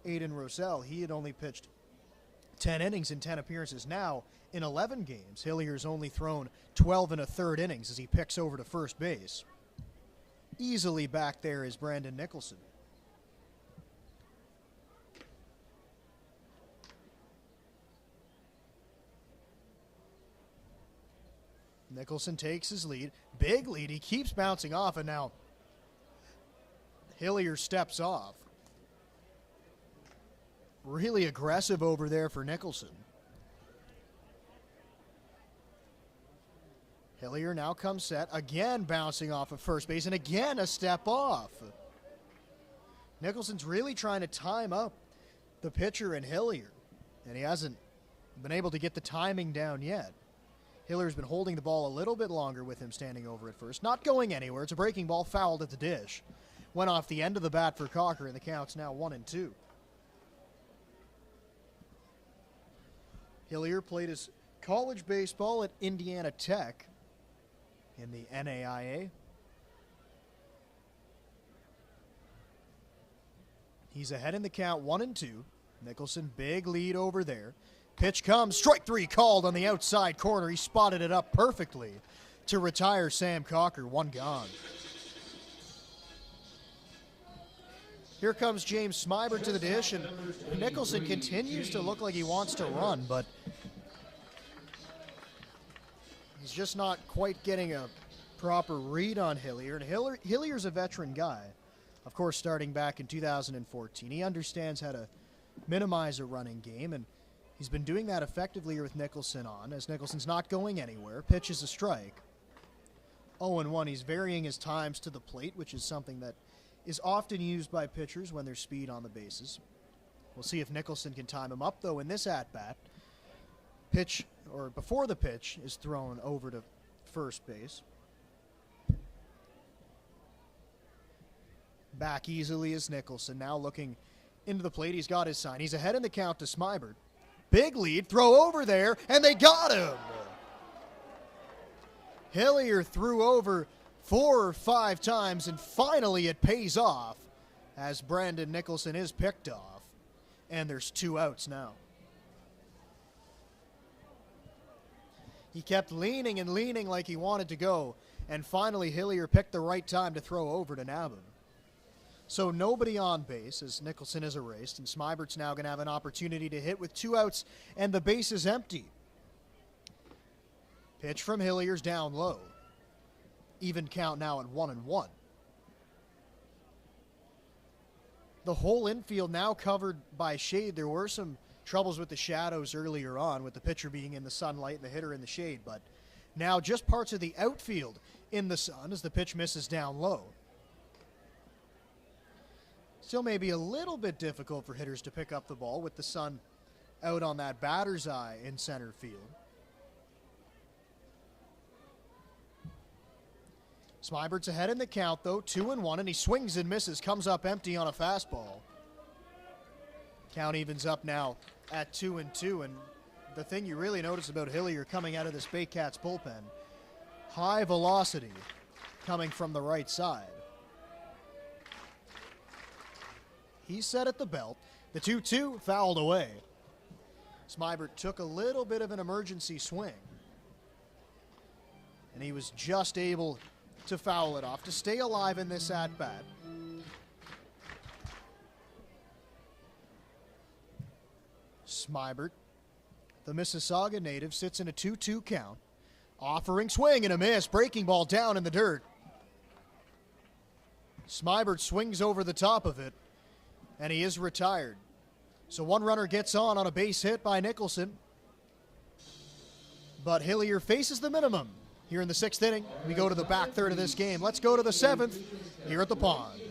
Aiden Rosell, he had only pitched 10 innings in 10 appearances. Now, in 11 games, Hillier's only thrown 12 1/3 innings as he picks over to first base. Easily back there is Brandon Nicholson. Nicholson takes his lead. Big lead. He keeps bouncing off, and now Hillier steps off. Really aggressive over there for Nicholson. Hillier now comes set. Again bouncing off of first base, and again a step off. Nicholson's really trying to time up the pitcher and Hillier, and he hasn't been able to get the timing down yet. Hillier's been holding the ball a little bit longer with him standing over at first. Not going anywhere. It's a breaking ball fouled at the dish. Went off the end of the bat for Cocker, and the count's now 1-2. Hillier played his college baseball at Indiana Tech in the NAIA. He's ahead in the count, 1-2. Nicholson, big lead over there. Pitch comes, strike 3 called on the outside corner. He spotted it up perfectly to retire Sam Cocker, 1 gone. Here comes James Smybert to the dish, and Nicholson continues to look like he wants to run, but he's just not quite getting a proper read on Hillier. And Hillier's a veteran guy, of course, starting back in 2014. He understands how to minimize a running game, and he's been doing that effectively with Nicholson on, as Nicholson's not going anywhere. Pitch is a strike. 0-1. He's varying his times to the plate, which is something that is often used by pitchers when there's speed on the bases. We'll see if Nicholson can time him up, though, in this at-bat. Pitch, or before the pitch, is thrown over to first base. Back easily is Nicholson, now looking into the plate. He's got his sign. He's ahead in the count to Smybert. Big lead, throw over there, and they got him! Hillier threw over 4 or 5 times, and finally it pays off as Brandon Nicholson is picked off. And there's 2 outs now. He kept leaning and leaning like he wanted to go, and finally Hillier picked the right time to throw over to nab him. So nobody on base as Nicholson is erased, and Smybert's now going to have an opportunity to hit with 2 outs, and the base is empty. Pitch from Hillier's down low. Even count now at 1-1. The whole infield now covered by shade. There were some troubles with the shadows earlier on, with the pitcher being in the sunlight and the hitter in the shade, but now just parts of the outfield in the sun as the pitch misses down low. Still maybe a little bit difficult for hitters to pick up the ball with the sun out on that batter's eye in center field. Smibert's ahead in the count, though, 2-1, and he swings and misses, comes up empty on a fastball. Count evens up now at 2-2, and the thing you really notice about Hillier coming out of this Baycats bullpen, high velocity coming from the right side. He's set at the belt. The 2-2 fouled away. Smibert took a little bit of an emergency swing, and he was just able to foul it off to stay alive in this at-bat. Smibert, the Mississauga native, sits in a 2-2 count, offering swing and a miss, breaking ball down in the dirt. Smibert swings over the top of it, and he is retired. So one runner gets on a base hit by Nicholson, but Hillier faces the minimum. Here in the 6th inning, we go to the back third of this game. Let's go to the 7th here at the Pond.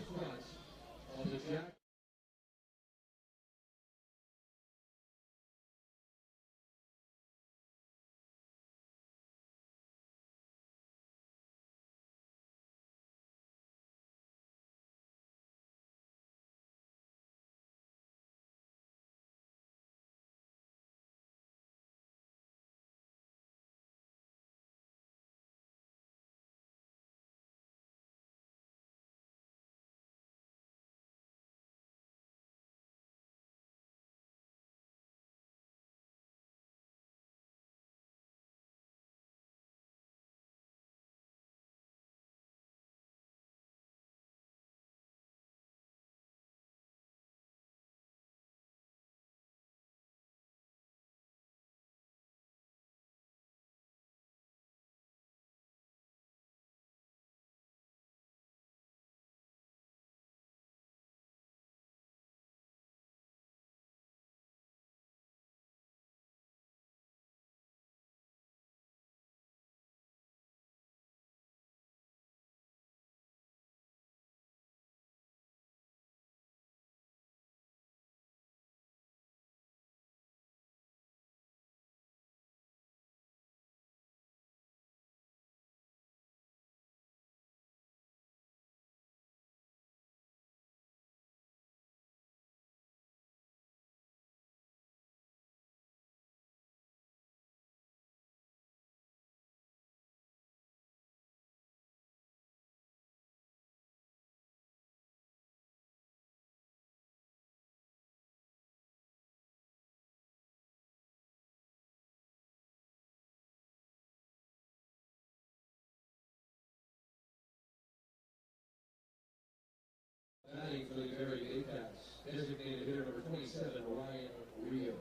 Batting for the Barrie Baycats, designated hitter number 27, Ryan Rio.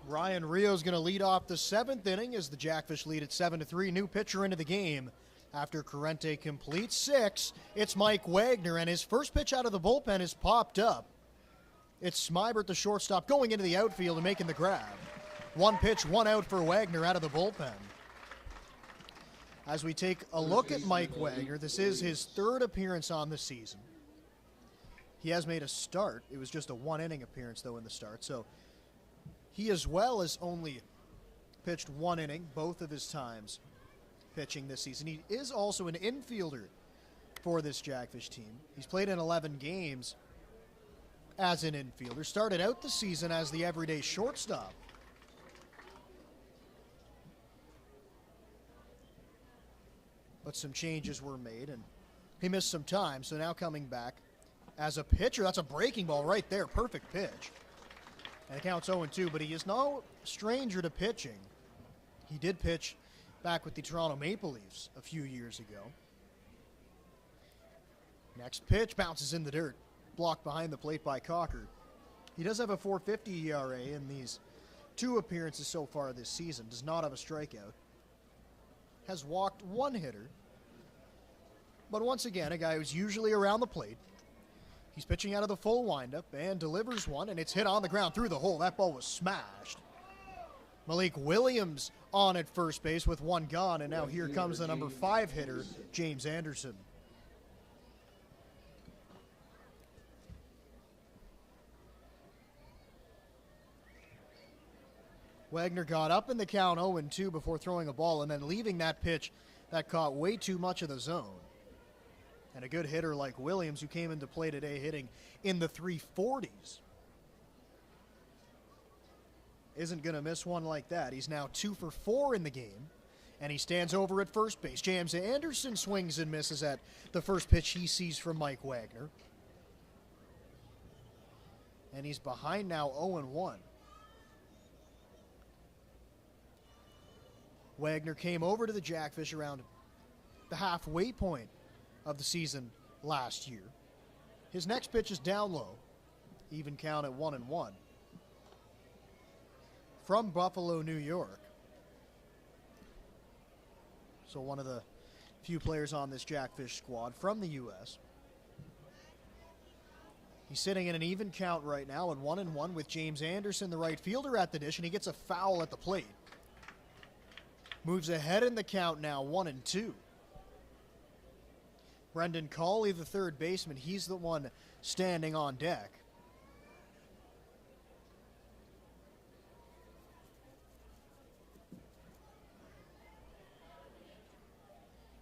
Ryan Rio's going to lead off the 7th inning as the Jackfish lead at 7-3. New pitcher into the game after Corrente completes 6. It's Mike Wagner, and his first pitch out of the bullpen is popped up. It's Smibert, the shortstop, going into the outfield and making the grab. 1 pitch, 1 out for Wagner out of the bullpen. As we take a look at Mike Wagner, this is his 3rd appearance on the season. He has made a start. It was just a 1-inning appearance, though, in the start. So he as well has only pitched 1 inning, both of his times pitching this season. He is also an infielder for this Jackfish team. He's played in 11 games as an infielder. Started out the season as the everyday shortstop. But some changes were made, and he missed some time, so now coming back as a pitcher. That's a breaking ball right there. Perfect pitch. And it counts 0-2, but he is no stranger to pitching. He did pitch back with the Toronto Maple Leafs a few years ago. Next pitch bounces in the dirt. Blocked behind the plate by Cocker. He does have a .450 ERA in these 2 appearances so far this season, does not have a strikeout. Has walked 1 hitter. But once again, a guy who's usually around the plate. He's pitching out of the full windup and delivers one, and it's hit on the ground through the hole. That ball was smashed. Malik Williams on at first base with 1 gone, and now here comes the number 5 hitter, James Anderson. Wagner got up in the count 0-2 before throwing a ball and then leaving that pitch that caught way too much of the zone. And a good hitter like Williams, who came into play today hitting in the 340s, isn't going to miss one like that. He's now 2 for 4 in the game, and he stands over at first base. James Anderson swings and misses at the first pitch he sees from Mike Wagner. And he's behind now 0-1. Wagner came over to the Jackfish around the halfway point of the season last year. His next pitch is down low, even count at 1-1. From Buffalo, New York. So one of the few players on this Jackfish squad from the U.S. He's sitting in an even count right now at 1-1 with James Anderson, the right fielder, at the dish, and he gets a foul at the plate. Moves ahead in the count now, 1-2. Brendan Cawley, the third baseman, he's the one standing on deck.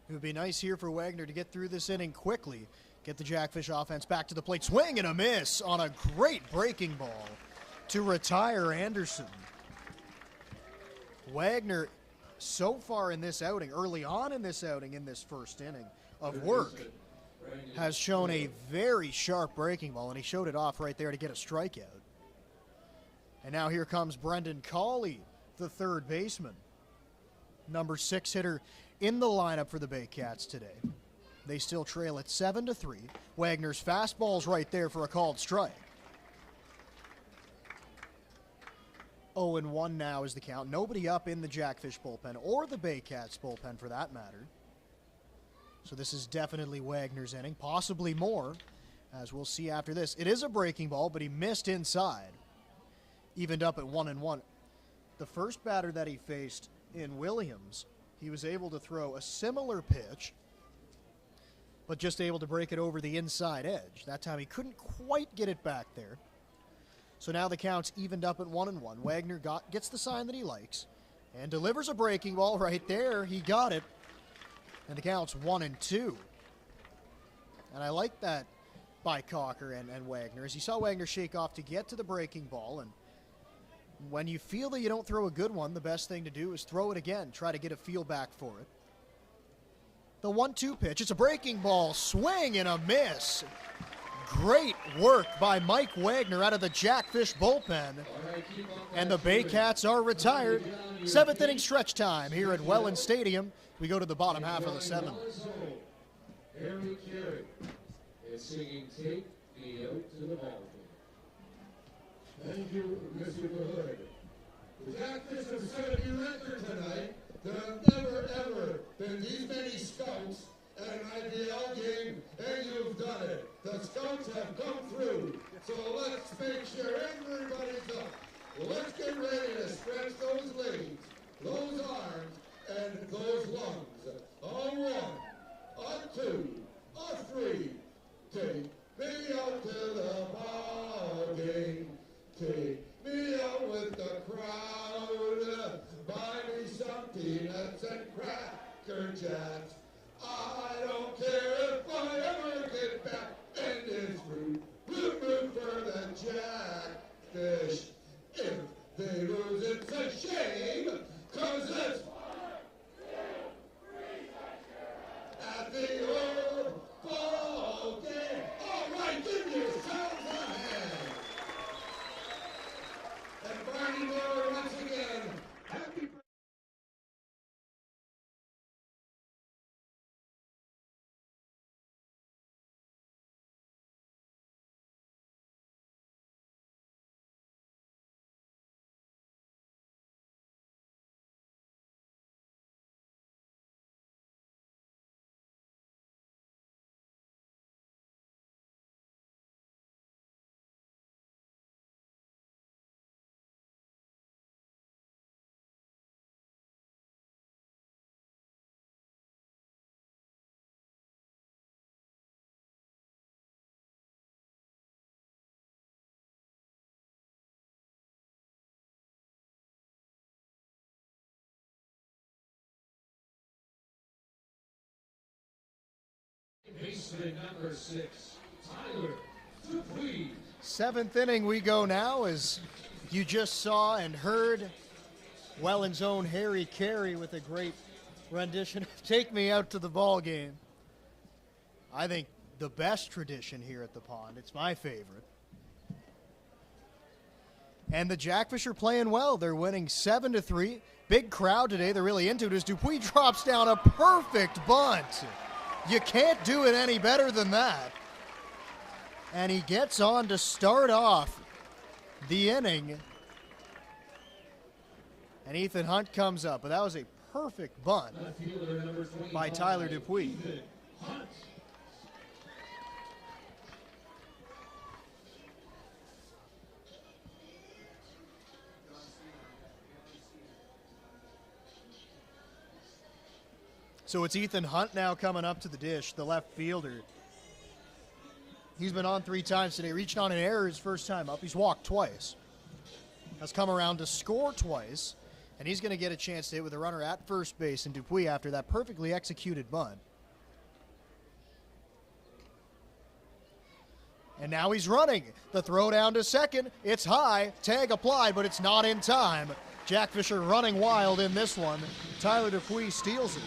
It would be nice here for Wagner to get through this inning quickly, get the Jackfish offense back to the plate. Swing and a miss on a great breaking ball to retire Anderson. Wagner, so far in this outing, early on in this outing, in this first inning of work, has shown a very sharp breaking ball, and he showed it off right there to get a strikeout. And now here comes Brendan Cawley, the third baseman. Number 6 hitter in the lineup for the Baycats today. They still trail at 7-3. Wagner's fastball's right there for a called strike. 0-1 now is the count. Nobody up in the Jackfish bullpen or the Baycats bullpen for that matter. So this is definitely Wagner's inning, possibly more, as we'll see after this. It is a breaking ball, but he missed inside. Evened up at 1-1. The first batter that he faced in Williams, he was able to throw a similar pitch, but just able to break it over the inside edge. That time he couldn't quite get it back there. So now the count's evened up at 1-1. Wagner gets the sign that he likes and delivers a breaking ball right there. He got it. And the count's 1-2. And I like that by Cocker and Wagner, as you saw Wagner shake off to get to the breaking ball. And when you feel that you don't throw a good one, the best thing to do is throw it again. Try to get a feel back for it. The 1-2 pitch. It's a breaking ball. Swing and a miss. Great work by Mike Wagner out of the Jackfish bullpen. And the Baycats are retired. 7th inning stretch time here at Welland Stadium. We go to the bottom half of the 7th. Harry Carey is singing Take Me Out to the Ball Game. Thank you, Mr. Hood. The Jackfish have set a new record tonight. There have never, ever been these many scouts at an IPL game, and you've done it. The scouts have come through. So let's make sure everybody's up. Let's get ready to stretch those legs, those arms, and those lungs. On 1, on 2, on 3. Take me out to the ball game. Take me out with the crowd. Buy me some peanuts and Cracker Jacks. I don't care if I ever get back in this room. Root for the Jackfish. If they lose, it's a shame, 'cause it's at the old ball game. All right, give yourselves a hand. And Barrie, once again, happy Baseman number 6, Tyler Dupuis. Seventh inning we go now, as you just saw and heard Welland's own Harry Carey with a great rendition of Take Me Out to the Ball Game. I think the best tradition here at the pond. It's my favorite. And the Jackfish are playing well. They're winning 7-3. Big crowd today. They're really into it as Dupuis drops down a perfect bunt. You can't do it any better than that. And he gets on to start off the inning. And Ethan Hunt comes up. But that was a perfect bunt by Tyler Dupuis. So it's Ethan Hunt now coming up to the dish, the left fielder. He's been on 3 times today, reached on an error his first time up. He's walked twice. Has come around to score twice, and he's going to get a chance to hit with a runner at first base and Dupuis after that perfectly executed bunt. And now he's running. The throw down to second. It's high. Tag applied, but it's not in time. Jackfish are running wild in this one. Tyler Dupuis steals it.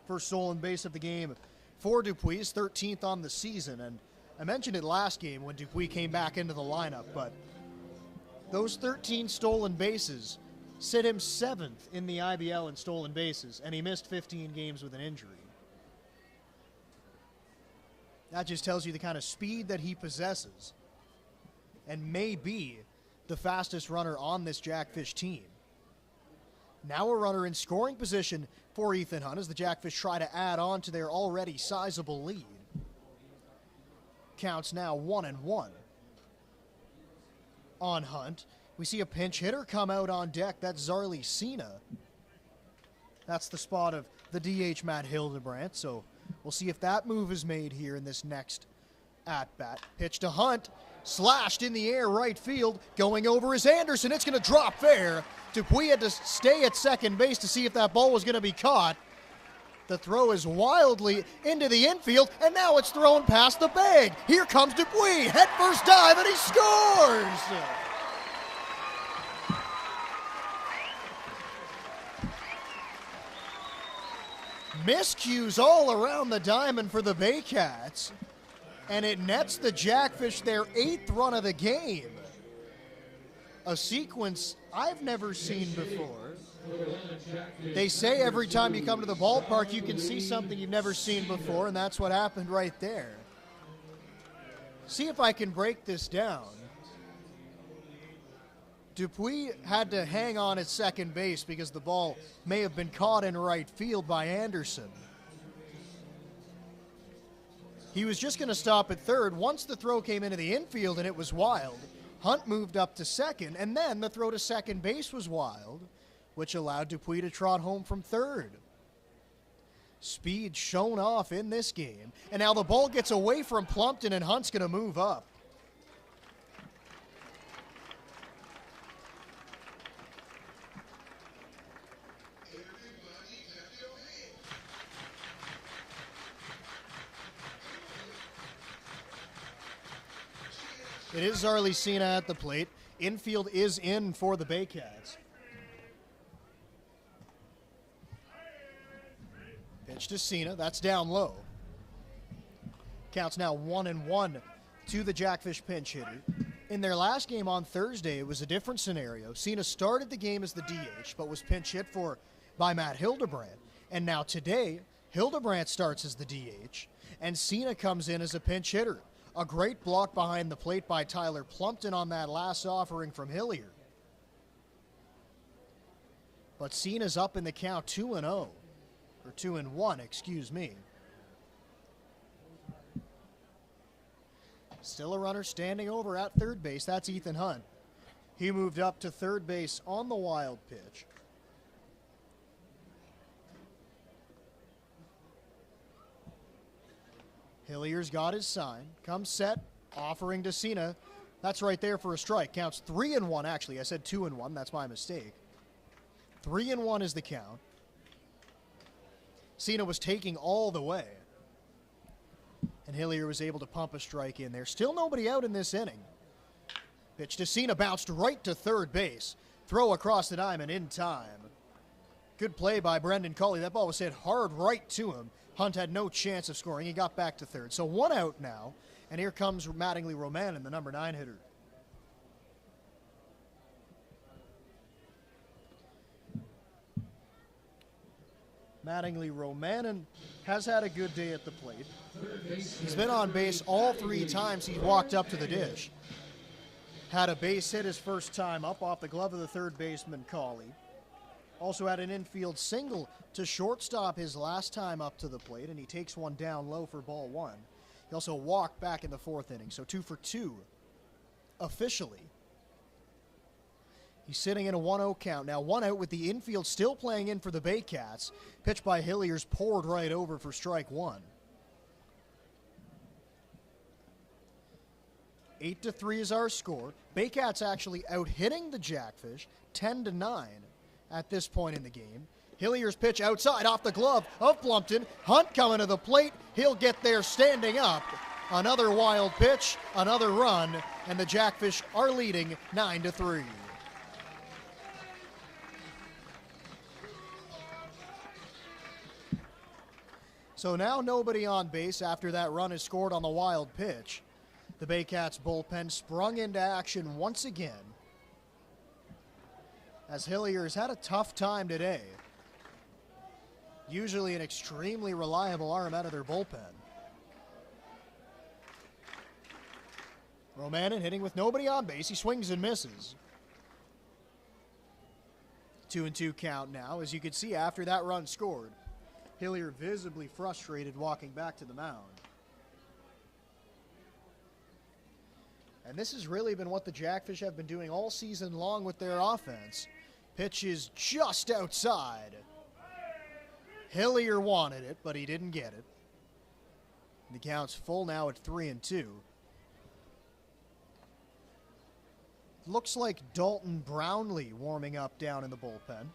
First stolen base of the game for Dupuis, 13th on the season. And I mentioned it last game when Dupuis came back into the lineup, but those 13 stolen bases sit him 7th in the IBL in stolen bases, and he missed 15 games with an injury. That just tells you the kind of speed that he possesses and may be the fastest runner on this Jackfish team. Now a runner in scoring position for Ethan Hunt as the Jackfish try to add on to their already sizable lead. Counts now 1-1 on Hunt. We see a pinch hitter come out on deck. That's Zarly Cena. That's the spot of the DH Matt Hildebrandt. So we'll see if that move is made here in this next at-bat. Pitch to Hunt. Slashed in the air right field. Going over is Anderson. It's going to drop fair. Dupuis had to stay at second base to see if that ball was going to be caught. The throw is wildly into the infield, and now it's thrown past the bag. Here comes Dupuis. Head first dive, and he scores! Miscues all around the diamond for the Baycats, and it nets the Jackfish their 8th run of the game. A sequence I've never seen before. They say every time you come to the ballpark you can see something you've never seen before, and that's what happened right there. See if I can break this down. Dupuis had to hang on at second base because the ball may have been caught in right field by Anderson. He was just going to stop at third. Once the throw came into the infield and it was wild, Hunt moved up to second, and then the throw to second base was wild, which allowed Dupuis to trot home from third. Speed shown off in this game, and now the ball gets away from Plumpton, and Hunt's going to move up. It is Zarly Cena at the plate. Infield is in for the Baycats. Pitch to Cena. That's down low. Counts now 1-1 to the Jackfish pinch hitter. In their last game on Thursday, it was a different scenario. Cena started the game as the DH, but was pinch hit for by Matt Hildebrandt. And now today, Hildebrandt starts as the DH, and Cena comes in as a pinch hitter. A great block behind the plate by Tyler Plumpton on that last offering from Hilliard. But Cena's up in the count 2-0. Or 2-1, excuse me. Still a runner standing over at third base. That's Ethan Hunt. He moved up to third base on the wild pitch. Hilliard's got his sign. Comes set, offering to Cena. That's right there for a strike. Counts 3-1, actually. I said 2-1. That's my mistake. 3-1 is the count. Cena was taking all the way. And Hillier was able to pump a strike in there. Still nobody out in this inning. Pitch to Cena, bounced right to third base. Throw across the diamond in time. Good play by Brendan Culley. That ball was hit hard right to him. Hunt had no chance of scoring. He got back to third. So 1 out now. And here comes Mattingly Romanen, the number 9 hitter. Mattingly Romanen has had a good day at the plate. He's been on base all 3 times he walked up to the dish. Had a base hit his first time up off the glove of the third baseman, Cawley. Also had an infield single to shortstop his last time up to the plate, and he takes one down low for ball 1. He also walked back in the 4th inning, so 2 for 2 officially. He's sitting in a 1-0 count. Now 1 out with the infield still playing in for the Baycats. Pitch by Hillier's poured right over for strike 1. 8-3 is our score. Baycats actually out-hitting the Jackfish 10-9 at this point in the game. Hillier's pitch outside off the glove of Plumpton. Hunt coming to the plate. He'll get there standing up. Another wild pitch, another run, and the Jackfish are leading 9-3. So now nobody on base after that run is scored on the wild pitch. The Baycats bullpen sprung into action once again, as Hillier has had a tough time today. Usually an extremely reliable arm out of their bullpen. Romanen hitting with nobody on base. He swings and misses. 2-2 count now. As you can see, after that run scored, Hillier visibly frustrated walking back to the mound. And this has really been what the Jackfish have been doing all season long with their offense. Pitch is just outside. Hillier wanted it, but he didn't get it. The count's full now at 3-2. Looks like Dalton Brownlee warming up down in the bullpen.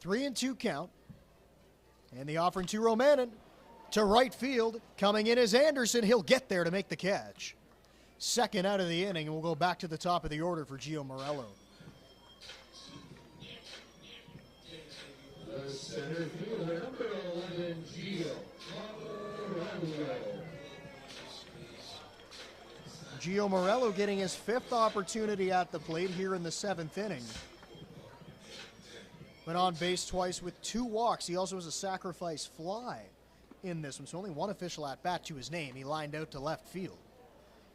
Three and 2 count. And the offering to Romanen. To right field. Coming in is Anderson. He'll get there to make the catch. Second out of the inning, and we'll go back to the top of the order for Gio Morello. The center fielder, number 11, Gio Morello. Gio Morello getting his 5th opportunity at the plate here in the 7th inning. Went on base twice with 2 walks. He also has a sacrifice fly in this one, so only 1 official at bat to his name. He lined out to left field.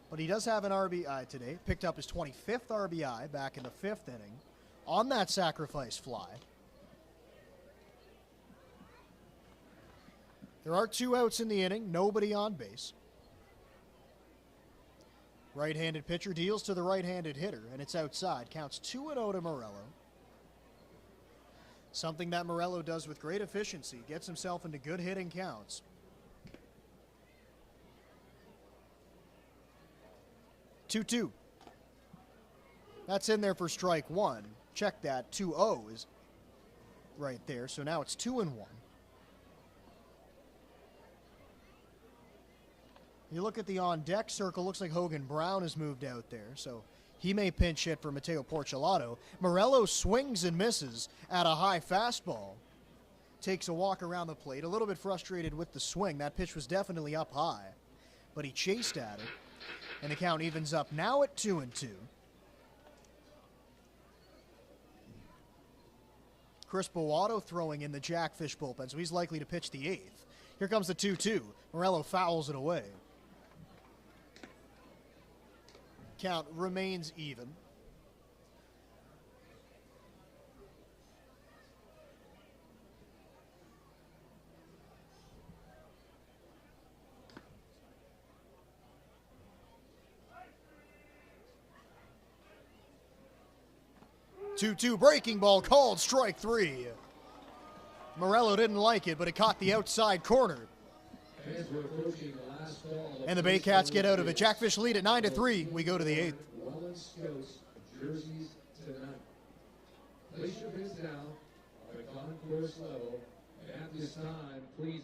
But he does have an RBI today. Picked up his 25th RBI back in the 5th inning on that sacrifice fly. There are 2 outs in the inning, nobody on base. Right-handed pitcher deals to the right-handed hitter, and it's outside. Counts 2-0 to Morello. Something that Morello does with great efficiency. Gets himself into good hitting counts. 2-2. That's in there for strike 1. Check that. 2-0 is right there. So now it's 2-1. You look at the on-deck circle, looks like Hogan Brown has moved out there, so he may pinch hit for Mateo Porcelato. Morello swings and misses at a high fastball. Takes a walk around the plate, a little bit frustrated with the swing. That pitch was definitely up high, but he chased at it, and the count evens up now at 2-2. Chris Bowato throwing in the Jackfish bullpen, so he's likely to pitch the 8th. Here comes the 2-2. Morello fouls it away. Count remains even. Two breaking ball called strike 3. Morello didn't like it, but it caught the outside corner. As we're approaching the last ball, And the Baycats get out of it. Jackfish lead at 9-3. We go to the 8th. Welland Welland Scouts jerseys tonight. Place your bids down on the concourse level, and at this time, please.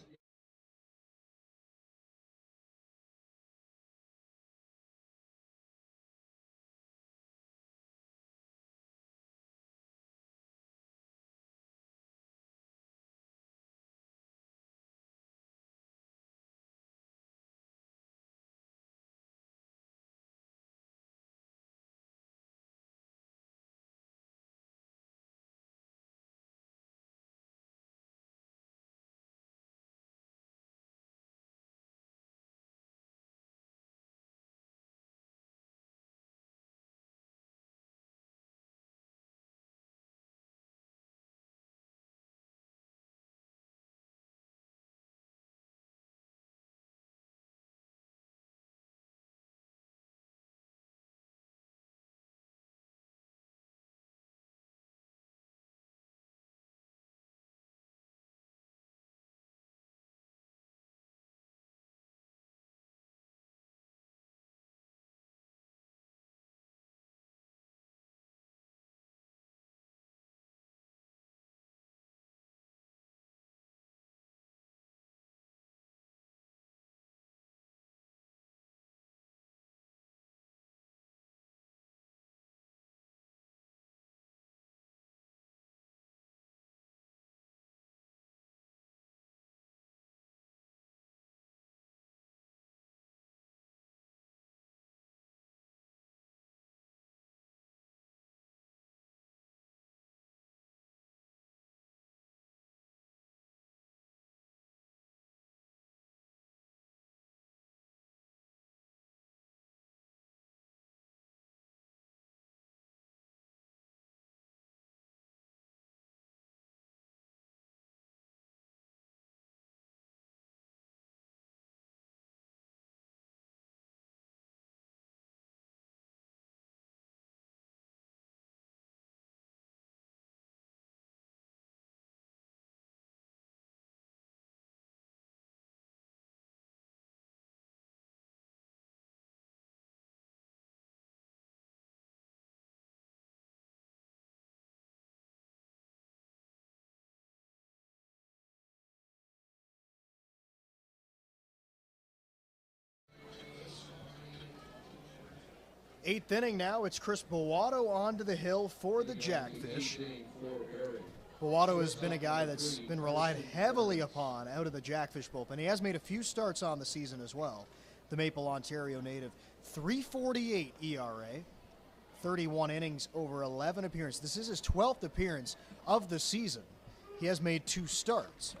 Eighth inning now. It's Chris Bowato onto the hill for the Jackfish. Bowato has been a guy that's been relied heavily upon out of the Jackfish bullpen. He has made a few starts on the season as well. The Maple, Ontario native. 3.48 ERA. 31 innings over 11 appearances. This is his 12th appearance of the season. He has made 2 starts.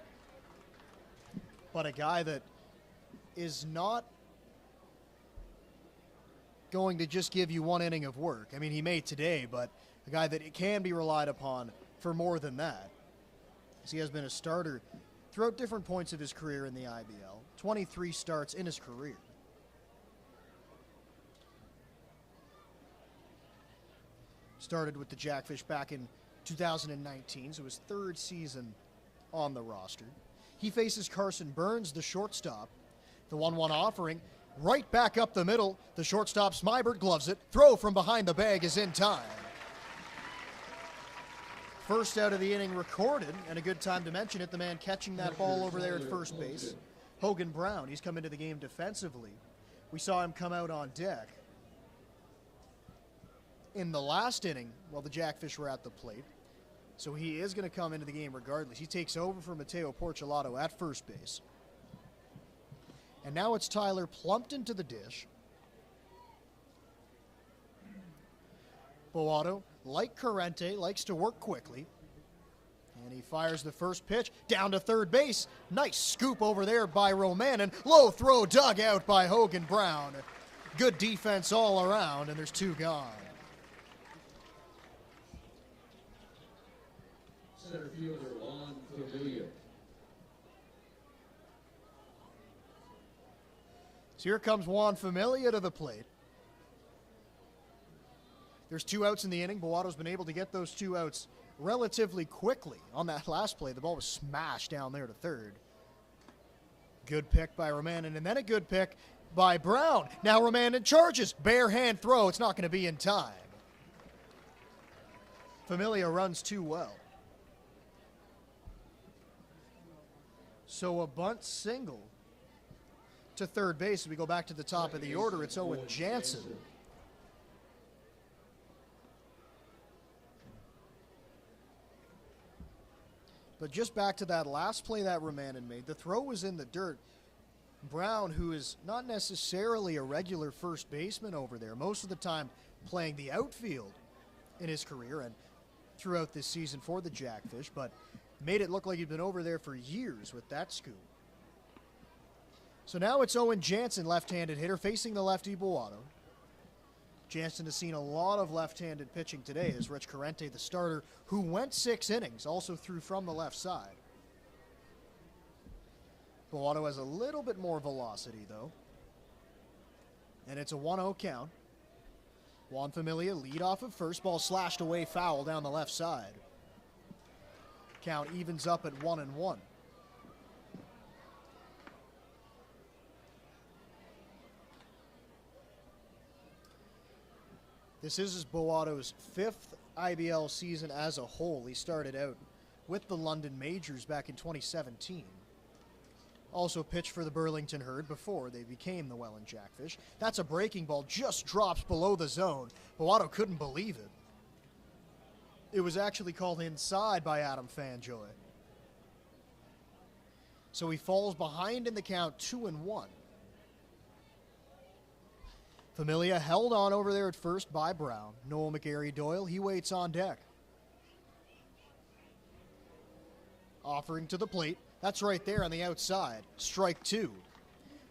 But a guy that is not going to just give you 1 inning of work. I mean, he made today, but a guy that can be relied upon for more than that. As he has been a starter throughout different points of his career in the IBL. 23 starts in his career. Started with the Jackfish back in 2019, so his 3rd season on the roster. He faces Carson Burns, the shortstop. The 1-1 offering, right back up the middle. The shortstop, Smybert, gloves it. Throw from behind the bag is in time. First out of the inning recorded, and a good time to mention it, the man catching that ball over there at first base, Hogan Brown. He's come into the game defensively. We saw him come out on deck in the last inning while the Jackfish were at the plate. So he is going to come into the game regardless. He takes over for Mateo Porcelato at first base. And now it's Tyler Plumpton to the dish. Bowato, like Corrente, likes to work quickly. And he fires the first pitch down to third base. Nice scoop over there by Roman, and low throw dug out by Hogan Brown. Good defense all around, and there's 2 gone. Center fielder Juan Familia. So here comes Juan Familia to the plate. There's 2 outs in the inning. Bowato's been able to get those 2 outs relatively quickly. On that last play, the ball was smashed down there to third. Good pick by Romanen, and then a good pick by Brown. Now Romanin charges. Bare hand throw. It's not going to be in time. Familia runs too well. So a bunt single to third base. As we go back to the top of the order, it's Owen Jansen. But just back to that last play that Romanin made, the throw was in the dirt. Brown, who is not necessarily a regular first baseman over there, most of the time playing the outfield in his career and throughout this season for the Jackfish, but made it look like he'd been over there for years with that scoop. So now it's Owen Jansen, left-handed hitter, facing the lefty Boato. Jansen has seen a lot of left-handed pitching today as Rich Corrente, the starter, who went 6 innings, also threw from the left side. Boato has a little bit more velocity, though. And it's a 1-0 count. Juan Familia lead off of first, ball slashed away, foul down the left side. Count evens up at 1-1. This is Boato's 5th IBL season as a whole. He started out with the London Majors back in 2017. Also pitched for the Burlington Herd before they became the Welland Jackfish. That's a breaking ball, just drops below the zone. Boato couldn't believe it. It was actually called inside by Adam Fanjoy. So he falls behind in the count, 2-1. Familia held on over there at first by Brown. Noel McGarry-Doyle, he waits on deck. Offering to the plate. That's right there on the outside. Strike 2.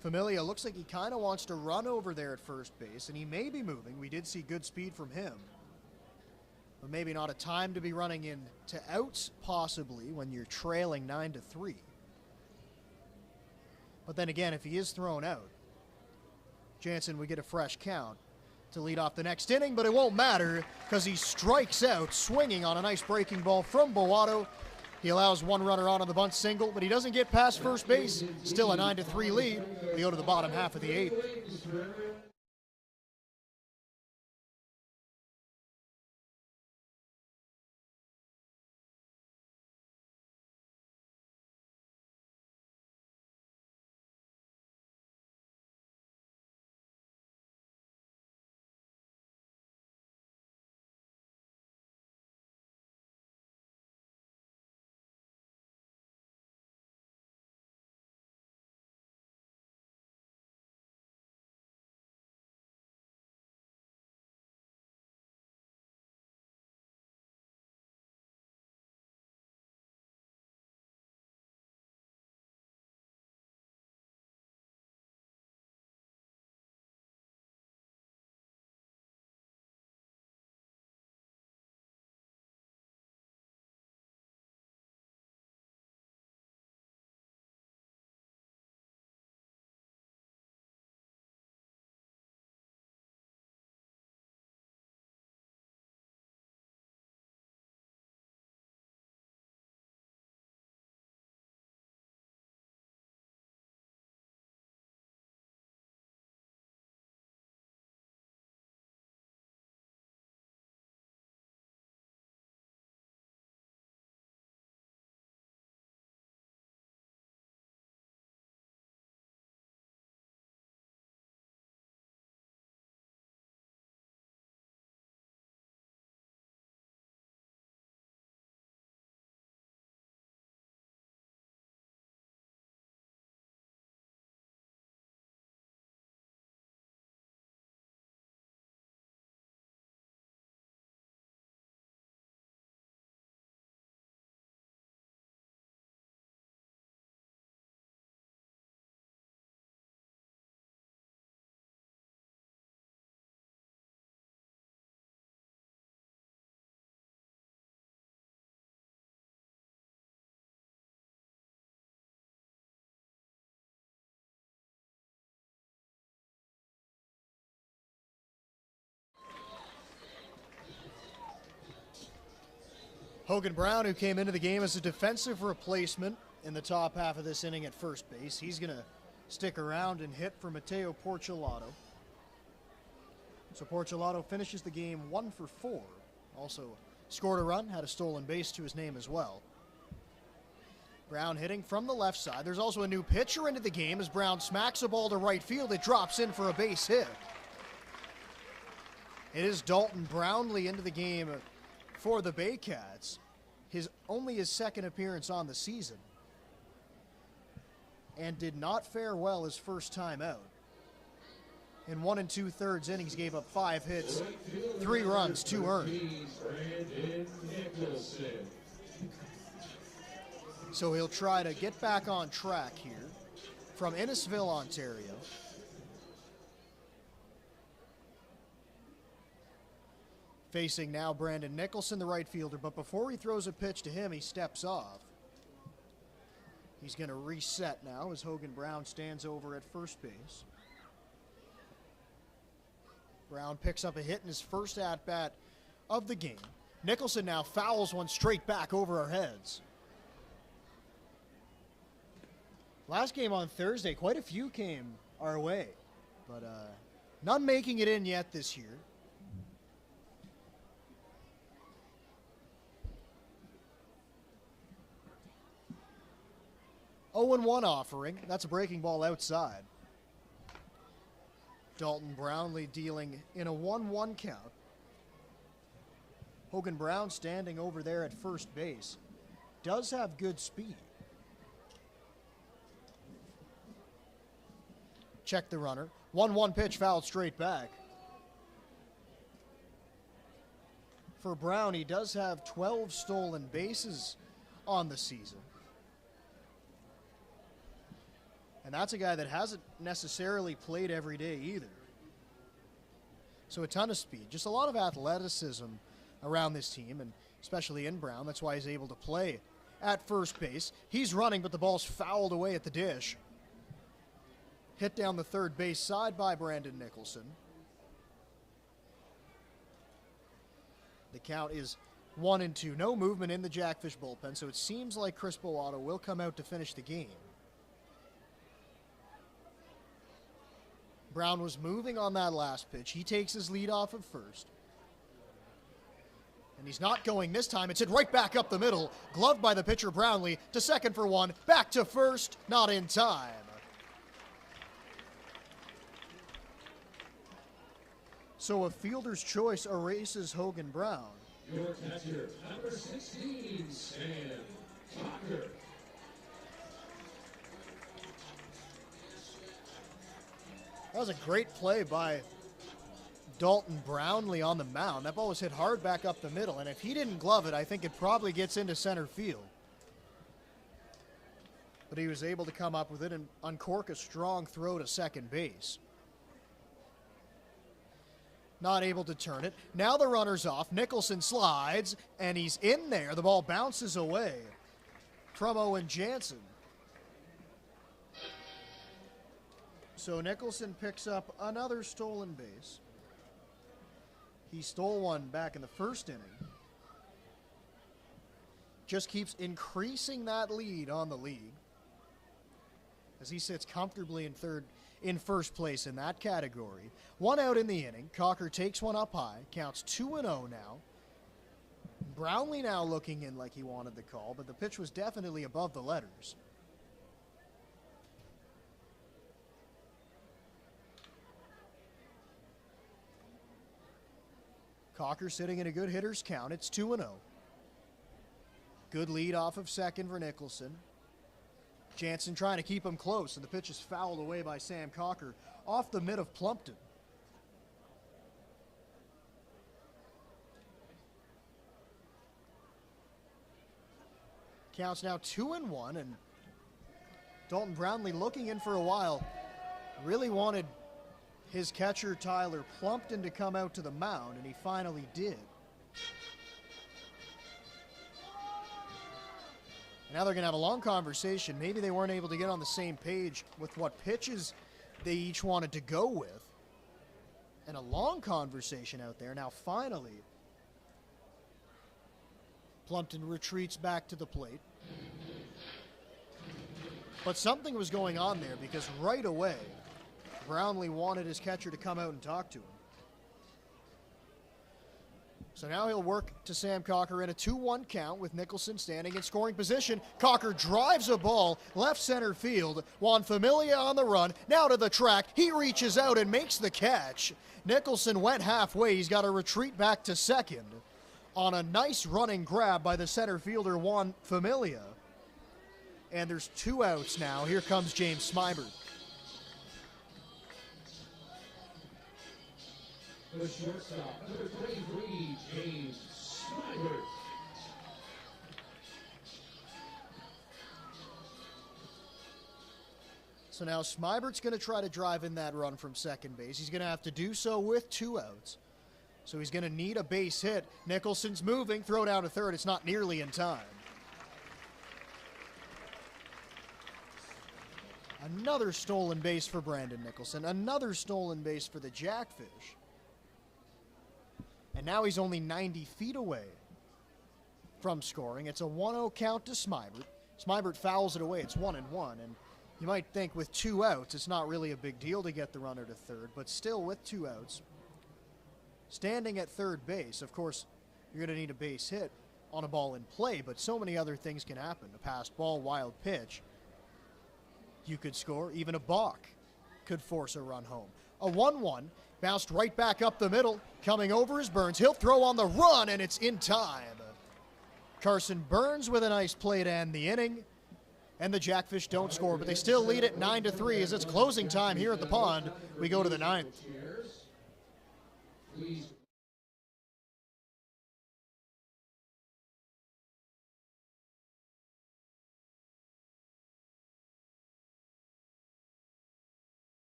Familia looks like he kind of wants to run over there at first base, and he may be moving. We did see good speed from him. But maybe not a time to be running in to outs, possibly, when you're trailing 9-3. But then again, if he is thrown out, Jansen would get a fresh count to lead off the next inning, but it won't matter because he strikes out swinging on a nice breaking ball from Boato. He allows one runner on the bunt single, but he doesn't get past first base. Still a 9-3 lead. We go to the bottom half of the 8th. Hogan Brown, who came into the game as a defensive replacement in the top half of this inning at first base, he's going to stick around and hit for Matteo Porcelato. So Porcelato finishes the game 1 for 4. Also scored a run, had a stolen base to his name as well. Brown hitting from the left side. There's also a new pitcher into the game as Brown smacks a ball to right field. It drops in for a base hit. It is Dalton Brownlee into the game for the Baycats. Only his second appearance on the season. And did not fare well his first time out. In 1 2/3 innings, gave up 5 hits, 3 runs, 2 earned. So he'll try to get back on track here from Innisfil, Ontario. Facing now Brandon Nicholson, the right fielder, but before he throws a pitch to him, he steps off. He's going to reset now as Hogan Brown stands over at first base. Brown picks up a hit in his first at-bat of the game. Nicholson now fouls one straight back over our heads. Last game on Thursday, quite a few came our way, but none making it in yet this year. Oh, 0-1 offering. That's a breaking ball outside. Dalton Brownlee dealing in a 1-1 count. Hogan Brown standing over there at first base. Does have good speed. Check the runner. 1-1 pitch fouled straight back. For Brown, he does have 12 stolen bases on the season. And that's a guy that hasn't necessarily played every day either. So a ton of speed, just a lot of athleticism around this team, and especially in Brown. That's why he's able to play at first base. He's running, but the ball's fouled away at the dish. Hit down the third base side by Brandon Nicholson. The count is 1-2. No movement in the Jackfish bullpen, so it seems like Chris Bowato will come out to finish the game. Brown was moving on that last pitch. He takes his lead off of first. And he's not going this time. It's hit right back up the middle. Gloved by the pitcher Brownlee to second for 1. Back to first. Not in time. So a fielder's choice erases Hogan Brown. Your catcher, number 16, Sam Cocker. That was a great play by Dalton Brownlee on the mound. That ball was hit hard back up the middle, and if he didn't glove it, I think it probably gets into center field. But he was able to come up with it and uncork a strong throw to second base. Not able to turn it. Now the runner's off. Nicholson slides, and he's in there. The ball bounces away from Owen Jansen. So Nicholson picks up another stolen base. He stole one back in the first inning. Just keeps increasing that lead on the league as he sits comfortably in first place in that category. 1 out in the inning. Cocker takes one up high. Counts 2-0 now. Brownlee now looking in like he wanted the call, but the pitch was definitely above the letters. Cocker sitting in a good hitter's count. It's 2-0. Good lead off of second for Nicholson. Jansen trying to keep him close, and the pitch is fouled away by Sam Cocker off the mid of Plumpton. Counts now 2-1, and Dalton Brownlee looking in for a while. Really wanted his catcher, Tyler Plumpton, to come out to the mound, and he finally did. Now they're going to have a long conversation. Maybe they weren't able to get on the same page with what pitches they each wanted to go with. And a long conversation out there. Now finally, Plumpton retreats back to the plate. But something was going on there because right away, Brownlee wanted his catcher to come out and talk to him. So now he'll work to Sam Cocker in a 2-1 count with Nicholson standing in scoring position. Cocker drives a ball left center field. Juan Familia on the run, now to the track. He reaches out and makes the catch. Nicholson went halfway. He's got to retreat back to second on a nice running grab by the center fielder Juan Familia. And there's 2 outs now. Here comes James Smybert. The shortstop, number 23, James Smybert. So now Smibert's going to try to drive in that run from second base. He's going to have to do so with 2 outs. So he's going to need a base hit. Nicholson's moving, throw down to third. It's not nearly in time. Another stolen base for Brandon Nicholson. Another stolen base for the Jackfish. And now he's only 90 feet away from scoring. It's a 1-0 count to Smybert. Smybert fouls it away. It's 1-1. And you might think with 2 outs, it's not really a big deal to get the runner to third. But still, with 2 outs, standing at third base, of course, you're going to need a base hit on a ball in play. But so many other things can happen. A passed ball, wild pitch. You could score. Even a balk could force a run home. A 1-1. Bounced right back up the middle. Coming over is Burns. He'll throw on the run, and it's in time. Carson Burns with a nice play to end the inning. And the Jackfish don't score, but they still lead it 9-3 as it's closing time here at the pond. We go to the 9th. Please.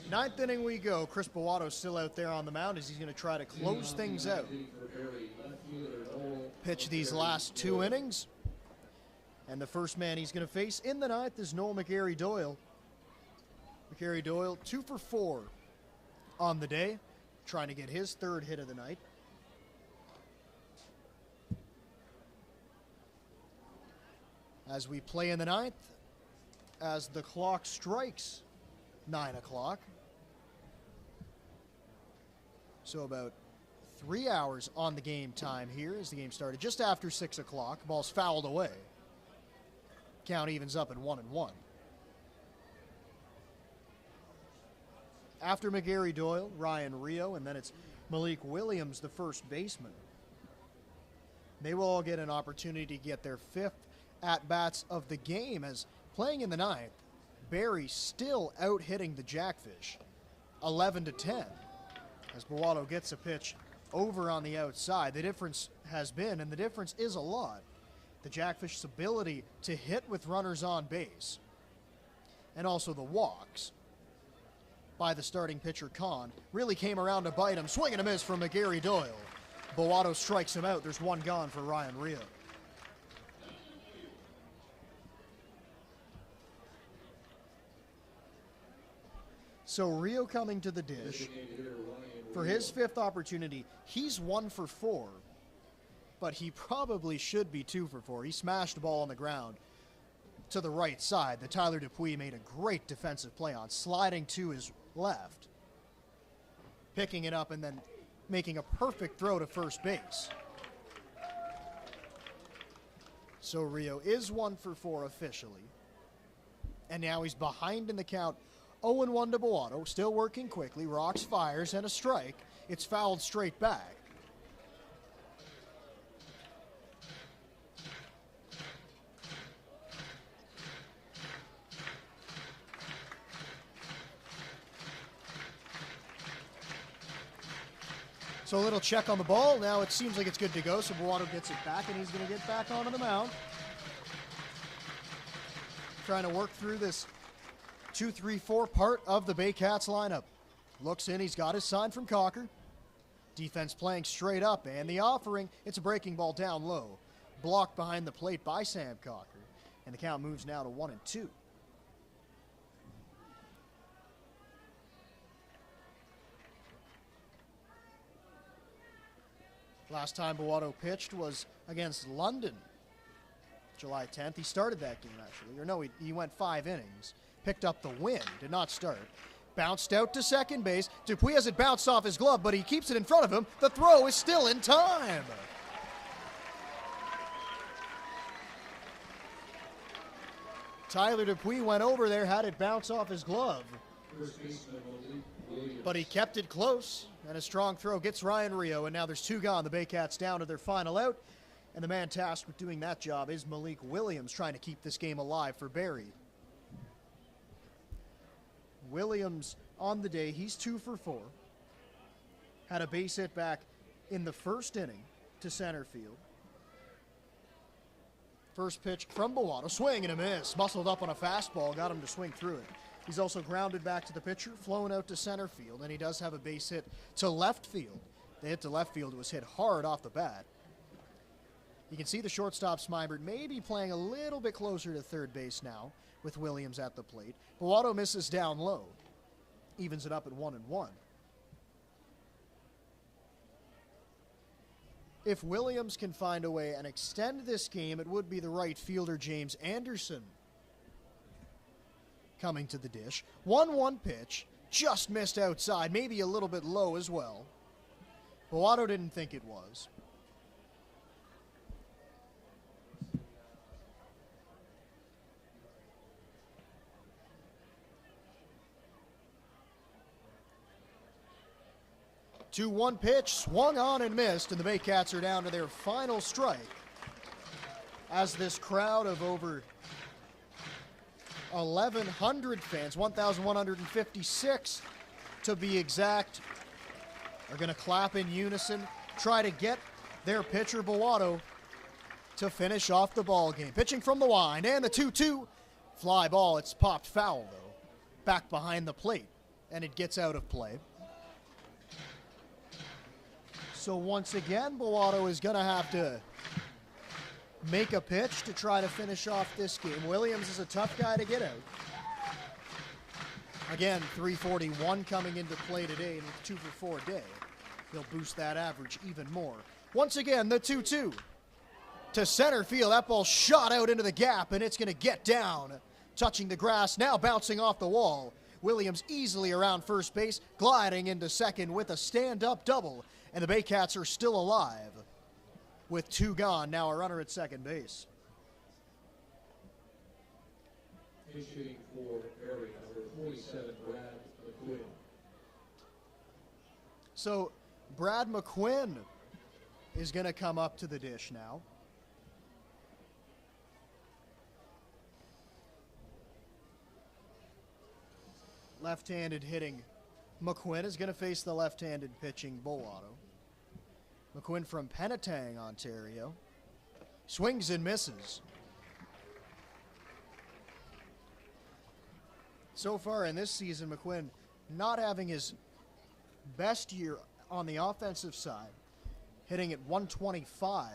Ninth inning we go. Chris Bovato's still out there on the mound as he's going to try to close things out. Pitch these last 2 innings. And the first man he's going to face in the ninth is Noel McGarry Doyle. McGarry Doyle 2 for 4 on the day, trying to get his 3rd hit of the night. As we play in the ninth, as the clock strikes 9 o'clock. So about 3 hours on the game time here as the game started just after 6 o'clock. Ball's fouled away. Count evens up at 1-1. After McGarry Doyle, Ryan Rio, and then it's Malik Williams, the first baseman. They will all get an opportunity to get their 5th at-bats of the game, as playing in the 9th, Barrie still out-hitting the Jackfish 11-10. As Bowato gets a pitch over on the outside, the difference has been, and the difference is a lot, the Jackfish's ability to hit with runners on base, and also the walks by the starting pitcher, Kahn, really came around to bite him. Swing and a miss from McGarry Doyle. Bowato strikes him out. There's one gone for Ryan Rio. So Rio coming to the dish for his 5th opportunity. He's 1 for 4, but he probably should be 2 for 4. He smashed the ball on the ground to the right side that Tyler Dupuis made a great defensive play on, sliding to his left, picking it up, and then making a perfect throw to first base. So Rio is 1 for 4 officially. And now he's behind in the count, 0-1 to Bowato, still working quickly. Rocks fires and a strike. It's fouled straight back. So a little check on the ball. Now it seems like it's good to go, so Bowato gets it back, and he's going to get back onto the mound. Trying to work through this 2-3-4 part of the Baycats lineup. Looks in, he's got his sign from Cocker. Defense playing straight up, and the offering, it's a breaking ball down low. Blocked behind the plate by Sam Cocker, and the count moves now to 1-2. Last time Bowato pitched was against London, July 10th. He started that game, actually. Or no, he went 5 innings. Picked up the win. Did not start. Bounced out to second base. Dupuis has it bounced off his glove, but he keeps it in front of him. The throw is still in time. Tyler Dupuis went over there, had it bounce off his glove. But he kept it close, and a strong throw gets Ryan Rio, and now there's 2 gone. The Baycats down to their final out, and the man tasked with doing that job is Malik Williams, trying to keep this game alive for Barrie. Williams on the day, he's 2 for 4. Had a base hit back in the first inning to center field. First pitch from Bowato, swing and a miss. Muscled up on a fastball, got him to swing through it. He's also grounded back to the pitcher, flown out to center field, and he does have a base hit to left field. The hit to left field was hit hard off the bat. You can see the shortstop Smybert maybe playing a little bit closer to third base now with Williams at the plate. Bowato misses down low, evens it up at 1-1. If Williams can find a way and extend this game, it would be the right fielder James Anderson coming to the dish. 1-1 pitch, just missed outside, maybe a little bit low as well. Bowato didn't think it was. Two 1 pitch, swung on and missed, and the Baycats are down to their final strike. As this crowd of over 1,100 fans, 1,156 to be exact, are going to clap in unison, try to get their pitcher Bowato to finish off the ball game. Pitching from the wind, and the 2-2 fly ball. It's popped foul though, back behind the plate, and it gets out of play. So once again, Bowato is going to have to make a pitch to try to finish off this game. Williams is a tough guy to get out. Again, 341 coming into play today, and with 2 for 4 day, he'll boost that average even more. Once again, the 2-2 to center field. That ball shot out into the gap, and it's going to get down, touching the grass, now bouncing off the wall. Williams easily around first base, gliding into second with a stand-up double, and the Baycats are still alive with 2 gone. Now a runner at second base. Issuing for Barrie, number 47, Brad McQuinn. So Brad McQuinn is going to come up to the dish now. Left-handed hitting McQuinn is going to face the left-handed pitching Bowato. McQuinn from Penetang, Ontario. Swings and misses. So far in this season, McQuinn not having his best year on the offensive side, hitting at 125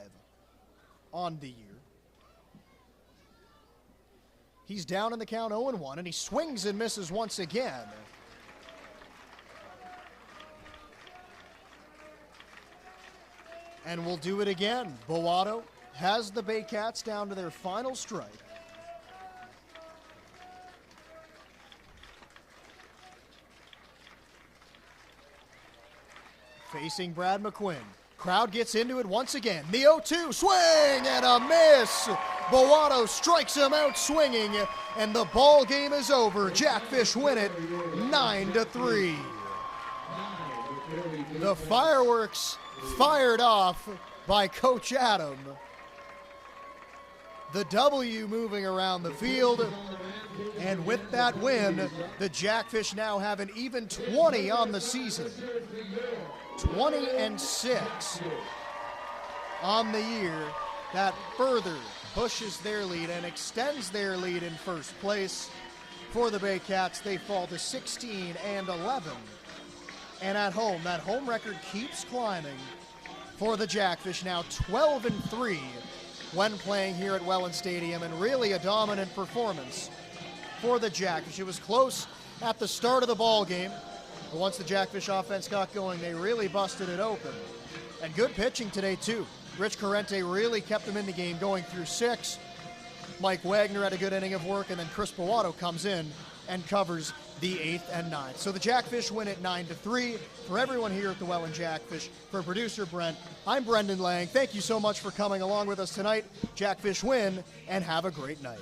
on the year. He's down in the count 0-1, and he swings and misses once again. And we'll do it again. Bowato has the Baycats down to their final strike. Facing Brad McQuinn. Crowd gets into it once again. The 0-2, swing and a miss. Bowato strikes him out swinging, and the ball game is over. Jackfish win it 9-3. The fireworks fired off by Coach Adam. The W moving around the field, and with that win, the Jackfish now have an even 20 on the season. 20-6 on the year. That further pushes their lead and extends their lead in first place. For the Baycats, they fall to 16-11. And at home, that home record keeps climbing for the Jackfish, now 12-3 when playing here at Welland Stadium, and really a dominant performance for the Jackfish. It was close at the start of the ball game, but once the Jackfish offense got going, they really busted it open. And good pitching today, too. Rich Corrente really kept them in the game going through 6. Mike Wagner had a good inning of work, and then Chris Bowato comes in and covers the 8th and 9th. So the Jackfish win it 9-3. For everyone here at the Welland Jackfish, for producer Brent, I'm Brendan Lang. Thank you so much for coming along with us tonight. Jackfish win, and have a great night.